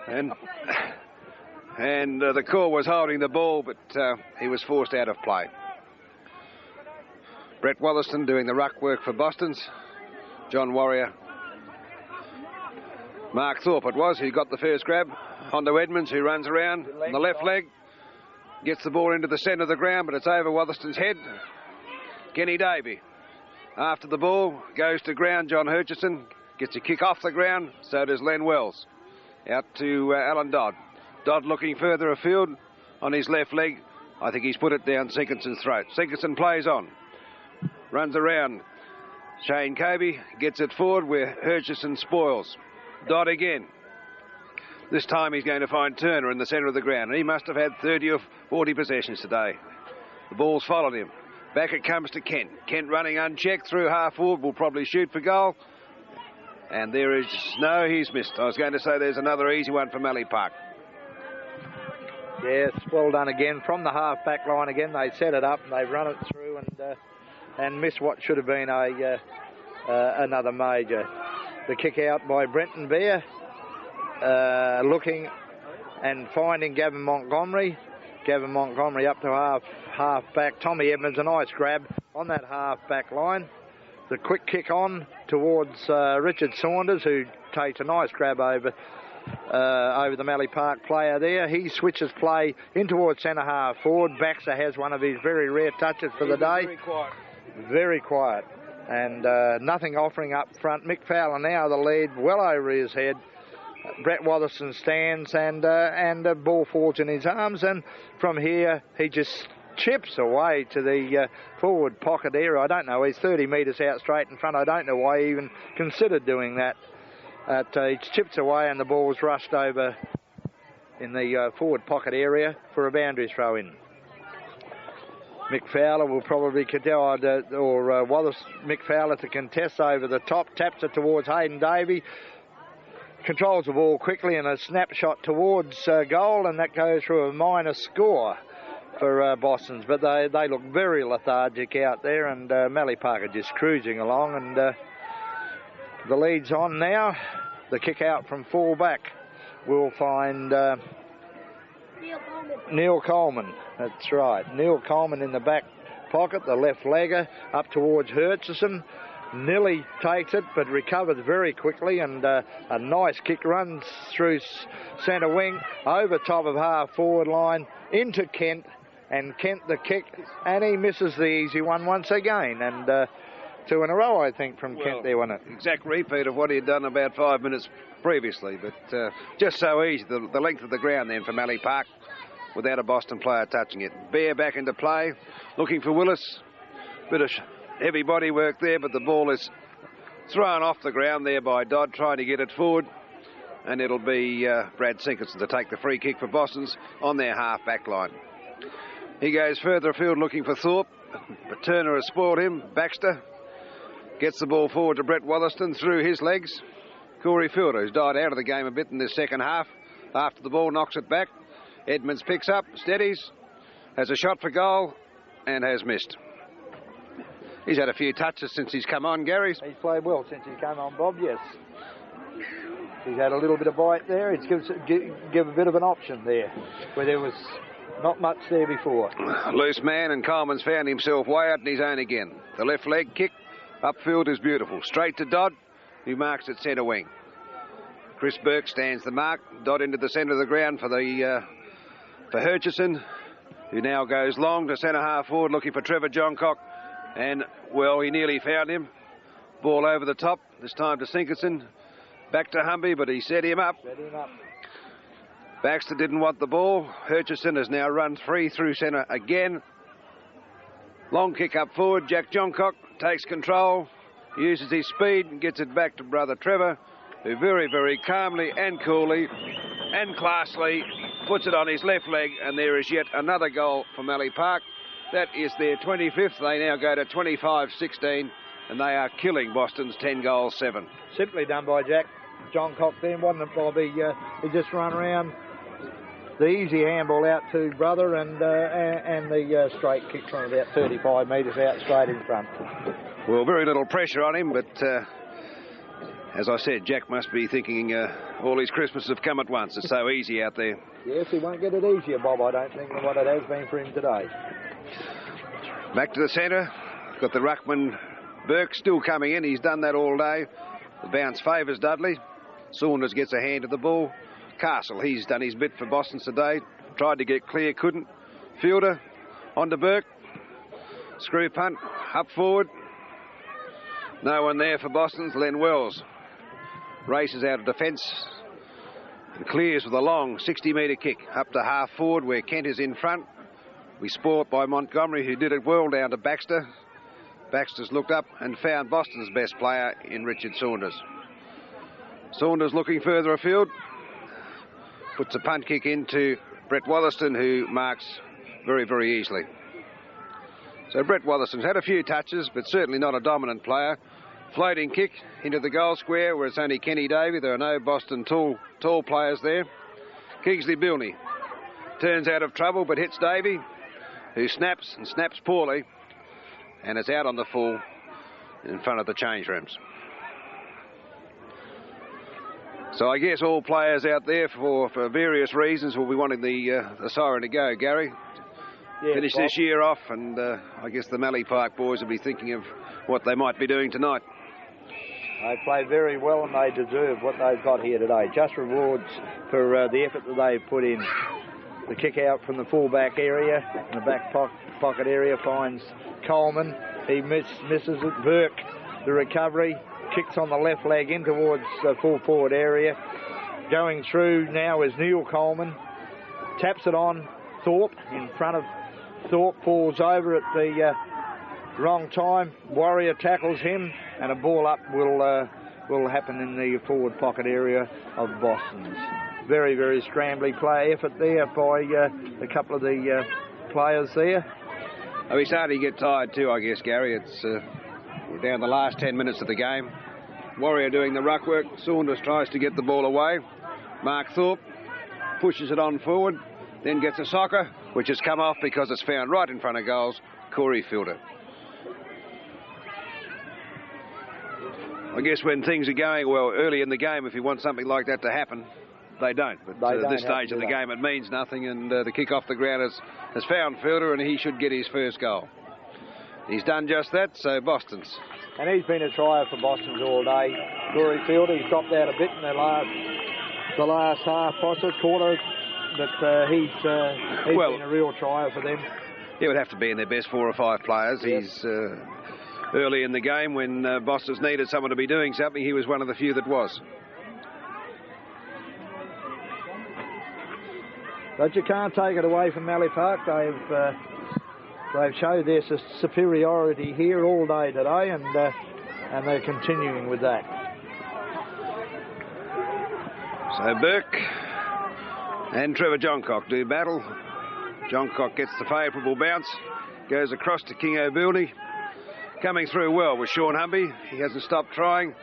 Speaker 1: And the call was holding the ball, but he was forced out of play. Brett Wollaston doing the ruck work for Boston's. John Warrior. Mark Thorpe it was who got the first grab. Onto Edmonds, who runs around on the left leg. Gets the ball into the centre of the ground, but it's over Wollaston's head. Kenny Davey. After the ball, goes to ground. John Hutchison gets a kick off the ground. So does Len Wells. Out to Alan Dodd. Dodd looking further afield on his left leg. I think he's put it down Sinkinson's throat. Sinkinson plays on. Runs around. Shane Kobe gets it forward where Hutchison spoils. Dodd again. This time he's going to find Turner in the centre of the ground. He must have had 30 or 40 possessions today. The ball's followed him. Back it comes to Kent. Kent running unchecked through half forward. Will probably shoot for goal. And there is... No, he's missed. I was going to say there's another easy one for Mallee Park.
Speaker 2: Yes, well done again. From the half-back line again, they set it up and they've run it through and missed what should have been another major. The kick out by Brenton Bear. Looking and finding Gavin Montgomery. Gavin Montgomery up to half-back. Tommy Edmonds, a nice grab on that half-back line. The quick kick on towards Richard Saunders, who takes a nice grab over the Mallee Park player there. He switches play in towards centre half forward. Baxter has one of his very rare touches for the day.
Speaker 1: Very quiet.
Speaker 2: Very quiet. And nothing offering up front. Mick Fowler now the lead, well over his head. Brett Wotherston stands and the ball falls in his arms, and from here he just chips away to the forward pocket area. I don't know, he's 30 metres out straight in front. I don't know why he even considered doing that. He chips away and the ball's rushed over in the forward pocket area for a boundary throw in. Mick Fowler will probably Mick Fowler to contest over the top, taps it towards Hayden Davey, controls the ball quickly and a snapshot towards goal, and that goes through a minor score for Boston's, but they look very lethargic out there, and Mallee Park are just cruising along, and the lead's on now. The kick out from full-back will find Neil Coleman. That's right, Neil Coleman in the back pocket, the left legger up towards Hutchison. Nearly takes it, but recovers very quickly, and a nice kick runs through centre wing, over top of half forward line, into Kent, and Kent the kick, and he misses the easy one once again, and 2 in a row, I think, from Kent there, wasn't it?
Speaker 1: Exact repeat of what he had done about 5 minutes previously, but just so easy, the length of the ground then for Mallee Park, without a Boston player touching it. Bear back into play, looking for Willis, bit of heavy body work there, but the ball is thrown off the ground there by Dodd, trying to get it forward, and it'll be Brad Sinkerson to take the free kick for Boston's on their half back line. He goes further afield looking for Thorpe, but Turner has spoiled him. Baxter gets the ball forward to Brett Wotherston through his legs. Corey Fielder, who's died out of the game a bit in this second half, after the ball knocks it back. Edmonds picks up, steadies, has a shot for goal, and has missed. He's had a few touches since he's come on, Gary.
Speaker 2: He's played well since he came on, Bob, yes. He's had a little bit of bite there. He's give a bit of an option there, where there was not much there before.
Speaker 1: Loose man, and Coleman's found himself way out in his own again. The left leg kick upfield is beautiful. Straight to Dodd, who marks at centre wing. Chris Burke stands the mark. Dodd into the centre of the ground for Hutchison, who now goes long to centre half forward looking for Trevor Johncock. And, well, he nearly found him. Ball over the top, this time to Sinkerson. Back to Humby, but he set him up. Baxter didn't want the ball. Hutchison has now run free through centre again. Long kick up forward. Jack Johncock takes control, uses his speed and gets it back to brother Trevor, who very, very calmly and coolly and classily puts it on his left leg, and there is yet another goal for Mallee Park. That is their 25th. They now go to 25-16, and they are killing Boston's 10-7.
Speaker 2: Simply done by Jack Johncock then, wasn't it, Bobby? He just run around the easy handball out to brother, and the straight kick from about 35 metres out straight in front.
Speaker 1: Well, very little pressure on him, but as I said, Jack must be thinking all his Christmases have come at once. It's so easy out there.
Speaker 2: Yes, he won't get it easier, Bob, I don't think, than what it has been for him today.
Speaker 1: Back to the centre. Got the ruckman Burke still coming in. He's done that all day. The bounce favours Dudley. Saunders gets a hand to the ball. Castle, he's done his bit for Boston today. Tried to get clear, couldn't. Fielder on to Burke. Screw punt, up forward. No one there for Boston's. Len Wells races out of defence and clears with a long 60-metre kick up to half forward where Kent is in front. We sport by Montgomery, who did it well, down to Baxter. Baxter's looked up and found Boston's best player in Richard Saunders. Saunders looking further afield. Puts a punt kick into Brett Wotherston, who marks very, very easily. So Brett Wotherston's had a few touches, but certainly not a dominant player. Floating kick into the goal square where it's only Kenny Davey. There are no Boston tall players there. Kingsley Bilney turns out of trouble but hits Davey, who snaps and snaps poorly, and it's out on the full in front of the change rooms. So I guess all players out there for various reasons will be wanting the Siren to go, Gary.
Speaker 2: Yeah,
Speaker 1: finish this year off, and I guess the Mallee Park boys will be thinking of what they might be doing tonight.
Speaker 2: They played very well and they deserve what they've got here today. Just rewards for the effort that they've put in. The kick out from the full-back area, the back pocket area, finds Coleman. He misses it. Burke, the recovery, kicks on the left leg in towards the full forward area. going through now is Neil Coleman. Taps it on Thorpe in front of Thorpe, falls over at the wrong time. Warrior tackles him, and a ball up will happen in the forward pocket area of Boston's. Very, very scrambly play effort there by a couple of the players there.
Speaker 1: Oh, he's starting to get tired too, I guess, Gary. It's we're down the last 10 minutes of the game. Warrior doing the ruck work. Saunders tries to get the ball away. Mark Thorpe pushes it on forward, then gets a soccer, which has come off because it's found right in front of goals. Corey Fielder. I guess when things are going well early in the game, if you want something like that to happen, they don't. But at this stage of the game, it means nothing, and the kick off the ground has found Fielder, and he should get his first goal. He's done just that, so Boston's.
Speaker 2: And he's been a trier for Boston's all day. Corey Fielder, he's dropped out a bit in the last half, quarter, but he's been a real trier for them.
Speaker 1: He would have to be in their best 4 or 5 players. Yes. He's early in the game when Boston's needed someone to be doing something. He was one of the few that was.
Speaker 2: But you can't take it away from Mallee Park. They've showed their superiority here all day today, and they're continuing with that.
Speaker 1: So Burke and Trevor Johncock do battle. Johncock gets the favourable bounce, goes across to King O'Bilney. Coming through well with Sean Humby. He hasn't stopped trying.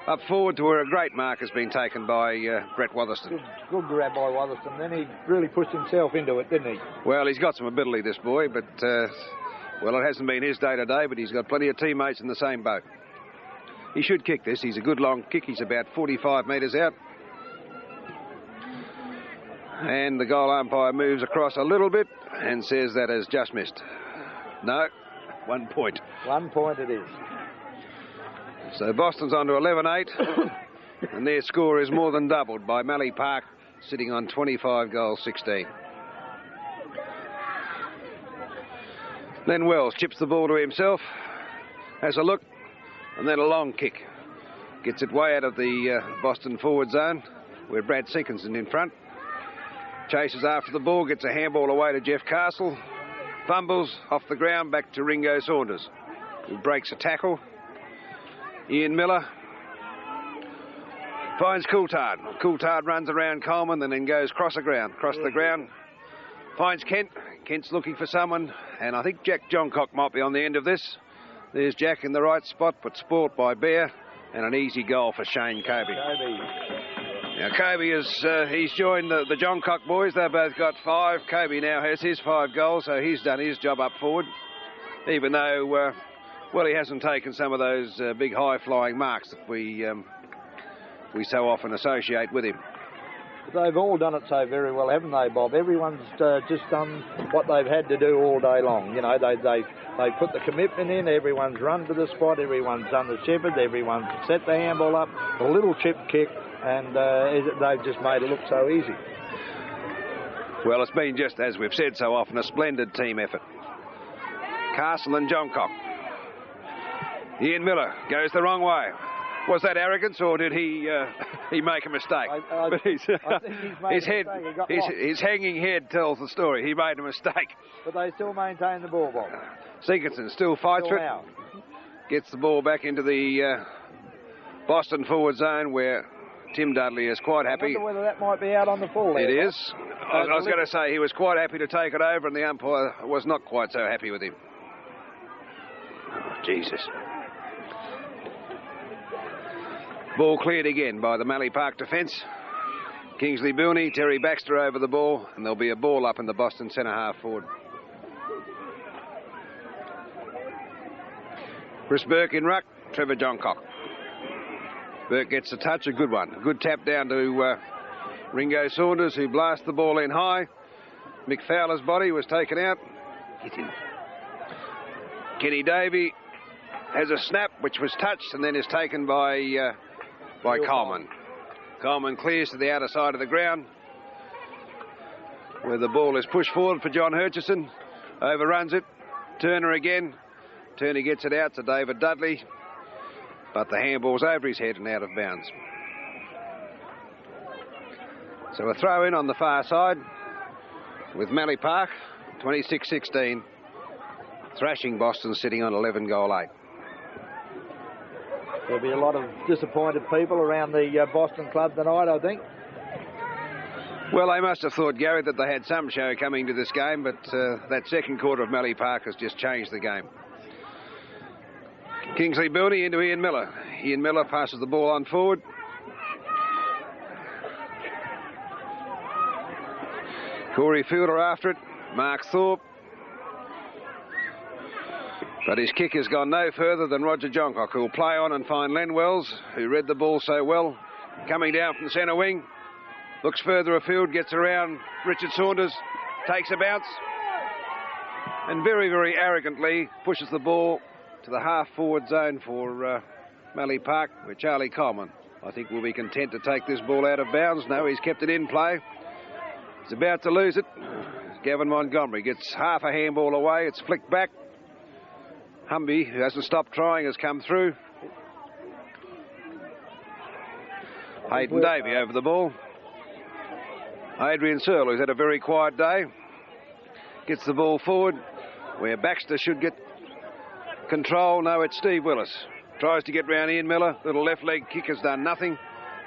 Speaker 1: Up forward to where a great mark has been taken by Brett Wotherston.
Speaker 2: Good grab by Wotherston. Then he really pushed himself into it, didn't he?
Speaker 1: Well, he's got some ability, this boy, but, well, it hasn't been his day today, but he's got plenty of teammates in the same boat. He should kick this. He's a good long kick. He's about 45 metres out. And the goal umpire moves across a little bit and says that has just missed. No, 1 point.
Speaker 2: 1 point it is.
Speaker 1: So Boston's on to 11-8, and their score is more than doubled by Mallee Park, sitting on 25 goals, 16. Then Wells chips the ball to himself, has a look, and then a long kick. Gets it way out of the Boston forward zone, where Brad Sinkinson's in front. Chases after the ball, gets a handball away to Jeff Castle. Fumbles off the ground back to Ringo Saunders, who breaks a tackle. Ian Miller finds Coulthard. Coulthard runs around Coleman and then goes across the ground. Finds Kent. Kent's looking for someone, and I think Jack Johncock might be on the end of this. There's Jack in the right spot, but spoilt by Bear, and an easy goal for Shane Kobe. Now Kobe he's joined the Johncock boys. They've both got 5. Kobe now has his 5 goals, so he's done his job up forward, even though well, he hasn't taken some of those big high-flying marks that we so often associate with him.
Speaker 2: They've all done it so very well, haven't they, Bob? Everyone's just done what they've had to do all day long. You know, they put the commitment in. Everyone's run to the spot. Everyone's done the shepherd. Everyone's set the handball up, a little chip kick, and they've just made it look so easy.
Speaker 1: Well, it's been just, as we've said so often, a splendid team effort. Castle and Johncock. Ian Miller goes the wrong way. Was that arrogance, or did he make a mistake?
Speaker 2: I think he's made
Speaker 1: his head, his hanging head tells the story. He made a mistake.
Speaker 2: But they still maintain the ball, Bob.
Speaker 1: Sinkinson still fights for it. Gets the ball back into the Boston forward zone, where Tim Dudley is quite happy.
Speaker 2: I wonder whether that might be out on the full there.
Speaker 1: It is. I was going to say he was quite happy to take it over, and the umpire was not quite so happy with him. Oh, Jesus. Ball cleared again by the Mallee Park defence. Kingsley Bilney, Terry Baxter over the ball, and there'll be a ball up in the Boston centre half forward. Chris Burke in ruck, Trevor Johncock. Burke gets a touch, a good one. A good tap down to Ringo Saunders, who blasts the ball in high. Mick Fowler's body was taken out. Hit him. Kenny Davey has a snap, which was touched and then is taken by Coleman. Coleman clears to the outer side of the ground, where the ball is pushed forward for John Hutchison. Overruns it. Turner again. Turner gets it out to David Dudley, but the handball's over his head and out of bounds. So a throw in on the far side with Mallee Park, 26-16, thrashing Boston, sitting on 11 goal 8.
Speaker 2: There'll be a lot of disappointed people around the Boston club tonight, I think.
Speaker 1: Well, they must have thought, Gary, that they had some show coming to this game, but that second quarter of Mallee Park has just changed the game. Kingsley Bilney into Ian Miller. Ian Miller passes the ball on forward. Corey Fielder after it. Mark Thorpe. But his kick has gone no further than Roger Johncock, who will play on and find Len Wells, who read the ball so well. Coming down from the centre wing. Looks further afield, gets around Richard Saunders, takes a bounce, and very, very arrogantly pushes the ball to the half-forward zone for Mallee Park, where Charlie Coleman, I think, will be content to take this ball out of bounds. No, he's kept it in play. He's about to lose it. Gavin Montgomery gets half a handball away. It's flicked back. Humby, who hasn't stopped trying, has come through. Hayden Davey over the ball. Adrian Searle, who's had a very quiet day, gets the ball forward where Baxter should get control. No, it's Steve Willis. Tries to get round Ian Miller. Little left leg kick has done nothing.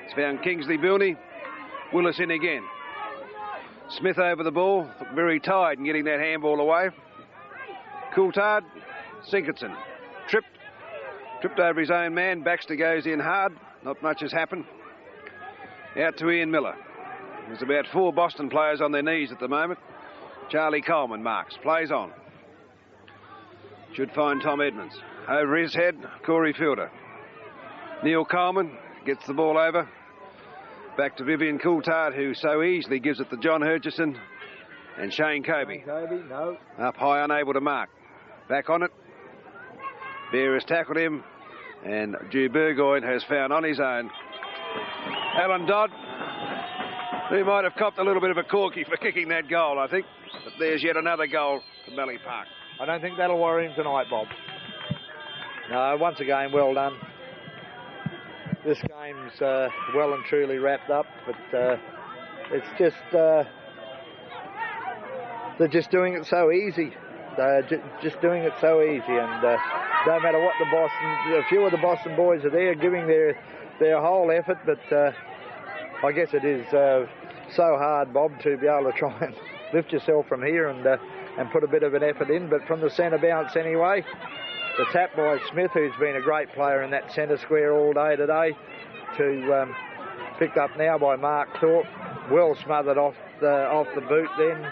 Speaker 1: It's found Kingsley Bilney. Willis in again. Smith over the ball. Very tired in getting that handball away. Coulthard. Sinkerton. Tripped over his own man. Baxter goes in hard. Not much has happened. Out to Ian Miller. There's about 4 Boston players on their knees at the moment. Charlie Coleman marks. Plays on. Should find Tom Edmonds. Over his head, Corey Fielder. Neil Coleman gets the ball over. Back to Vivian Coulthard, who so easily gives it to John Hurchison. And Shane Kobe.
Speaker 2: No.
Speaker 1: Up high, unable to mark. Back on it. Bear has tackled him. And Drew Burgoyne has found on his own Alan Dodd, who might have copped a little bit of a corky for kicking that goal, I think. But there's yet another goal for Mallee Park.
Speaker 2: I don't think that'll worry him tonight, Bob. No, once again, well done. This game's well and truly wrapped up, but it's just they're just doing it so easy. They're just doing it so easy, and no matter what a few of the Boston boys are there giving their whole effort, but I guess it is so hard, Bob, to be able to try and lift yourself from here and put a bit of an effort in. But from the centre bounce anyway, the tap by Smith, who's been a great player in that centre square all day today, to picked up now by Mark Thorpe, well smothered off the boot then.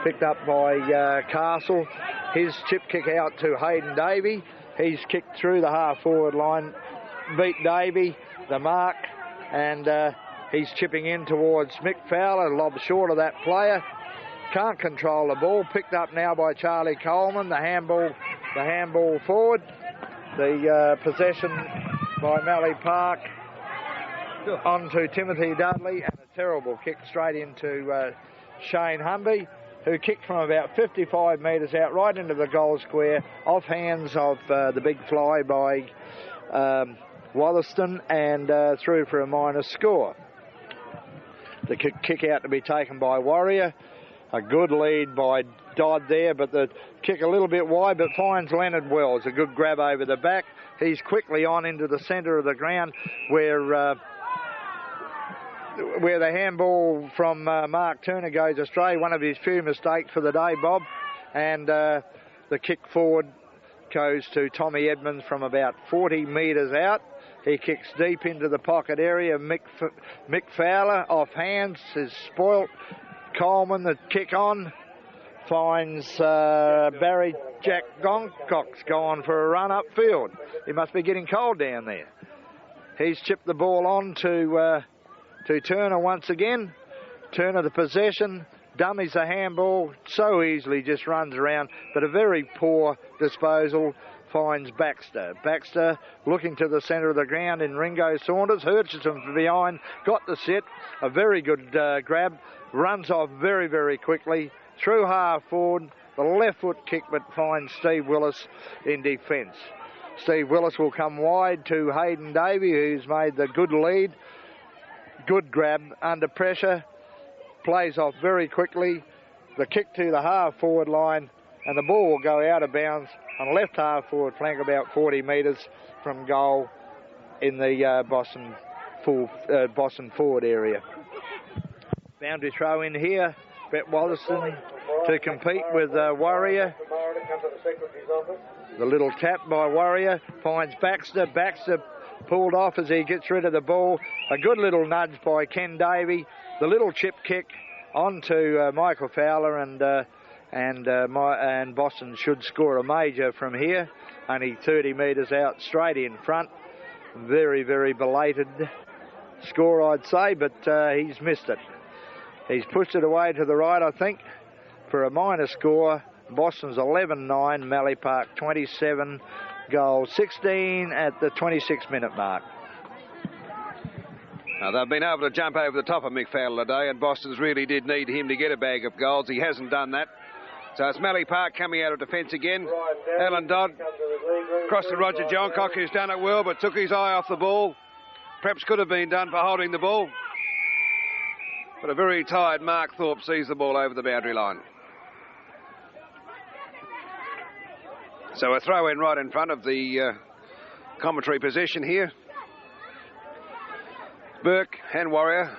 Speaker 2: Picked up by Castle. His chip kick out to Hayden Davey. He's kicked through the half-forward line, beat Davey, the mark, and he's chipping in towards Mick Fowler, lob short of that player. Can't control the ball. Picked up now by Charlie Coleman, the handball forward. The possession by Mallee Park onto Timothy Dudley, and a terrible kick straight into Shane Humby, who kicked from about 55 metres out right into the goal square, off hands of the big fly by Wollaston, and through for a minus score. The kick out to be taken by Warrior. A good lead by Dodd there, but the kick a little bit wide, but finds Leonard Wells. A good grab over the back. He's quickly on into the centre of the ground where the handball from Mark Turner goes astray. One of his few mistakes for the day, Bob. And the kick forward goes to Tommy Edmonds from about 40 metres out. He kicks deep into the pocket area. Mick Fowler off hands is spoilt. Coleman, the kick on, finds Barry Jack Goncock's gone for a run upfield. He must be getting cold down there. He's chipped the ball on to Turner once again. Turner the possession, dummies the handball, so easily just runs around, but a very poor disposal. Finds Baxter. Baxter looking to the centre of the ground in Ringo Saunders. Hurchison from behind, got the set. A very good grab. Runs off very, very quickly. Through half forward. The left foot kick, but finds Steve Willis in defence. Steve Willis will come wide to Hayden Davey, who's made the good lead. good grab under pressure, plays off very quickly. The kick to the half forward line, and the ball will go out of bounds on left half forward flank about 40 metres from goal in the Boston forward area. Boundary throw in here. Brett Wollaston to compete with Warrior. The little tap by Warrior finds Baxter. Baxter pulled off as he gets rid of the ball. A good little nudge by Ken Davey. The little chip kick onto Michael Fowler, and Boston should score a major from here. Only 30 metres out, straight in front. Very, very belated score, I'd say, but he's missed it. He's pushed it away to the right, I think, for a minor score. Boston's 11-9, Mallee Park 27, goal 16 at the 26-minute mark.
Speaker 1: Now, they've been able to jump over the top of Mick Fowler today, and Boston's really did need him to get a bag of goals. He hasn't done that. So it's Mallee Park coming out of defence again. Alan Dodd across to Roger Johncock, who's done it well, but took his eye off the ball. Perhaps could have been done for holding the ball. But a very tired Mark Thorpe sees the ball over the boundary line. So a throw in right in front of the commentary position here. Burke and Warrior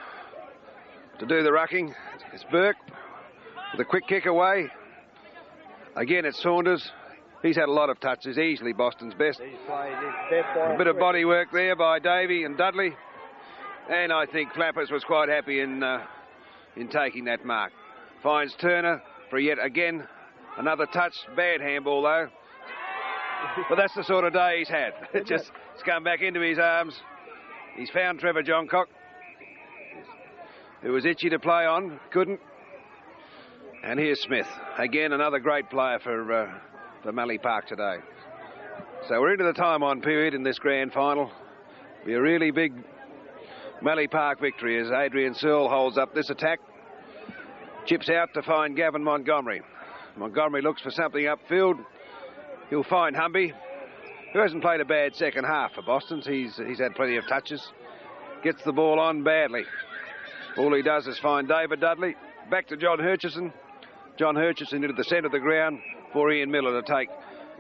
Speaker 1: to do the rucking. It's Burke with a quick kick away. Again, it's Saunders. He's had a lot of touches, easily Boston's best.
Speaker 2: He's played his best.
Speaker 1: A bit of body work there by Davey and Dudley. And I think Flappers was quite happy in taking that mark. Finds Turner for yet again another touch. Bad handball though. But that's the sort of day he's had. It's come back into his arms. He's found Trevor Johncock, who was itchy to play on, couldn't. And here's Smith. Again, another great player for Mallee Park today. So we're into the time-on period in this grand final. Be a really big Mallee Park victory as Adrian Searle holds up this attack. Chips out to find Gavin Montgomery. Montgomery looks for something upfield. He'll find Humby, who hasn't played a bad second half for Boston's. He's had plenty of touches. Gets the ball on badly. All he does is find David Dudley. Back to John Hutchison. John Hutchison into the centre of the ground for Ian Miller to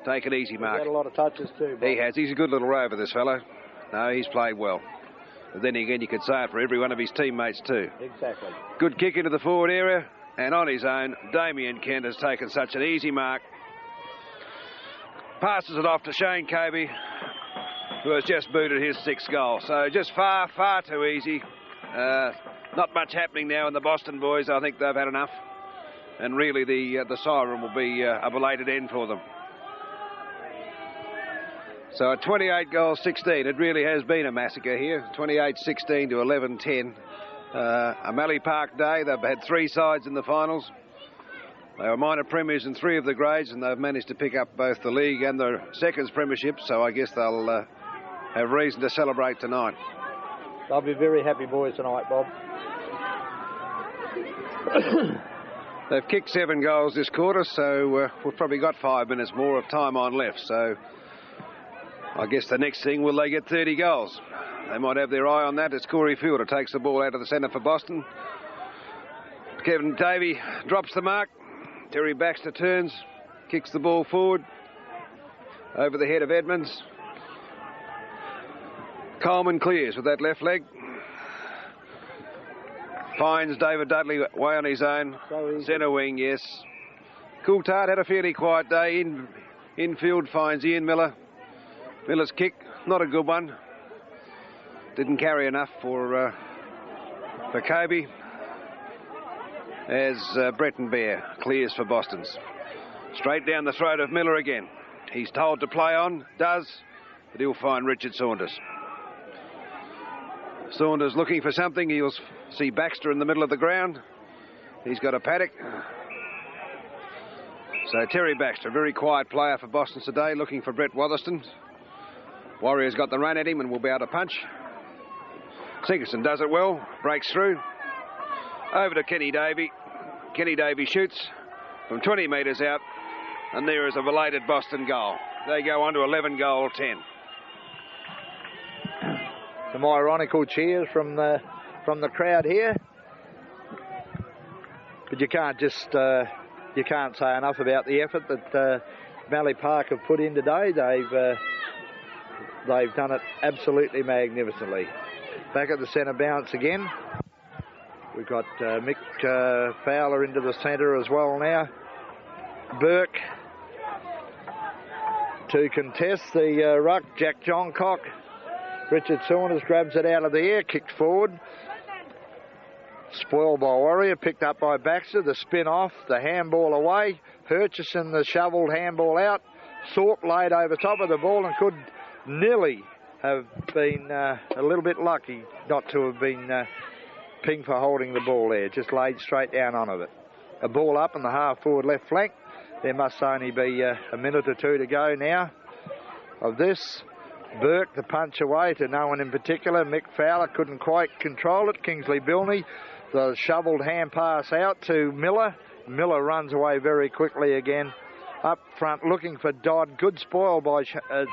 Speaker 1: take an easy mark.
Speaker 2: He's had a lot of touches too, Bob.
Speaker 1: He has. He's a good little rover, this fellow. No, he's played well. But then again, you could say it for every one of his teammates too.
Speaker 2: Exactly.
Speaker 1: Good kick into the forward area, and on his own, Damien Kent has taken such an easy mark. Passes it off to Shane Kobe, who has just booted his 6th goal. So just far, far too easy. Not much happening now in the Boston boys. I think they've had enough. And really the siren will be a belated end for them. So at 28 goals, 16, it really has been a massacre here. 28-16 to 11-10. A Mallee Park day. They've had 3 sides in the finals. They were minor premiers in 3 of the grades, and they've managed to pick up both the league and the seconds premiership, so I guess they'll have reason to celebrate tonight.
Speaker 2: They'll be very happy boys tonight, Bob.
Speaker 1: They've kicked 7 goals this quarter, so we've probably got 5 minutes more of time on left, so I guess the next thing, will they get 30 goals? They might have their eye on that as Corey Fielder takes the ball out of the centre for Boston. Kevin Davey drops the mark. Terry Baxter turns, kicks the ball forward over the head of Edmonds. Coleman clears with that left leg. Finds David Dudley way on his own. Centre wing, yes. Coulthard had a fairly quiet day. Infield finds Ian Miller. Miller's kick, not a good one. Didn't carry enough for Kobe. As Breton Bear clears for Boston's. Straight down the throat of Miller again. He's told to play on, does, but he'll find Richard Saunders. Saunders looking for something. He'll see Baxter in the middle of the ground. He's got a paddock. So Terry Baxter, a very quiet player for Boston today, looking for Brett Wotherston. Warriors got the run at him and will be able to punch. Sinkerson does it well, breaks through. Over to Kenny Davey. Kenny Davey shoots from 20 metres out, and there is a belated Boston goal. They go on to 11 goal 10.
Speaker 2: Some ironical cheers from the from the crowd here. But you can't just you can't say enough about the effort that Mallee Park have put in today. They've done it absolutely magnificently. Back at the centre bounce again. We've got Mick Fowler into the centre as well now. Burke to contest the ruck. Jack Johncock. Richard Saunders grabs it out of the air, kicked forward. Spoiled by Warrior, picked up by Baxter. The spin off, the handball away. Hutchison, the shovelled handball out. Thorpe laid over top of the ball and could nearly have been a little bit lucky not to have been pinged for holding the ball there. Just laid straight down onto it. A ball up in the half-forward left flank. There must only be a minute or two to go now of this. Burke, the punch away to no one in particular. Mick Fowler couldn't quite control it. Kingsley Bilney, the shovelled hand pass out to Miller. Miller runs away very quickly again. Up front looking for Dodd. Good spoil by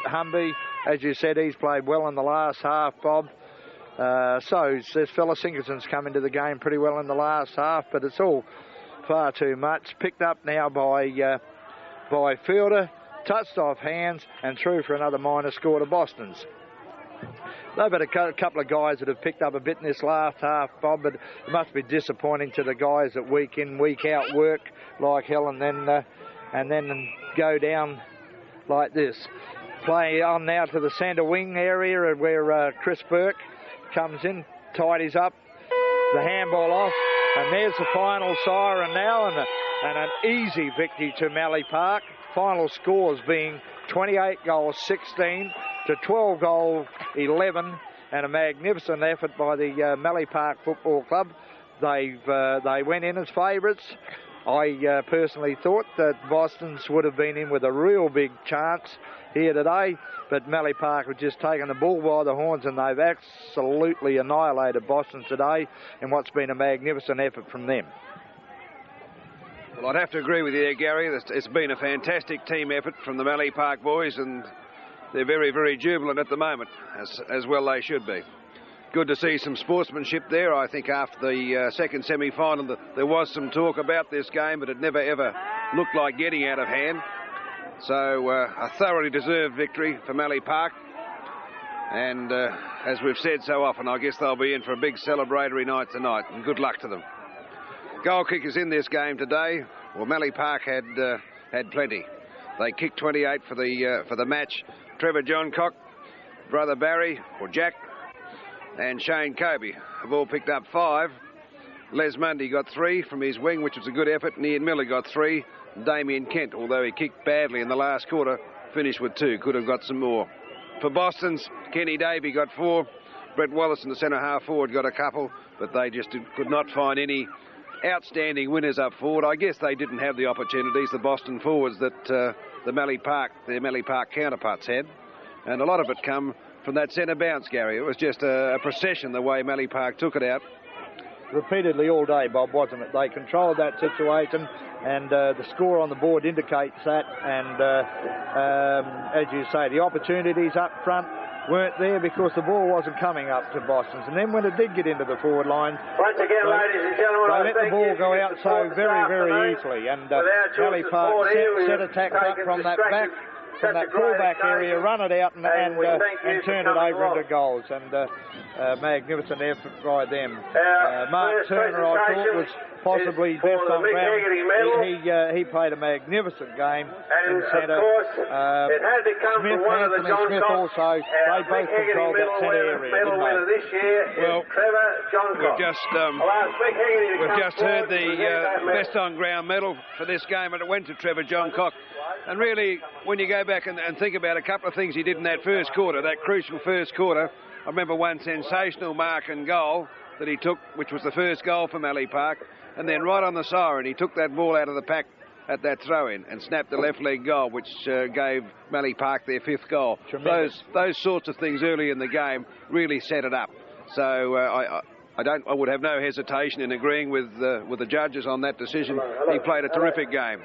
Speaker 2: Humby. As you said, he's played well in the last half, Bob. So this fella Sinkerson's come into the game pretty well in the last half, but it's all far too much. Picked up now by Fielder. Touched off hands and through for another minor score to Boston's. They've had a couple of guys that have picked up a bit in this last half, Bob, but it must be disappointing to the guys that week in, week out work like hell and then go down like this. Play on now to the centre wing area where Chris Burke comes in, tidies up the handball off, and there's the final siren now, and an easy victory to Mallee Park. Final scores being 28 goals 16 to 12 goals 11, and a magnificent effort by the Mallee Park Football Club. They went in as favourites. I personally thought that Boston's would have been in with a real big chance here today, but Mallee Park have just taken the bull by the horns and they've absolutely annihilated Boston today in what's been a magnificent effort from them.
Speaker 1: Well, I'd have to agree with you there, Gary. It's been a fantastic team effort from the Mallee Park boys, and they're very, very jubilant at the moment, as well they should be. Good to see some sportsmanship there. I think after the second semi-final there was some talk about this game, but it never ever looked like getting out of hand. So a thoroughly deserved victory for Mallee Park. And as we've said so often, I guess they'll be in for a big celebratory night tonight, and good luck to them. Goal kickers in this game today. Well, Mallee Park had plenty. They kicked 28 for the match. Trevor Johncock, brother Barry, or Jack, and Shane Kobe have all picked up 5. Les Mundy got 3 from his wing, which was a good effort. And Ian Miller got 3. Damien Kent, although he kicked badly in the last quarter, finished with 2. Could have got some more. For Boston's, Kenny Davey got 4. Brett Wallace in the centre half forward got a couple, but they just could not find any outstanding winners up forward. I guess they didn't have the opportunities, the Boston forwards, that their Mallee Park counterparts had. And a lot of it come from that centre bounce, Gary. It was just a procession the way Mallee Park took it out.
Speaker 2: Repeatedly all day, Bob, wasn't it? They controlled that situation, and the score on the board indicates that. And as you say, the opportunities up front weren't there because the ball wasn't coming up to Boston's. And then when it did get into the forward line,
Speaker 3: once again, ladies and gentlemen,
Speaker 2: they let the ball go out so very, very easily. And Mallee Park set attacks up from that fullback area, run it out and turn it over into goals. And magnificent effort by them. Mark Turner, I thought, was possibly best on ground. He played a magnificent game in centre. Smith, Anthony Smith also, they both controlled that centre area, didn't they?
Speaker 1: Well, we've just heard the best on ground medal for this game, and it went to Trevor Johncock. And really, when you go back and think about a couple of things he did in that first quarter, that crucial first quarter, I remember one sensational mark and goal that he took, which was the first goal for Mallee Park, and then right on the siren, he took that ball out of the pack at that throw-in and snapped the left leg goal, which gave Mallee Park their 5th goal. Those sorts of things early in the game really set it up. So I would have no hesitation in agreeing with the judges on that decision. He played a terrific game.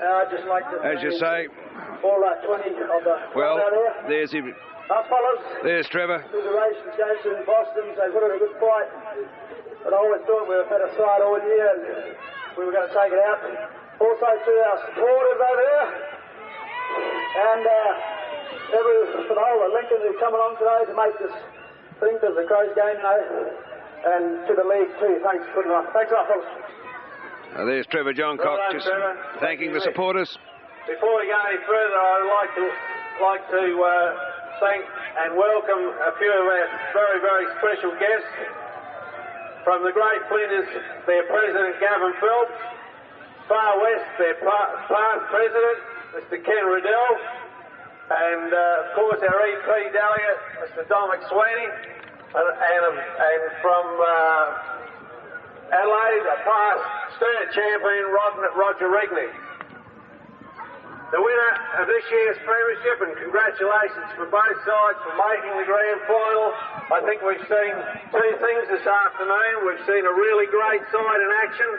Speaker 1: As you say, well, there's him. There's Trevor.
Speaker 3: Congratulations, Jason. Boston's, they put in a good fight. but I always thought we were a better side all year and we were going to take it out. Also to our supporters over there, and for the whole of Lincoln who's come along today to make this thing, because the Crows game, you know, and to the league too. Thanks for putting it on. Thanks a lot, fellas.
Speaker 1: There's Trevor Johncock just thanking the supporters.
Speaker 3: Before we go any further, I'd like to thank and welcome a few of our very, very special guests. From the Great Flinders, their president, Gavin Phelps. Far West, their past president, Mr. Ken Riddell. And, of course, our EP delegate, Mr. Don McSweeney. And from Adelaide, a past Sturt champion, Roger Regnick. The winner of this year's premiership, and congratulations for both sides for making the grand final. I think we've seen two things this afternoon. We've seen a really great side in action,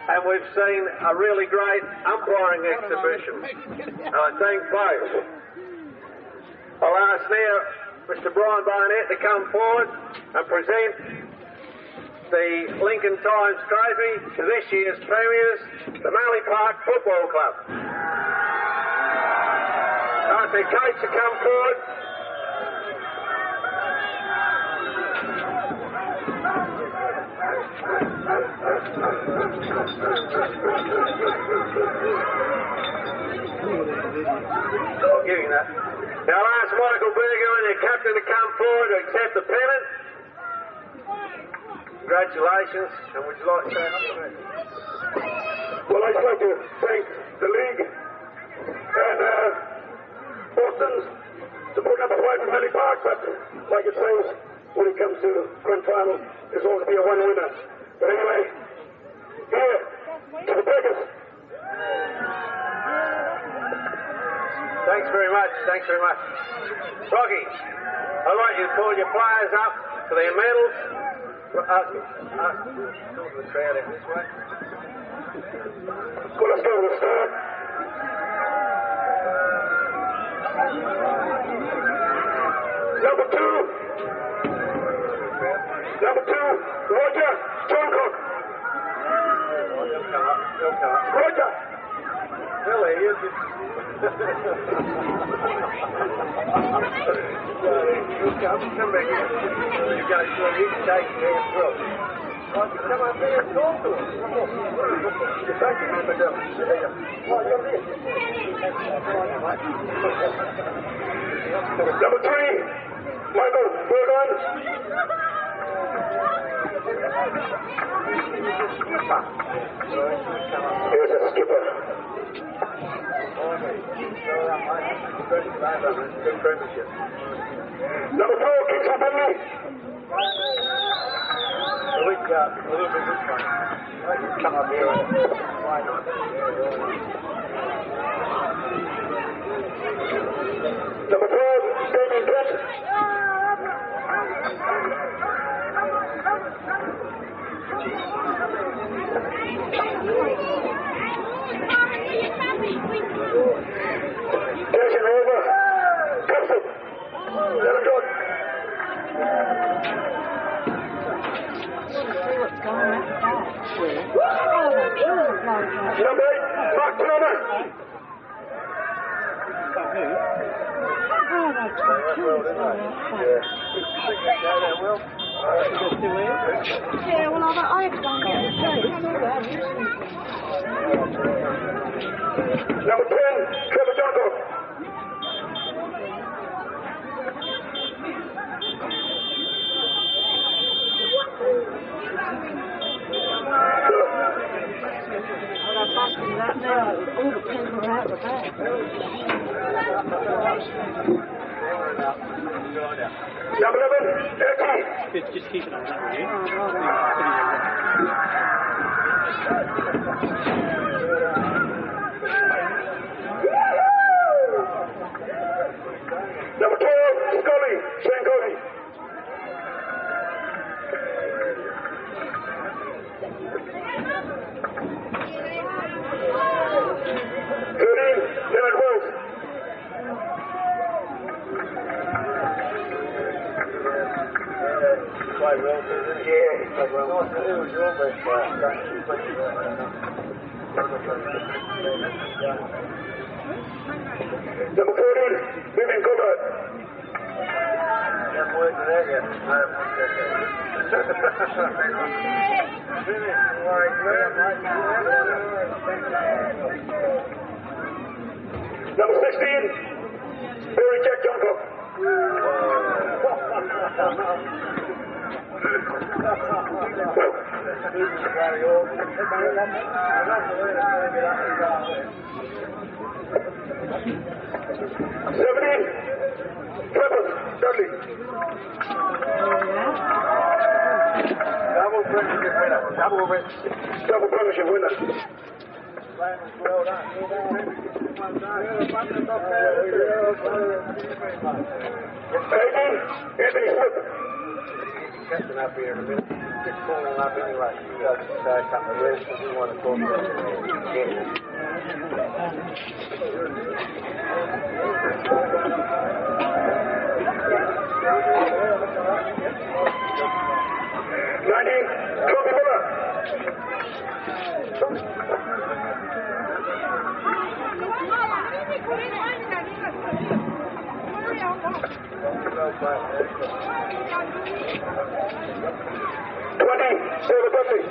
Speaker 3: and we've seen a really great umpiring exhibition. And I thank both. I'll ask now Mr. Brian Barnett to come forward and present the Lincoln Times Trophy to this year's premiers, the Mallee Park Football Club. Ask their coach to come forward. I'll give you that. Now I'll ask Michael Berger and their captain to come forward to accept the pennant. Congratulations, and would you like to say something? Well, I'd like to thank the league and Boston's to put up a fight in Mallee Park, but like it says, when it comes to grand final, there's always be a one winner. But anyway, here to the Beggars. Thanks very much. Thanks very much. Rocky, I'd like you to call your players up for their medals. Talk to the crowd out this way. Well, let's go to the start. Number two, Roger Johncock. Roger. Well, he is. Come back here. You guys, you can take your hands through. Come up here and talk to him. Just take your hand up. Number 3, Michael Burgon. Here's a skipper. Number 4, Kingston Finley. A little bit this one. Come up here. Why not? Number 12, Damien Brett. Jason Rover. Custom. Let him go. Number 8, Mark Turner.
Speaker 4: Yeah, well, I had to go and get the
Speaker 3: Number 10, Trevor Johncock.
Speaker 4: that now. All the people are out the back.
Speaker 3: Number 11,
Speaker 5: Just keep it on that, will you?
Speaker 3: Number 12, Scully, Shane Cody. Leonard Wells. played well too, didn't he? Yeah, he played well. Who was your best player? Number 14, Vivian Gilbert. Haven't worked it out yet. Number 16, Barry Jack Johncock. Clifford Dudley. Double premiership winner. Double premiership winner. Well done. 18, Anthony Smith. Catching up here in a minute. Just calling up anyway. You guys can say a couple of words because we want to talk about it. 19, Kobe Miller. David Dudley.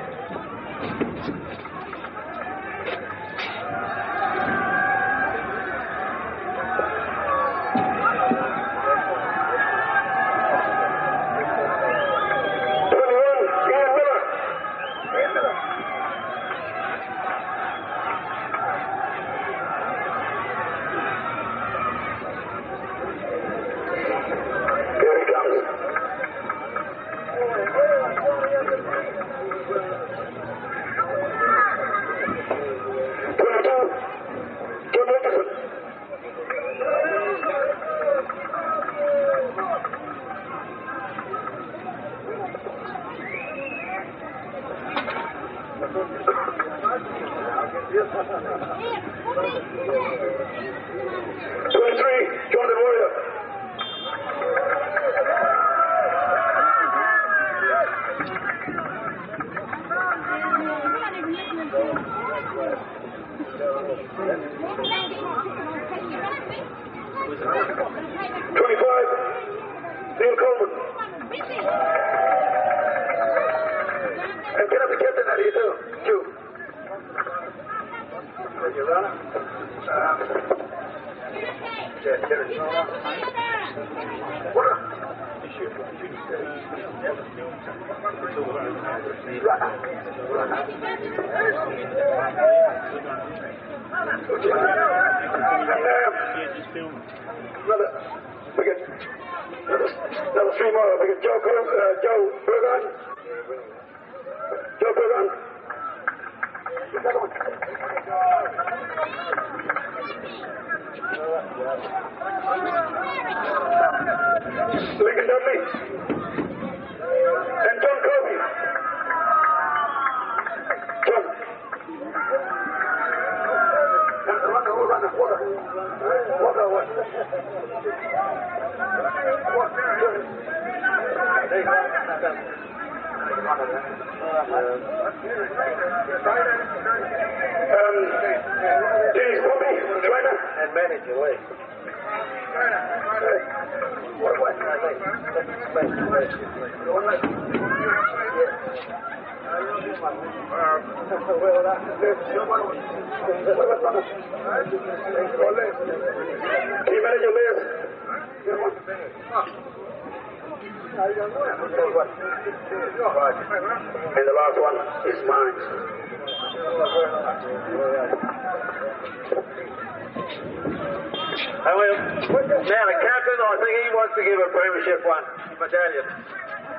Speaker 3: 23, Jordan Warrior. Neil Coleman. And get up the captain out of here too. Q. You run it? Yeah, get it. What? Another three more. We get Joe Burgon. Joe Burgon. Lincoln Dudley. And John Kobe. John. Run. What? Dennis Bobby, trainer and manager, Lee. Key manager, Liz. And the last one is mine. Now the captain, I think he wants to give a premiership one medallion.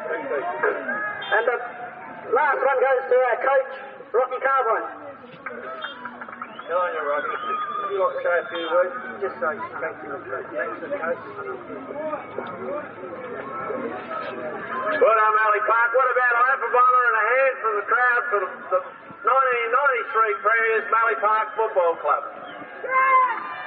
Speaker 3: And the last one goes to our coach, Rocky Carbine. Good on you, Rocky. Would you like to say a few words? Just say thank you. Thanks to the coach. Well done, Mallee Park. What about a lap of honour and a hand from the crowd for the 1993 Premiers Mallee Park Football Club? Yeah!